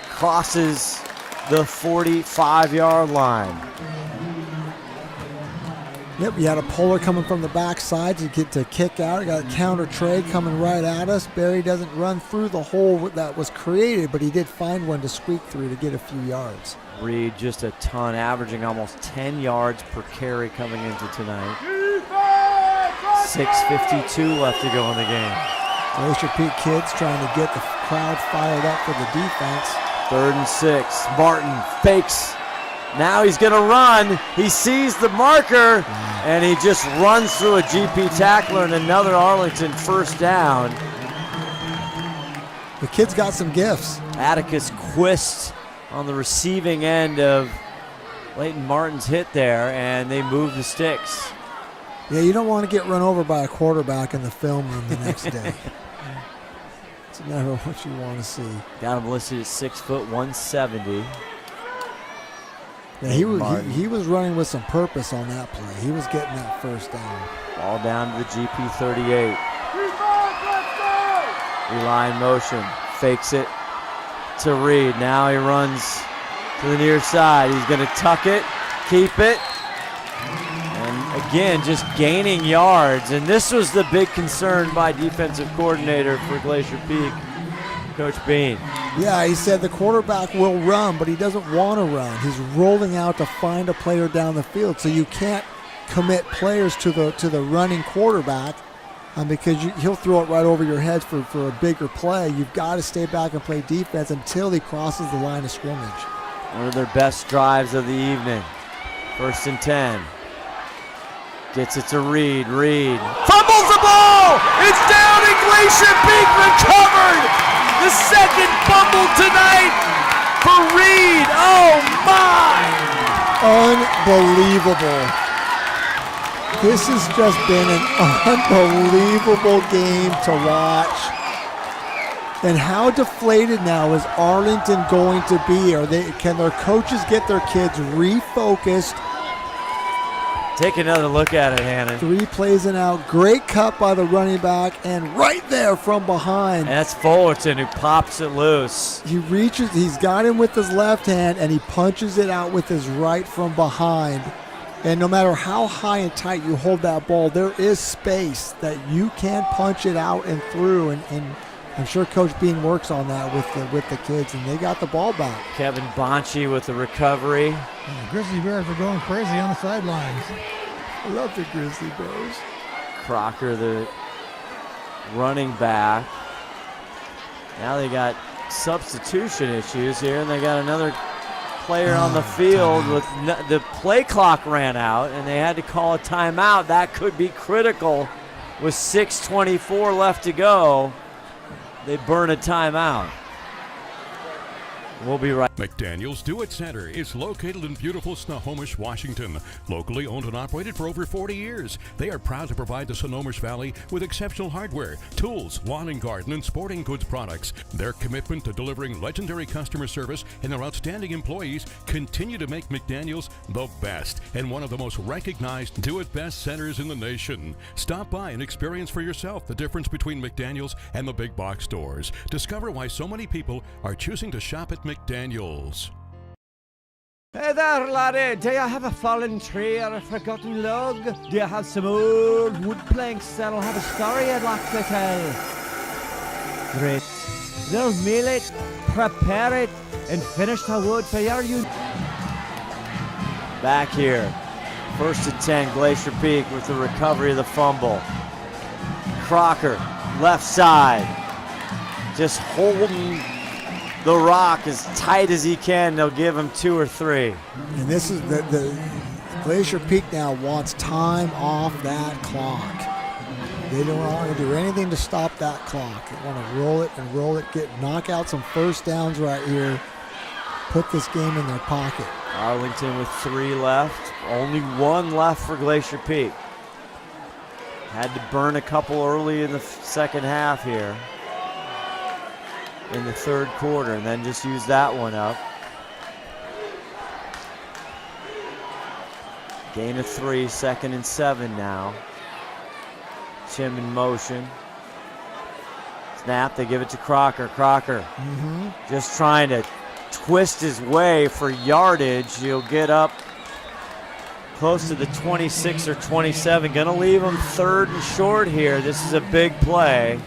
Crosses the 45-yard line. Yep, you had a puller coming from the backside to get to kick out. You got a counter trade coming right at us. Barry doesn't run through the hole that was created, but he did find one to squeak through to get a few yards. Reed just a ton, averaging almost 10 yards per carry coming into tonight. 6:52 left to go in the game. Glacier Peak kids trying to get the crowd fired up for the defense. 3rd and 6. Martin fakes. Now he's going to run. He sees the marker, and he just runs through a GP tackler and another Arlington first down. The kid's got some gifts. Atticus Quist on the receiving end of Leighton Martin's hit there, and they move the sticks. Yeah, you don't want to get run over by a quarterback in the film room the next day. It's never what you want to see. Got him listed at 6 foot 170. Yeah, he was running with some purpose on that play. He was getting that first down. Ball down to the GP 38. Eli in motion, fakes it to Reed. Now he runs to the near side. He's going to tuck it, keep it, and again just gaining yards. And this was the big concern by defensive coordinator for Glacier Peak, Coach Bean. Yeah, he said the quarterback will run, but he doesn't want to run. He's rolling out to find a player down the field, so you can't commit players to the running quarterback because he'll throw it right over your head for a bigger play. You've got to stay back and play defense until he crosses the line of scrimmage. One of their best drives of the evening. 1st and 10. Gets it to Reed. Reed fumbles the ball! It's down and Glacier Peak recovered! The second fumble tonight for Reed. Oh my! Unbelievable. This has just been an unbelievable game to watch. And how deflated now is Arlington going to be? Can their coaches get their kids refocused? Take another look at it, Hannon. 3 plays and out. Great cut by the running back, and right there from behind. And that's Fullerton who pops it loose. He reaches, he's got him with his left hand, and he punches it out with his right from behind. And no matter how high and tight you hold that ball, there is space that you can punch it out and through. And I'm sure Coach Bean works on that with the kids, and they got the ball back. Kevin Bonchi with the recovery. And the Grizzly Bears are going crazy on the sidelines. I love the Grizzly Bears. Crocker, the running back. Now they got substitution issues here, and they got another player on the field. The play clock ran out, and they had to call a timeout. That could be critical with 6:24 left to go. They burn a timeout. We'll be right. McDaniel's Do-It Center is located in beautiful Snohomish, Washington. Locally owned and operated for over 40 years. They are proud to provide the Snohomish Valley with exceptional hardware, tools, lawn and garden, and sporting goods products. Their commitment to delivering legendary customer service and their outstanding employees continue to make McDaniel's the best and one of the most recognized do-it-best centers in the nation. Stop by and experience for yourself the difference between McDaniel's and the big box stores. Discover why so many people are choosing to shop at McDaniel's. Hey there, laddie. Do you have a fallen tree or a forgotten log? Do you have some old wood planks that'll have a story I'd like to tell? Great. They'll mill it, prepare it, and finish the wood for your use. Back here. 1st and 10, Glacier Peak with the recovery of the fumble. Crocker, left side. Just holding the rock as tight as he can. They'll give him 2 or 3. And this is the Glacier Peak now wants time off that clock. They don't want to do anything to stop that clock. They want to roll it, knock out some first downs right here, put this game in their pocket. Arlington with 3 left. Only 1 left for Glacier Peak. Had to burn a couple early in the second half here. In the 3rd quarter, and then just use that one up. Gain of 3, 2nd and 7 now. him in motion. Snap, they give it to Crocker. Crocker just trying to twist his way for yardage. He'll get up close to the 26 or 27. Going to leave him 3rd and short here. This is a big play.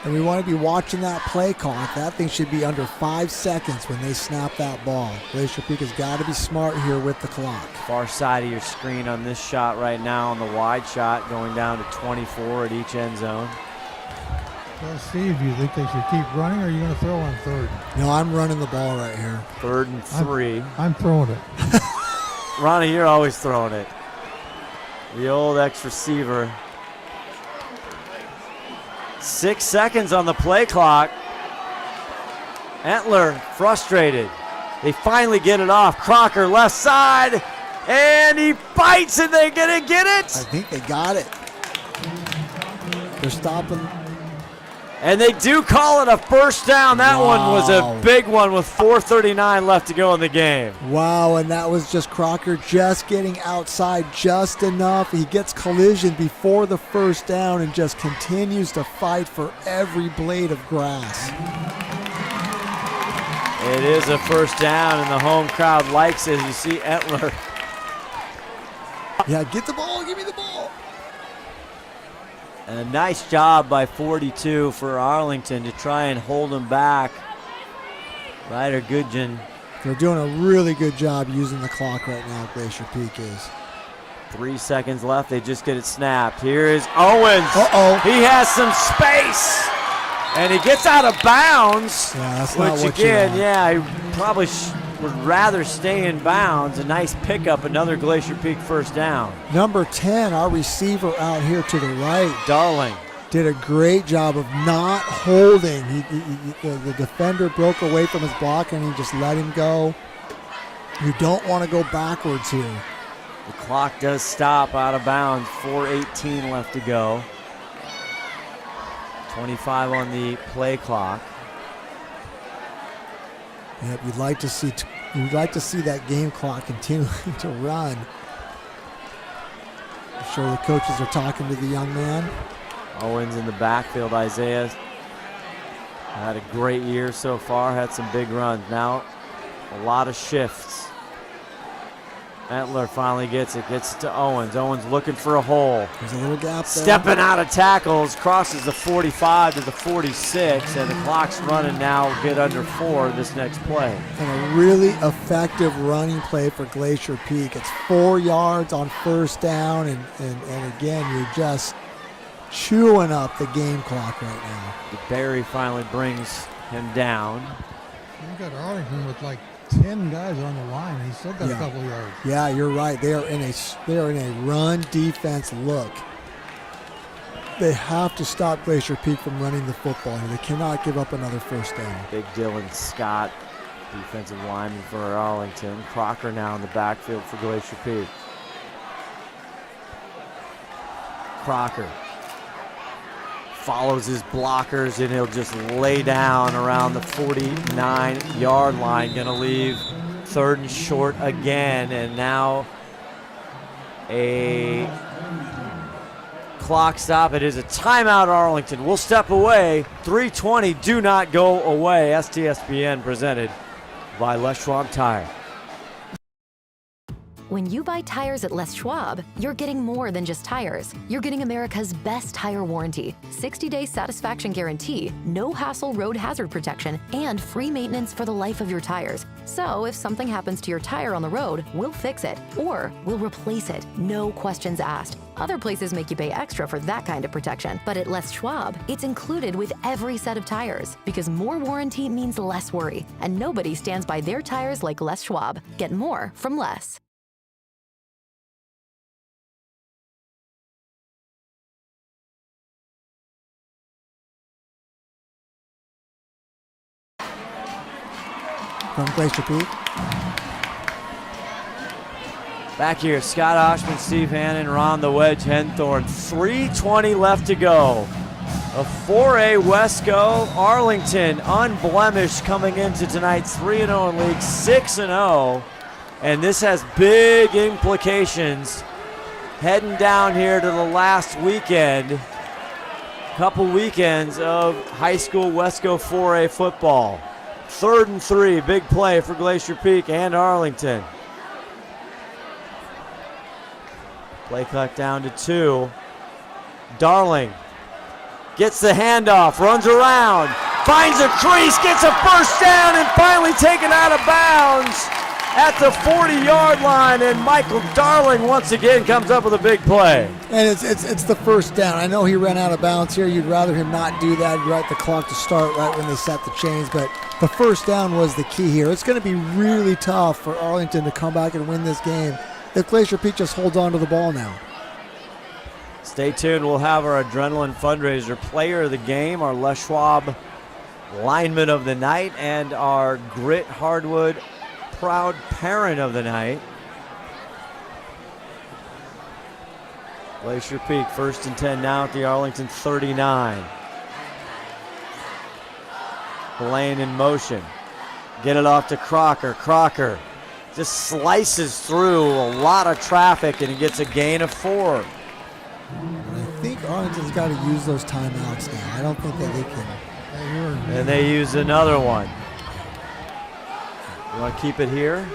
And we want to be watching that play clock. That thing should be under 5 seconds when they snap that ball. Glacier Peak has got to be smart here with the clock. Far side of your screen on this shot right now on the wide shot, going down to 24 at each end zone. Well, Steve, do you think they should keep running, or are you going to throw on 3rd? No, I'm running the ball right here. 3rd and 3. I'm throwing it. Ronnie, you're always throwing it. The old ex-receiver. 6 seconds on the play clock. Entler frustrated. They finally get it off. Crocker left side, and he bites, and they're going to get it. I think they got it. They're stopping. And they do call it a first down. That one was a big one with 4:39 left to go in the game. Wow, and that was just Crocker just getting outside just enough. He gets collision before the first down and just continues to fight for every blade of grass. It is a first down, and the home crowd likes it. You see Entler. Yeah, get the ball, give me the ball. And a nice job by 42 for Arlington to try and hold him back. Ryder Goodgen. They're doing a really good job using the clock right now, Glacier Peak is. 3 seconds left. They just get it snapped. Here is Owens. Uh-oh. He has some space. And he gets out of bounds. Yeah, that's not what again, yeah, he probably would rather stay in bounds. A nice pickup, another Glacier Peak first down. Number 10, our receiver out here to the right. Darling. Did a great job of not holding. The defender broke away from his block and he just let him go. You don't want to go backwards here. The clock does stop out of bounds. 4:18 left to go. 25 on the play clock. Yep, you'd like to see that game clock continuing to run. I'm sure the coaches are talking to the young man. Owens in the backfield. Isaiah had a great year so far, had some big runs. Now a lot of shifts. Entler finally gets it to Owens. Owens looking for a hole. There's a little gap there. Stepping out of tackles, crosses the 45 to the 46, and the clock's running now. Get under 4 this next play. And a really effective running play for Glacier Peak. It's 4 yards on first down, and again, you're just chewing up the game clock right now. Barry finally brings him down. You got Arlington with like 10 guys on the line. He's still got a couple yards. Yeah, you're right. They are in a run defense look. They have to stop Glacier Peak from running the football here. They cannot give up another first down. Big Dylan Scott, defensive lineman for Arlington. Crocker now in the backfield for Glacier Peak. Crocker follows his blockers, and he'll just lay down around the 49-yard line. Going to leave 3rd and short again, and now a clock stop. It is a timeout, Arlington. We'll step away. 3:20, do not go away. STSPN presented by Les Schwab Tire. When you buy tires at Les Schwab, you're getting more than just tires. You're getting America's best tire warranty, 60-day satisfaction guarantee, no hassle road hazard protection, and free maintenance for the life of your tires. So if something happens to your tire on the road, we'll fix it, or we'll replace it, no questions asked. Other places make you pay extra for that kind of protection, but at Les Schwab, it's included with every set of tires, because more warranty means less worry, and nobody stands by their tires like Les Schwab. Get more from Les. From Glacier Peak. Back here, Scott Ohsman, Steve Hannon, Ron the Wedge, Henthorn. 3:20 left to go. A 4A WESCO, Arlington, unblemished coming into tonight, 3-0 in league, 6-0. And this has big implications heading down here to the last weekend couple weekends of high school WESCO 4A football. 3rd and 3, big play for Glacier Peak and Arlington. Play clock down to 2. Darling gets the handoff, runs around, finds a crease, gets a first down, and finally taken out of bounds at the 40-yard line, and Michael Darling once again comes up with a big play. And it's the first down. I know he ran out of bounds here. You'd rather him not do that. You'd like the clock to start right when they set the chains, but the first down was the key here. It's going to be really tough for Arlington to come back and win this game if Glacier Peak just holds on to the ball now. Stay tuned. We'll have our Adrenaline Fundraiser player of the game, our Les Schwab lineman of the night, and our Grit Hardwood proud parent of the night. Glacier Peak 1st and 10 now at the Arlington 39. Blaine in motion. Get it off to Crocker. Crocker just slices through a lot of traffic and he gets a gain of 4. I think Arlington's got to use those timeouts now. I don't think that they can. And they use another one. You want to keep it here?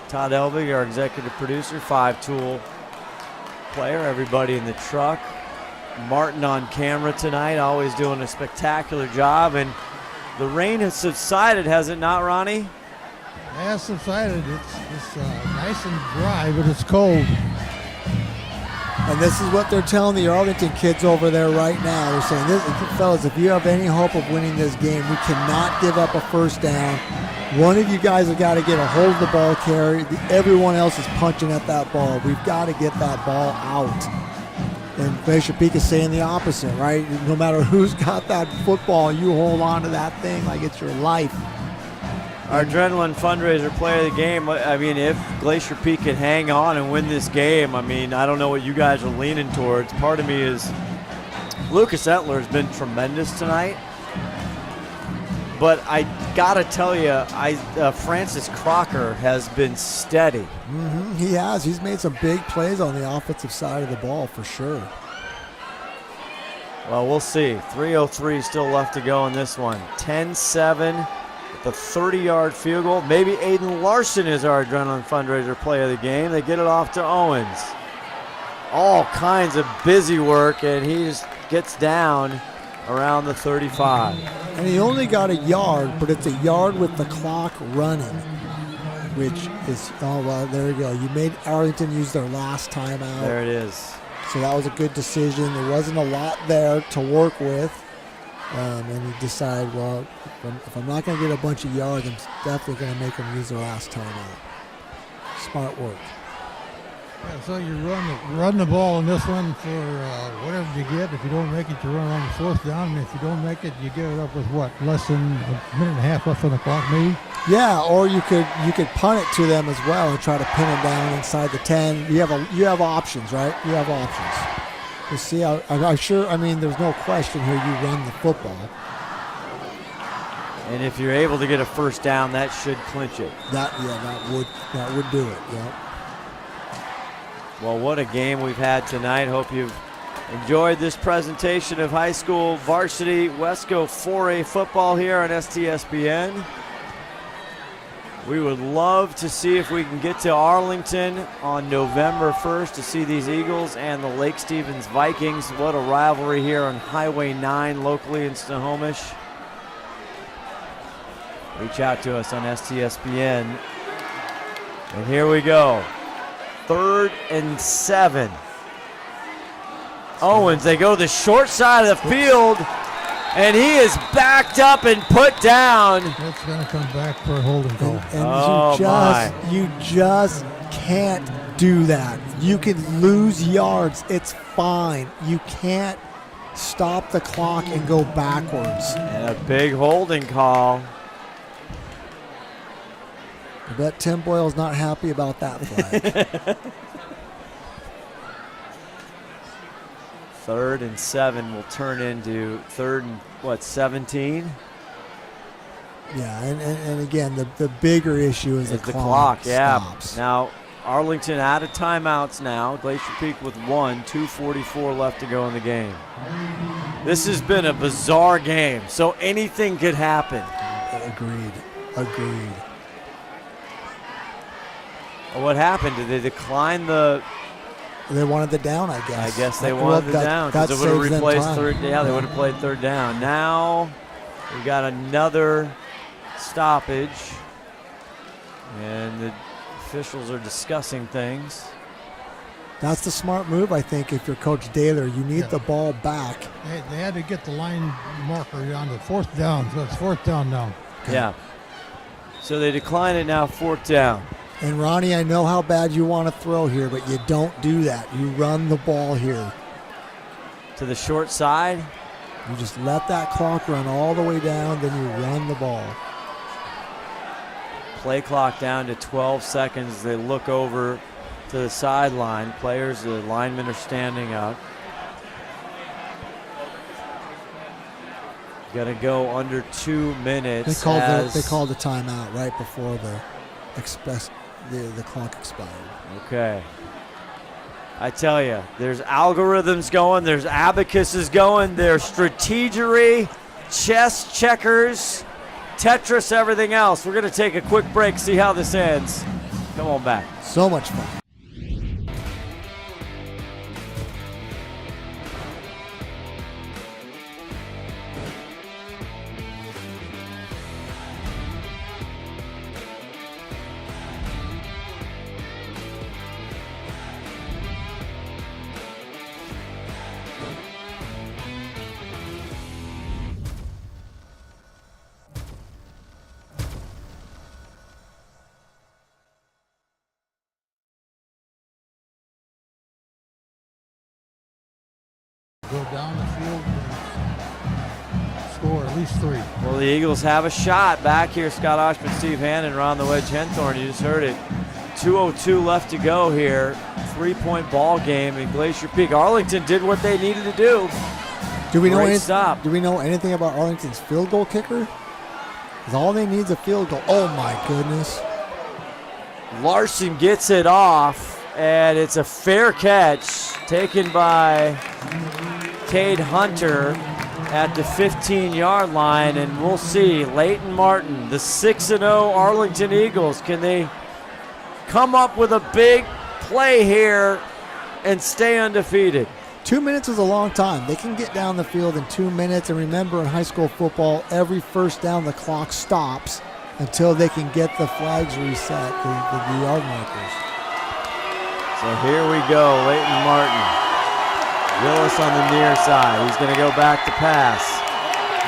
Todd Elvig, our executive producer, 5-tool player, everybody in the truck. Martin on camera tonight, always doing a spectacular job. And the rain has subsided, has it not, Ronnie? It has subsided. It's nice and dry, but it's cold. And this is what they're telling the Arlington kids over there right now. They're saying, fellas, if you have any hope of winning this game, we cannot give up a first down. One of you guys have got to get a hold of the ball carrier. Everyone else is punching at that ball. We've got to get that ball out. And Glacier Peak is saying the opposite, right? No matter who's got that football, you hold on to that thing like it's your life. Our Adrenaline Fundraiser player of the game, I mean, if Glacier Peak can hang on and win this game, I mean, I don't know what you guys are leaning towards. Part of me is Lucas Etler has been tremendous tonight. But I got to tell you, Francis Crocker has been steady. Mm-hmm, he has. He's made some big plays on the offensive side of the ball for sure. Well, we'll see. 3:03 still left to go in this one. 10-7. The 30-yard field goal. Maybe Aiden Larson is our Adrenaline Fundraiser play of the game. They get it off to Owens. All kinds of busy work, and he just gets down around the 35. And he only got a yard, but it's a yard with the clock running, which is, oh, well, there you go. You made Arlington use their last timeout. There it is. So that was a good decision. There wasn't a lot there to work with. And he decided, well, if I'm not going to get a bunch of yards, I'm definitely going to make them use their last timeout. Smart work. Yeah, so you run the ball in this one for whatever you get. If you don't make it, you run on the 4th down. And if you don't make it, you give it up with what, less than a minute and a half left on the clock, maybe? Yeah, or you could punt it to them as well and try to pin them down inside the 10. You have options, right? You have options. We'll see how. I'm sure. I mean, there's no question here. You run the football, and if you're able to get a first down, that should clinch it. That would do it. Yeah. Well, what a game we've had tonight. Hope you've enjoyed this presentation of high school varsity WESCO 4A football here on STSPN. We would love to see if we can get to Arlington on November 1st to see these Eagles and the Lake Stevens Vikings. What a rivalry here on Highway 9 locally in Snohomish. Reach out to us on STSPN. And here we go. 3rd and 7. Owens, they go the short side of the field. And he is backed up and put down. That's going to come back for a holding call. And you just can't do that. You can lose yards. It's fine. You can't stop the clock and go backwards. And a big holding call. I bet Tim Boyle's not happy about that flag. 3rd and 7 will turn into 3rd and 17? Yeah, and again, the bigger issue is the clock. Yeah. Stops. Now, Arlington out of timeouts now. Glacier Peak with 1, 2:44 left to go in the game. This has been a bizarre game, so anything could happen. Agreed. What happened? Did they decline the... They wanted the down, I guess. I guess they wanted the down because it would have replaced third. Yeah, they would have played third down. Now we got another stoppage, and the officials are discussing things. That's the smart move, I think, if you're Coach Daler. You need the ball back. They had to get the line marker on the fourth down, so it's fourth down now. Okay. Yeah. So they decline it now, fourth down. And Ronnie, I know how bad you want to throw here, but you don't do that. You run the ball here. To the short side? You just let that clock run all the way down, then you run the ball. Play clock down to 12 seconds. They look over to the sideline. Players, the linemen are standing up. Got to go under 2 minutes. They called the timeout right before the clock expired. Okay. I tell you, there's algorithms going, there's abacuses going, there's strategery, chess, checkers, Tetris, everything else. We're going to take a quick break, see how this ends. Come on back. So much fun. Go down the field and score at least 3. Well, the Eagles have a shot back here. Scott Ohsman, Steve Hannon, Ron the Wedge Henthorn. You just heard it. 2:02 left to go here. 3-point ball game in Glacier Peak. Arlington did what they needed to do. Do we know anything about Arlington's field goal kicker? Because all they need is a field goal. Oh my goodness. Larson gets it off, and it's a fair catch taken by Cade Hunter at the 15-yard line, and we'll see. Leighton Martin, the 6-0 Arlington Eagles, can they come up with a big play here and stay undefeated? 2 minutes is a long time. They can get down the field in 2 minutes, and remember in high school football, every first down the clock stops until they can get the flags reset, the yard markers. So here we go, Leighton Martin. Willis on the near side. He's going to go back to pass.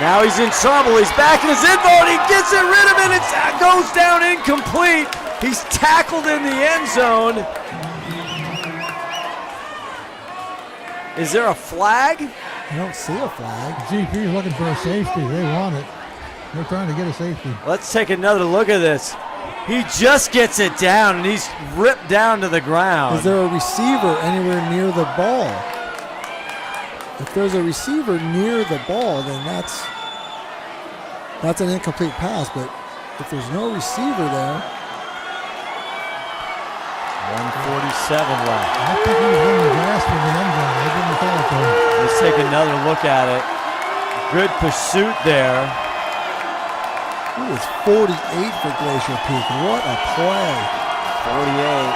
Now he's in trouble. He's back in his end zone. He gets it rid of it. It goes down incomplete. He's tackled in the end zone. Is there a flag? I don't see a flag. GP's looking for a safety. They want it. They're trying to get a safety. Let's take another look at this. He just gets it down, and he's ripped down to the ground. Is there a receiver anywhere near the ball? If there's a receiver near the ball, then that's an incomplete pass. But if there's no receiver there, 1:47 left. I think he was in the grasp of the end zone. They didn't call it though. Let's take another look at it. Good pursuit there. It was 48 for Glacier Peak. What a play. 48.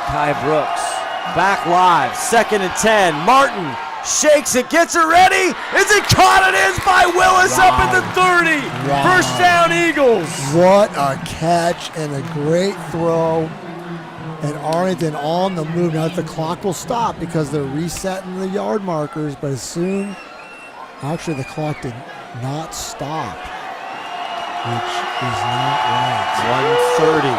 Kai Brooks back live. 2nd and 10. Martin shakes it, gets it ready. Is it caught? It is by Willis up at the 30. Wow. First down, Eagles. What a catch and a great throw. And Arlington on the move. Now the clock will stop because they're resetting the yard markers, but actually the clock did not stop, which is not right. 1:30.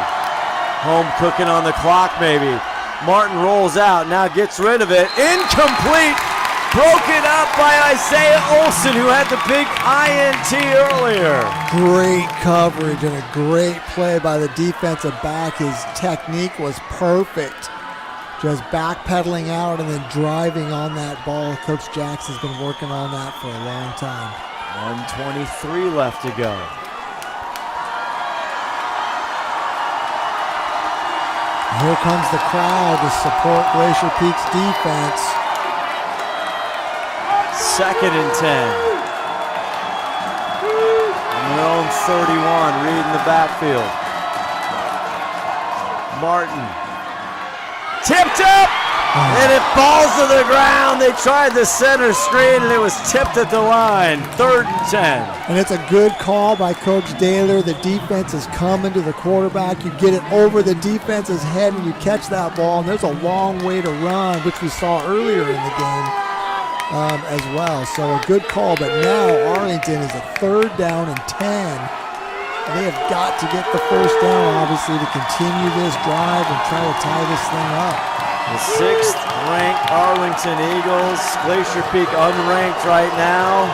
Home cooking on the clock maybe. Martin rolls out, now gets rid of it. Incomplete. Broken up by Isaiah Olson, who had the big INT earlier. Great coverage and a great play by the defensive back. His technique was perfect. Just backpedaling out and then driving on that ball. Coach Jackson's been working on that for a long time. 1:23 left to go. Here comes the crowd to support Glacier Peak's defense. 2nd and 10. On their own 31, Reed in the backfield. Martin. Tipped up! And it falls to the ground. They tried the center screen, and it was tipped at the line. 3rd and 10. And it's a good call by Coach Daler. The defense is coming to the quarterback. You get it over the defense's head, and you catch that ball. And there's a long way to run, which we saw earlier in the game as well. So a good call. But now Arlington is a 3rd down and 10. They have got to get the 1st down, obviously, to continue this drive and try to tie this thing up. The 6th-ranked Arlington Eagles, Glacier Peak unranked right now.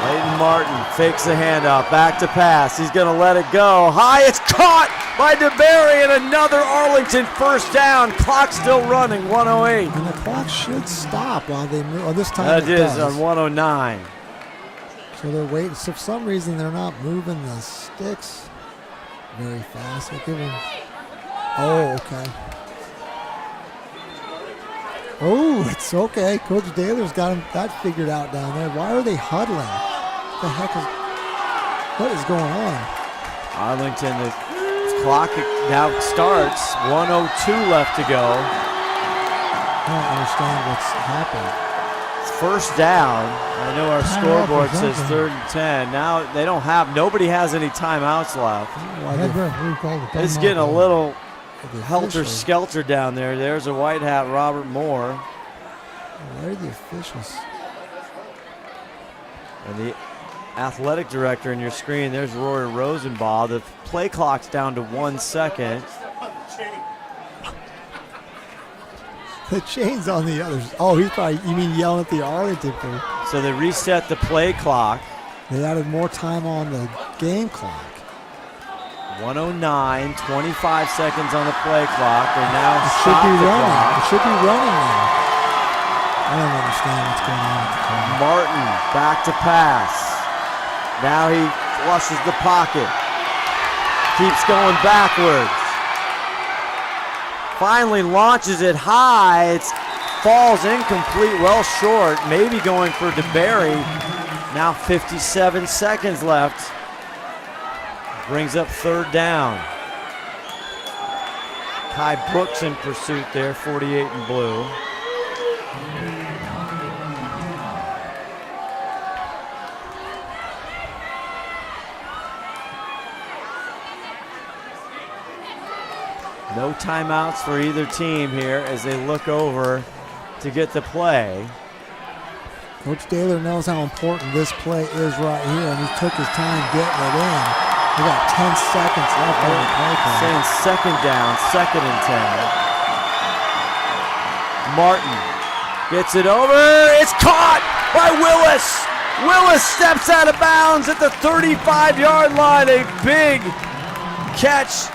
Leighton Martin fakes the handoff, back to pass. He's going to let it go. High, it's caught by DeBerry, and another Arlington 1st down. Clock still running, 1:08. And the clock should stop while they move. Oh, this time That it is does. on 1:09. So they're waiting. So for some reason, they're not moving the sticks very fast. They're giving. Oh, okay. Oh, it's okay. Coach Daler's got that figured out down there. Why are they huddling? What the heck is? What is going on? Arlington, the clock now starts. 1:02 left to go. I don't understand what's happened. It's 1st down. I know our scoreboard says 3rd and 10. Now they don't have. Nobody has any timeouts left. It's getting a little helter-skelter down there. There's a white hat, Robert Moore. Where are the officials? And the athletic director in your screen, there's Rory Rosenbaugh. The play clock's down to 1 second. The chain's on the others. Oh, he's probably, you mean yelling at the Arlington thing. So they reset the play clock. They added more time on the game clock. 1:09, 25 seconds on the play clock. They now It should stop be the running. clock. It should be running now. I don't understand what's going on with the clock. Martin back to pass. Now he flushes the pocket. Keeps going backwards. Finally launches it high. It falls incomplete, well short. Maybe going for DeBerry. Now 57 seconds left. Brings up 3rd down. Kai Brooks in pursuit there, 48 in blue. No timeouts for either team here as they look over to get the play. Coach Daler knows how important this play is right here, and he took his time getting it in. We got 10 seconds left on the play clock. Saying 2nd down, 2nd and 10. Martin gets it over. It's caught by Willis. Willis steps out of bounds at the 35-yard line. A big catch.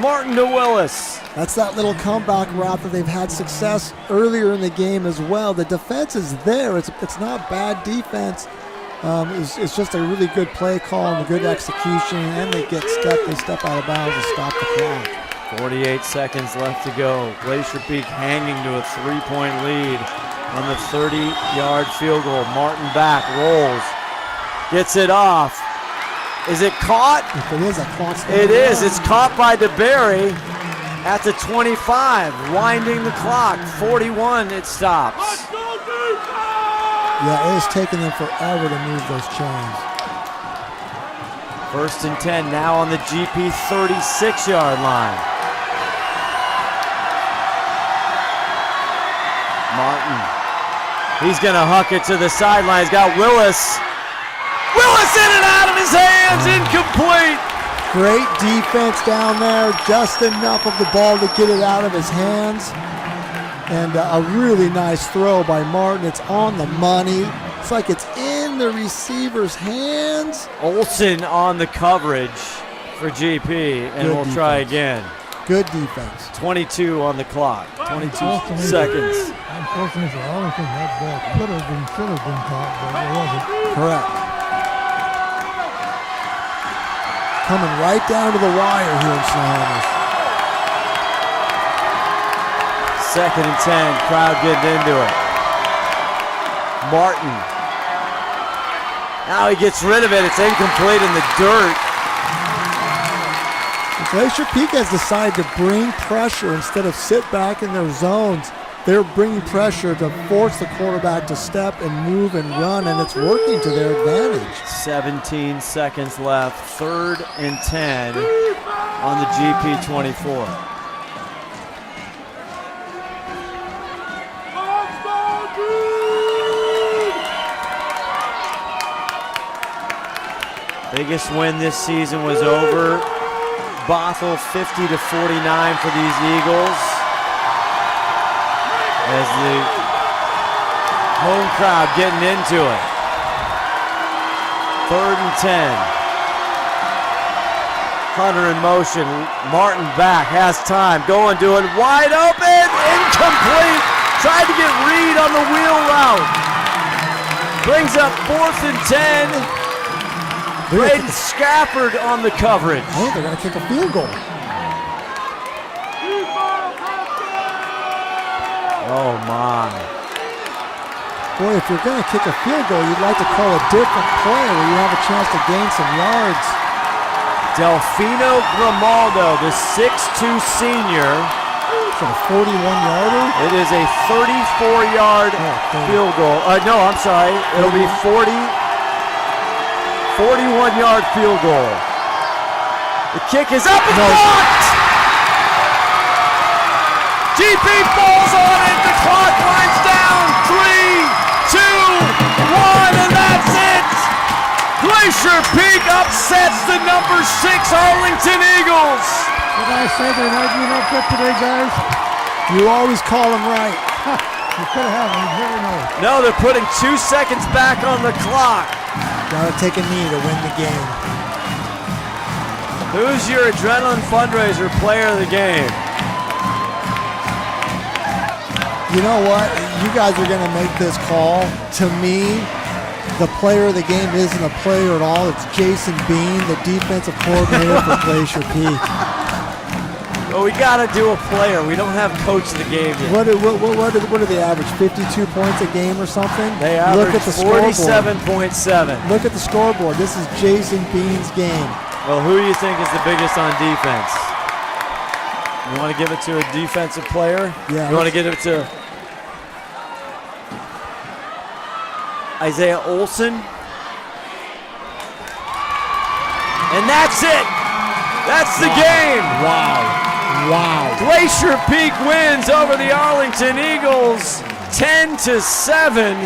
Martin to Willis. That's that little comeback route that they've had success earlier in the game as well. The defense is there. It's not bad defense. It's just a really good play call and a good execution, and they step out of bounds and stop the clock. 48 seconds left to go. Glacier Peak hanging to a 3-point lead on the 30-yard field goal. Martin back, rolls, gets it off. Is it caught? If it is, that clock's It is. It's caught by DeBerry at the 25, winding the clock. 41, it stops. Yeah, it is taking them forever to move those chains. 1st and 10 now on the GP 36-yard line. Martin. He's going to huck it to the sideline. He's got Willis. Willis in and out of his hands, incomplete. Great defense down there, just enough of the ball to get it out of his hands. And a really nice throw by Martin. It's on the money. It's like it's in the receiver's hands. Olsen on the coverage for GP, and Good we'll try defense. again. Good defense. 22 on the clock, 22 seconds. Unfortunately for Arlington, that ball should have been caught, but it wasn't. Correct. coming right down to the wire here in Snohomish. 2nd and 10, crowd getting into it. Martin. Now he gets rid of it. It's incomplete in the dirt. Glacier Peak has decided to bring pressure instead of sit back in their zones. They're bringing pressure to force the quarterback to step and move and run, and it's working to their advantage. 17 seconds left, 3rd and 10 on the GP 24. Biggest win this season was over Bothell, 50-49 for these Eagles. As the home crowd getting into it. 3rd and 10. Hunter in motion. Martin back, has time, going to it, wide open, incomplete. Tried to get Reed on the wheel route. Brings up 4th and 10. Braden Scafford on the coverage. Oh, they're going to kick a field goal. Oh, my. Boy, if you're going to kick a field goal, you'd like to call a different play where you have a chance to gain some yards. Delfino Grimaldo, the 6'2 senior. It's a 41-yarder? It is a 34-yard field goal. No, I'm sorry. It'll be 41-yard field goal. The kick is up and blocked! GP falls on it. The clock winds down. 3, 2, 1, and that's it! Glacier Peak upsets the number 6 Arlington Eagles. Did I say they're not doing up good today, guys? You always call them right. You could have, you never know. No, they're putting 2 seconds back on the clock. Got to take a knee to win the game. Who's your adrenaline fundraiser player of the game? You know what? You guys are going to make this call. To me, the player of the game isn't a player at all. It's Jason Bean, the defensive coordinator for Glacier Peak. Well, we got to do a player. We don't have coach of the game yet. What do they average? 52 points a game or something? They average Look at the 47.7. Look at the scoreboard. This is Jason Bean's game. Well, who do you think is the biggest on defense? You want to give it to a defensive player? Yeah. You want to give it to Isaiah Olson? And that's it. That's the game. Wow. Glacier Peak wins over the Arlington Eagles 10-7.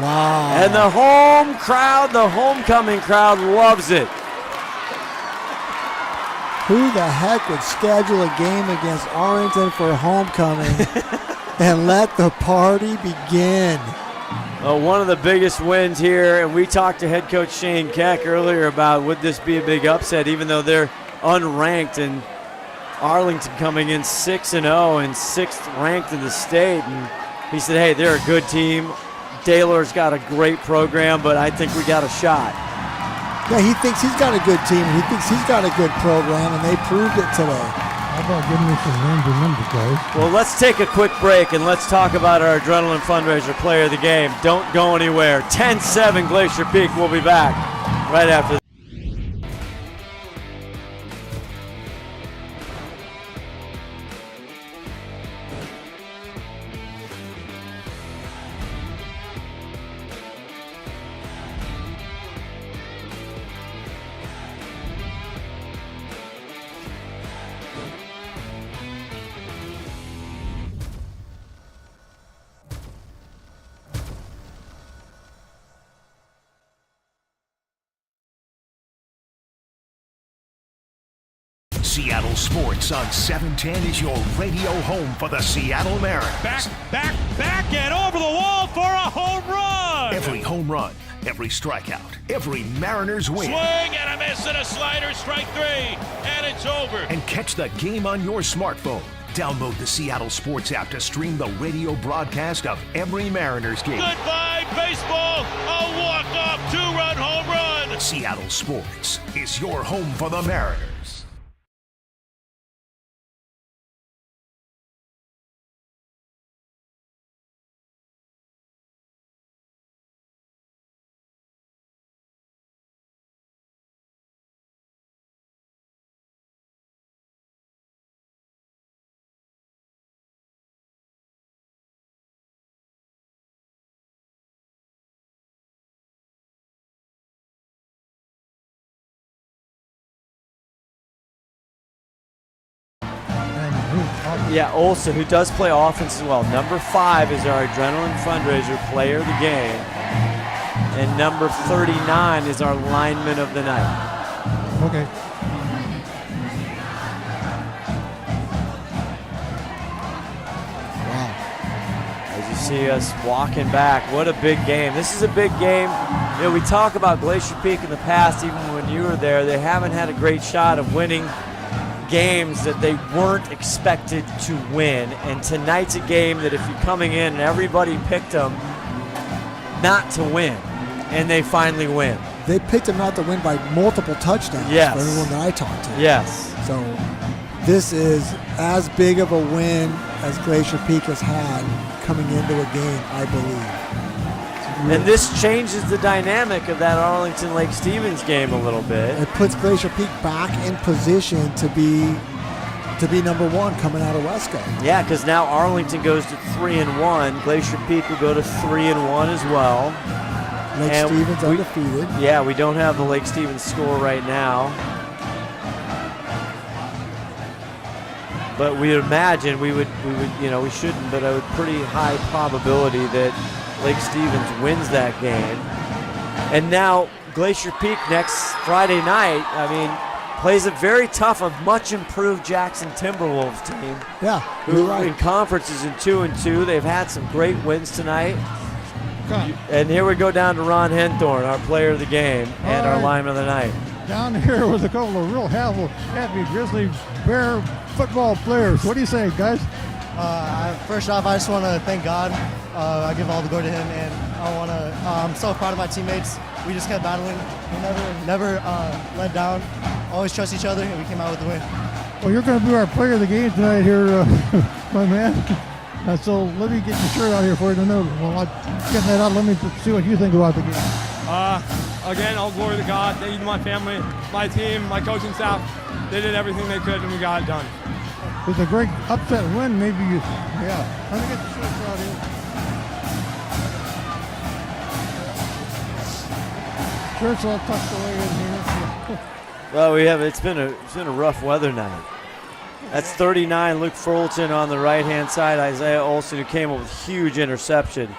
Wow. And the home crowd, the homecoming crowd loves it. Who the heck would schedule a game against Arlington for homecoming and let the party begin? One of the biggest wins here, and we talked to head coach Shane Keck earlier about would this be a big upset, even though they're unranked, and Arlington coming in 6-0 and 6th ranked in the state. And he said, hey, they're a good team. Daylor's got a great program, but I think we got a shot. Yeah, he thinks he's got a good team. He thinks he's got a good program, and they proved it today. How about giving me some names and numbers, guys? Well, let's take a quick break, and let's talk about our Adrenaline Fundraiser player of the game. Don't go anywhere. 10-7 Glacier Peak. We'll be back right after this. Seattle Sports on 710 is your radio home for the Seattle Mariners. Back, and over the wall for a home run! Every home run, every strikeout, every Mariners win. Swing and a miss and a slider, strike 3, and it's over. And catch the game on your smartphone. Download the Seattle Sports app to stream the radio broadcast of every Mariners game. Goodbye, baseball. A walk-off 2-run home run. Seattle Sports is your home for the Mariners. Yeah, Olsen, who does play offense as well. Number 5 is our adrenaline fundraiser player of the game. And number 39 is our lineman of the night. Okay. As you see us walking back, what a big game. This is a big game. You know, we talk about Glacier Peak in the past, even when you were there. They haven't had a great shot of winning games that they weren't expected to win. And tonight's a game that if you're coming in and everybody picked them not to win, and they finally win. They picked them not to win by multiple touchdowns for everyone that I talked to. Yes. So this is as big of a win as Glacier Peak has had coming into a game, I believe. And this changes the dynamic of that Arlington Lake Stevens game a little bit. It puts Glacier Peak back in position to be number 1 coming out of WESCO. Yeah, because now Arlington goes to 3-1. Glacier Peak will go to 3-1 as well. Lake Stevens undefeated. Yeah, we don't have the Lake Stevens score right now. But we imagine we would, you know, we shouldn't, but a pretty high probability that Lake Stevens wins that game. And now Glacier Peak next Friday night, I mean, plays a very tough, a much improved Jackson Timberwolves team. Yeah, who in conference is in 2-2. They've had some great wins tonight. And here we go down to Ron Henthorn, our player of the game and our lineman of the night. Down here with a couple of real happy Grizzly Bear football players. What do you say, guys? First off, I just want to thank God. I give all the glory to Him, and I'm so proud of my teammates. We just kept battling. We never let down. Always trust each other, and we came out with the win. Well, you're going to be our player of the game tonight here, my man. So let me get your shirt out here for you. Well, I'm getting that out. Let me see what you think about the game. Again, all glory to God. Thank you to my family, my team, my coaching staff. They did everything they could, and we got it done. It's a great upset win. Maybe you, yeah. Let me get the shirts out here. Shirts all tucked away in here. Well, it's been a rough weather night. That's 39, Luke Fulton on the right-hand side. Isaiah Olsen, who came up with a huge interception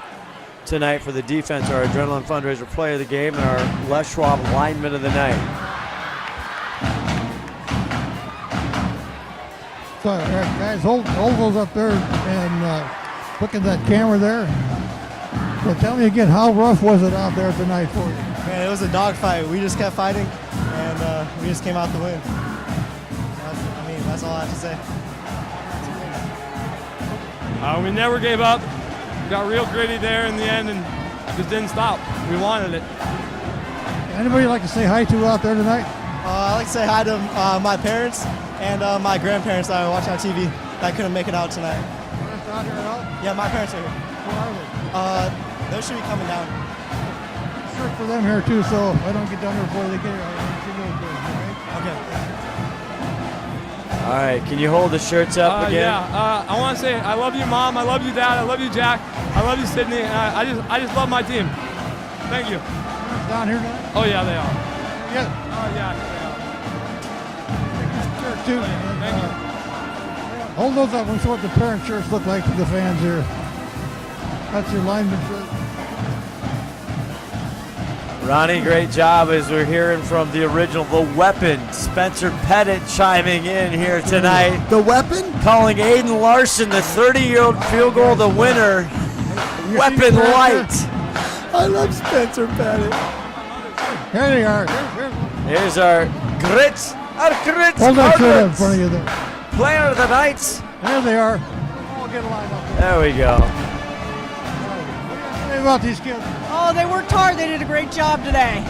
tonight for the defense, our Adrenaline Fundraiser player of the game, and our Les Schwab lineman of the night. So, guys, hold those up there and look at that camera there. So tell me again, how rough was it out there tonight for you? Man, it was a dogfight. We just kept fighting, and we just came out to win. That's all I have to say. We never gave up. We got real gritty there in the end and just didn't stop. We wanted it. Anybody like to say hi to out there tonight? I'd like to say hi to my parents and my grandparents that I watch on TV that couldn't make it out tonight. Parents out here at all? Yeah, my parents are here. Who are they? They should be coming down. Shirt for them here too, so I don't get down there before they get here. Okay. All right, can you hold the shirts up again? Yeah, I want to say I love you, Mom. I love you, Dad. I love you, Jack. I love you, Sydney. I just love my team. Thank you. Down here tonight? Oh yeah, they are. Yeah. Oh yeah, they are. Shirt too. Thank you. Hold those up and show what the parent shirts look like to the fans here. That's your lineman shirt. Ronnie, great job as we're hearing from the original, the weapon, Spencer Pettit chiming in here tonight. The weapon? Calling Aiden Larson the 30-year-old field goal, the winner. Weapon light. I love Spencer Pettit. Here they are. Here's our grits. Our grits. Hold that shirt up in front of you there. Player of the night There they are. All get lined up. There we go. What about these kids? Oh, they worked hard. They did a great job today.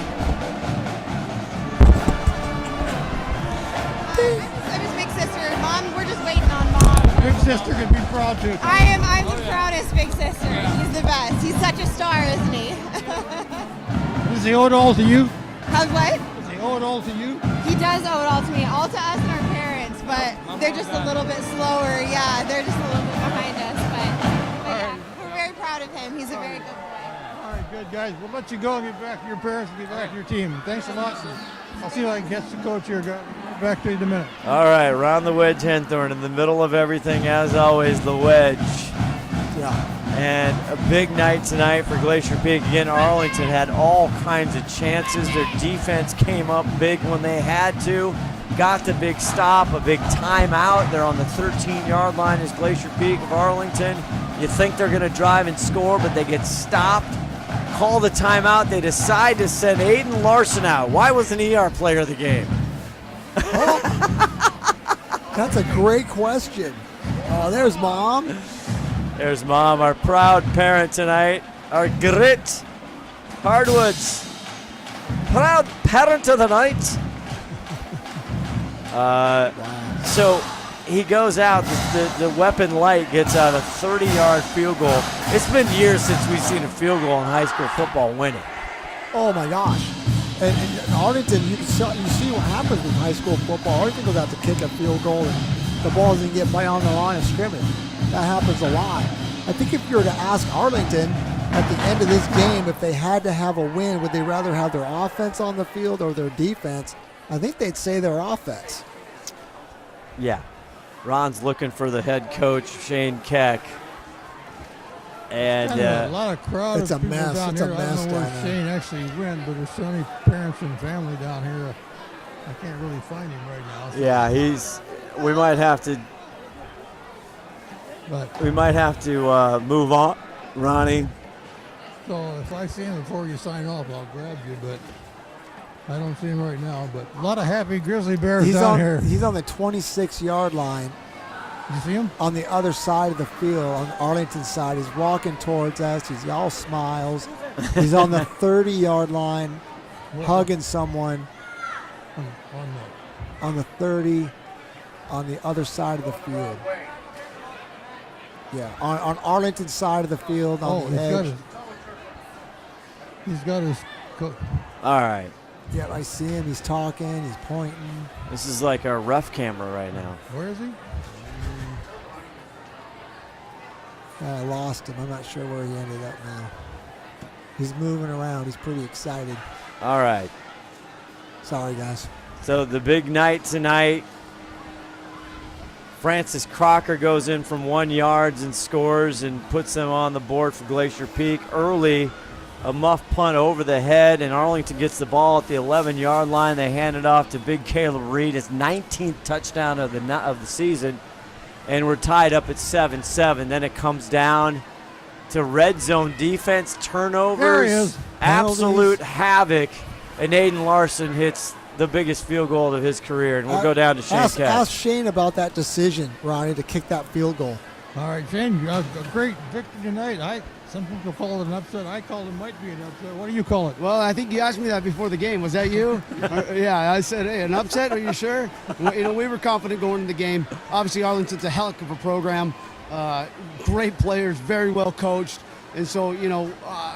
I'm his big sister. Mom, we're just waiting on Mom. Big sister can be proud too. I'm the proudest big sister. He's the best. He's such a star, isn't he? Does he owe it all to you? How's what? Does he owe it all to you? He does owe it all to me, all to us and our parents, but they're just a little bit slower. Yeah, they're just a little bit behind us, but yeah, we're very proud of him. He's a very good boy. All right, good guys. We'll let you go and get back to your parents and get back to your team. Thanks a lot. I'll see if I can catch the coach here. Back to you in a minute. All right, around the wedge, Henthorn. In the middle of everything, as always, the wedge. Yeah. And a big night tonight for Glacier Peak. Again, Arlington had all kinds of chances. Their defense came up big when they had to. Got the big stop, a big timeout. They're on the 13-yard line as Glacier Peak of Arlington. You think they're going to drive and score, but they get stopped. Call the timeout. They decide to send Aiden Larson out. Why wasn't he our player of the game? That's a great question. There's Mom. There's Mom, our proud parent tonight. Our grit Hardwoods proud parent of the night. So he goes out. The weapon light gets out a 30-yard field goal. It's been years since we've seen a field goal in high school football winning. Oh my gosh! And Arlington, you see what happens in high school football. Arlington goes out to kick a field goal, and the ball doesn't get by on the line of scrimmage. That happens a lot. I think if you were to ask Arlington at the end of this game if they had to have a win, would they rather have their offense on the field or their defense? I think they'd say their offense. Yeah. Ron's looking for the head coach, Shane Keck. And a lot of crowd. It's a mess. Down It's here. a mess I don't know where down Shane actually went, but there's so many parents and family down here. I can't really find him right now. So. Yeah, we might have to. But we might have to move on, Ronnie. So if I see him before you sign off, I'll grab you. But I don't see him right now. But a lot of happy Grizzly Bears down here. He's on the 26-yard line. You see him? On the other side of the field, on Arlington's side. He's walking towards us. He's all smiles. He's on the 30-yard line, hugging someone. On the 30, on the other side of the field. Yeah, on Arlington's side of the field, on the edge. He's got his All right. Yeah, I see him. He's talking. He's pointing. This is like our ref camera right now. Where is he? I lost him. I'm not sure where he ended up now. He's moving around. He's pretty excited. All right. Sorry, guys. So the big night tonight. Francis Crocker goes in from 1 yard and scores and puts them on the board for Glacier Peak. Early, a muff punt over the head, and Arlington gets the ball at the 11-yard line. They hand it off to big Caleb Reed, his 19th touchdown of the season, and we're tied up at 7-7. Then it comes down to red zone defense, turnovers, there he is. Absolute havoc, and Aiden Larson hits the biggest field goal of his career, and we'll go down to Shane Keck. Ask Shane about that decision, Ronnie, to kick that field goal. All right, Shane, a great victory tonight. Some people call it an upset. I call it might be an upset. What do you call it? Well, I think you asked me that before the game. Was that you? Yeah, I said, hey, an upset? Are you sure? We were confident going into the game. Obviously, Arlington's a hell of a program. Great players, very well coached. And so,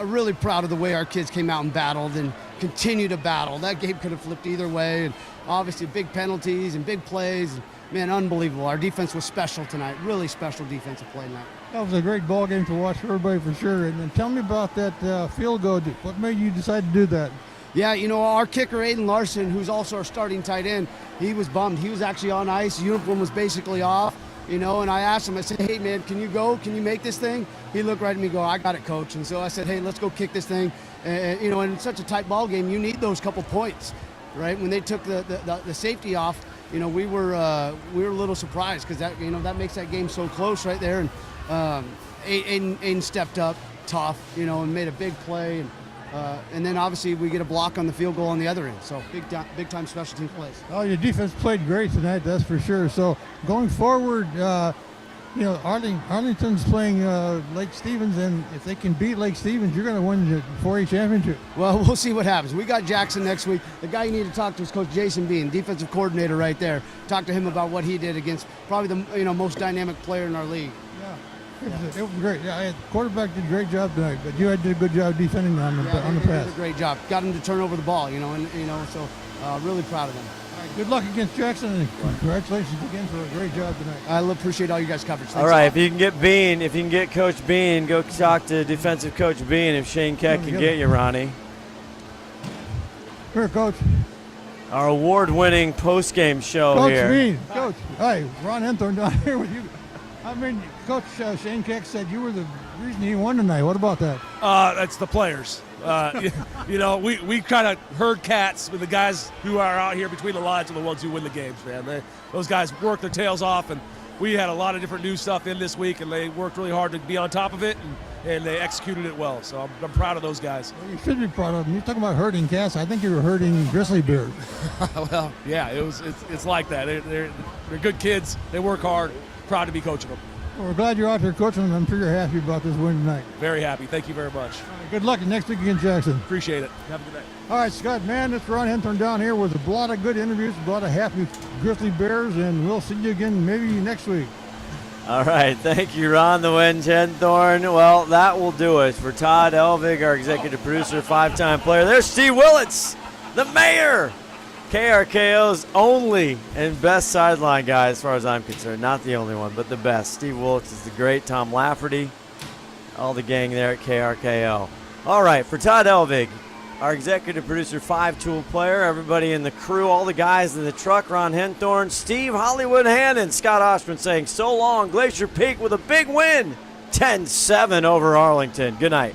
really proud of the way our kids came out and battled and continue to battle. That game could have flipped either way. And obviously, big penalties and big plays. Man, unbelievable. Our defense was special tonight. Really special defensive play tonight. That was a great ball game to watch for everybody for sure. And then tell me about that field goal. What made you decide to do that? Yeah, our kicker, Aiden Larson, who's also our starting tight end, he was bummed. He was actually on ice. Uniform was basically off, and I asked him, I said, hey, man, can you go? Can you make this thing? He looked right at me and go, I got it, coach. And so I said, hey, let's go kick this thing. And in such a tight ball game, you need those couple points, right? When they took the safety off, we were a little surprised because that makes that game so close right there. And Aiden stepped up tough, and made a big play. And then obviously we get a block on the field goal on the other end. So big time special team plays. Oh, your defense played great tonight, that's for sure. So going forward, You know, Arlington's playing Lake Stevens, and if they can beat Lake Stevens, you're going to win the 4A championship. Well, we'll see what happens. We got Jackson next week. The guy you need to talk to is Coach Jason Bean, defensive coordinator right there. Talk to him about what he did against probably the most dynamic player in our league. It was great. Yeah, quarterback did a great job tonight, but you did a good job defending on the pass. Did a great job. Got him to turn over the ball, so really proud of them. All right, good luck against Jackson, and congratulations again for a great job tonight. I appreciate all you guys' coverage. Thanks all right, if you can get Coach Bean, go talk to defensive Coach Bean if Shane Keck can get you, Ronnie. Here, Coach. Our award-winning post-game show Coach here. Bean, Coach. Hey, Ron Henthorn down here with you. I mean, Coach Shane Keck said you were the reason he won tonight. What about that? That's the players. We kind of herd cats with the guys who are out here between the lines are the ones who win the games, man. Those guys work their tails off, and we had a lot of different new stuff in this week, and they worked really hard to be on top of it, and they executed it well. So I'm proud of those guys. Well, you should be proud of them. You're talking about herding cats. I think you were herding grizzly bears. Well, yeah, it's like that. They're good kids. They work hard. Proud to be coaching them. Well, we're glad you're out there coaching them. I'm sure you're happy about this win tonight. Very happy. Thank you very much. Right, good luck next week against Jackson. Appreciate it. Have a good day. All right, Scott, man, it's Ron Henthorn down here with a lot of good interviews, a lot of happy Grizzly Bears, and we'll see you again maybe next week. All right, thank you, Ron the Wedge Henthorn. Well, that will do it. For Todd Elvig, our executive producer, 5-time player, there's Steve Willits, the mayor. KRKO's only and best sideline guy as far as I'm concerned. Not the only one, but the best. Steve Willits is the great. Tom Lafferty, all the gang there at KRKO. All right, for Todd Elvig, our executive producer, 5-tool player, everybody in the crew, all the guys in the truck, Ron Henthorn, Steve Hollywood Hannon, Scott Ohsman saying so long. Glacier Peak with a big win, 10-7 over Arlington. Good night.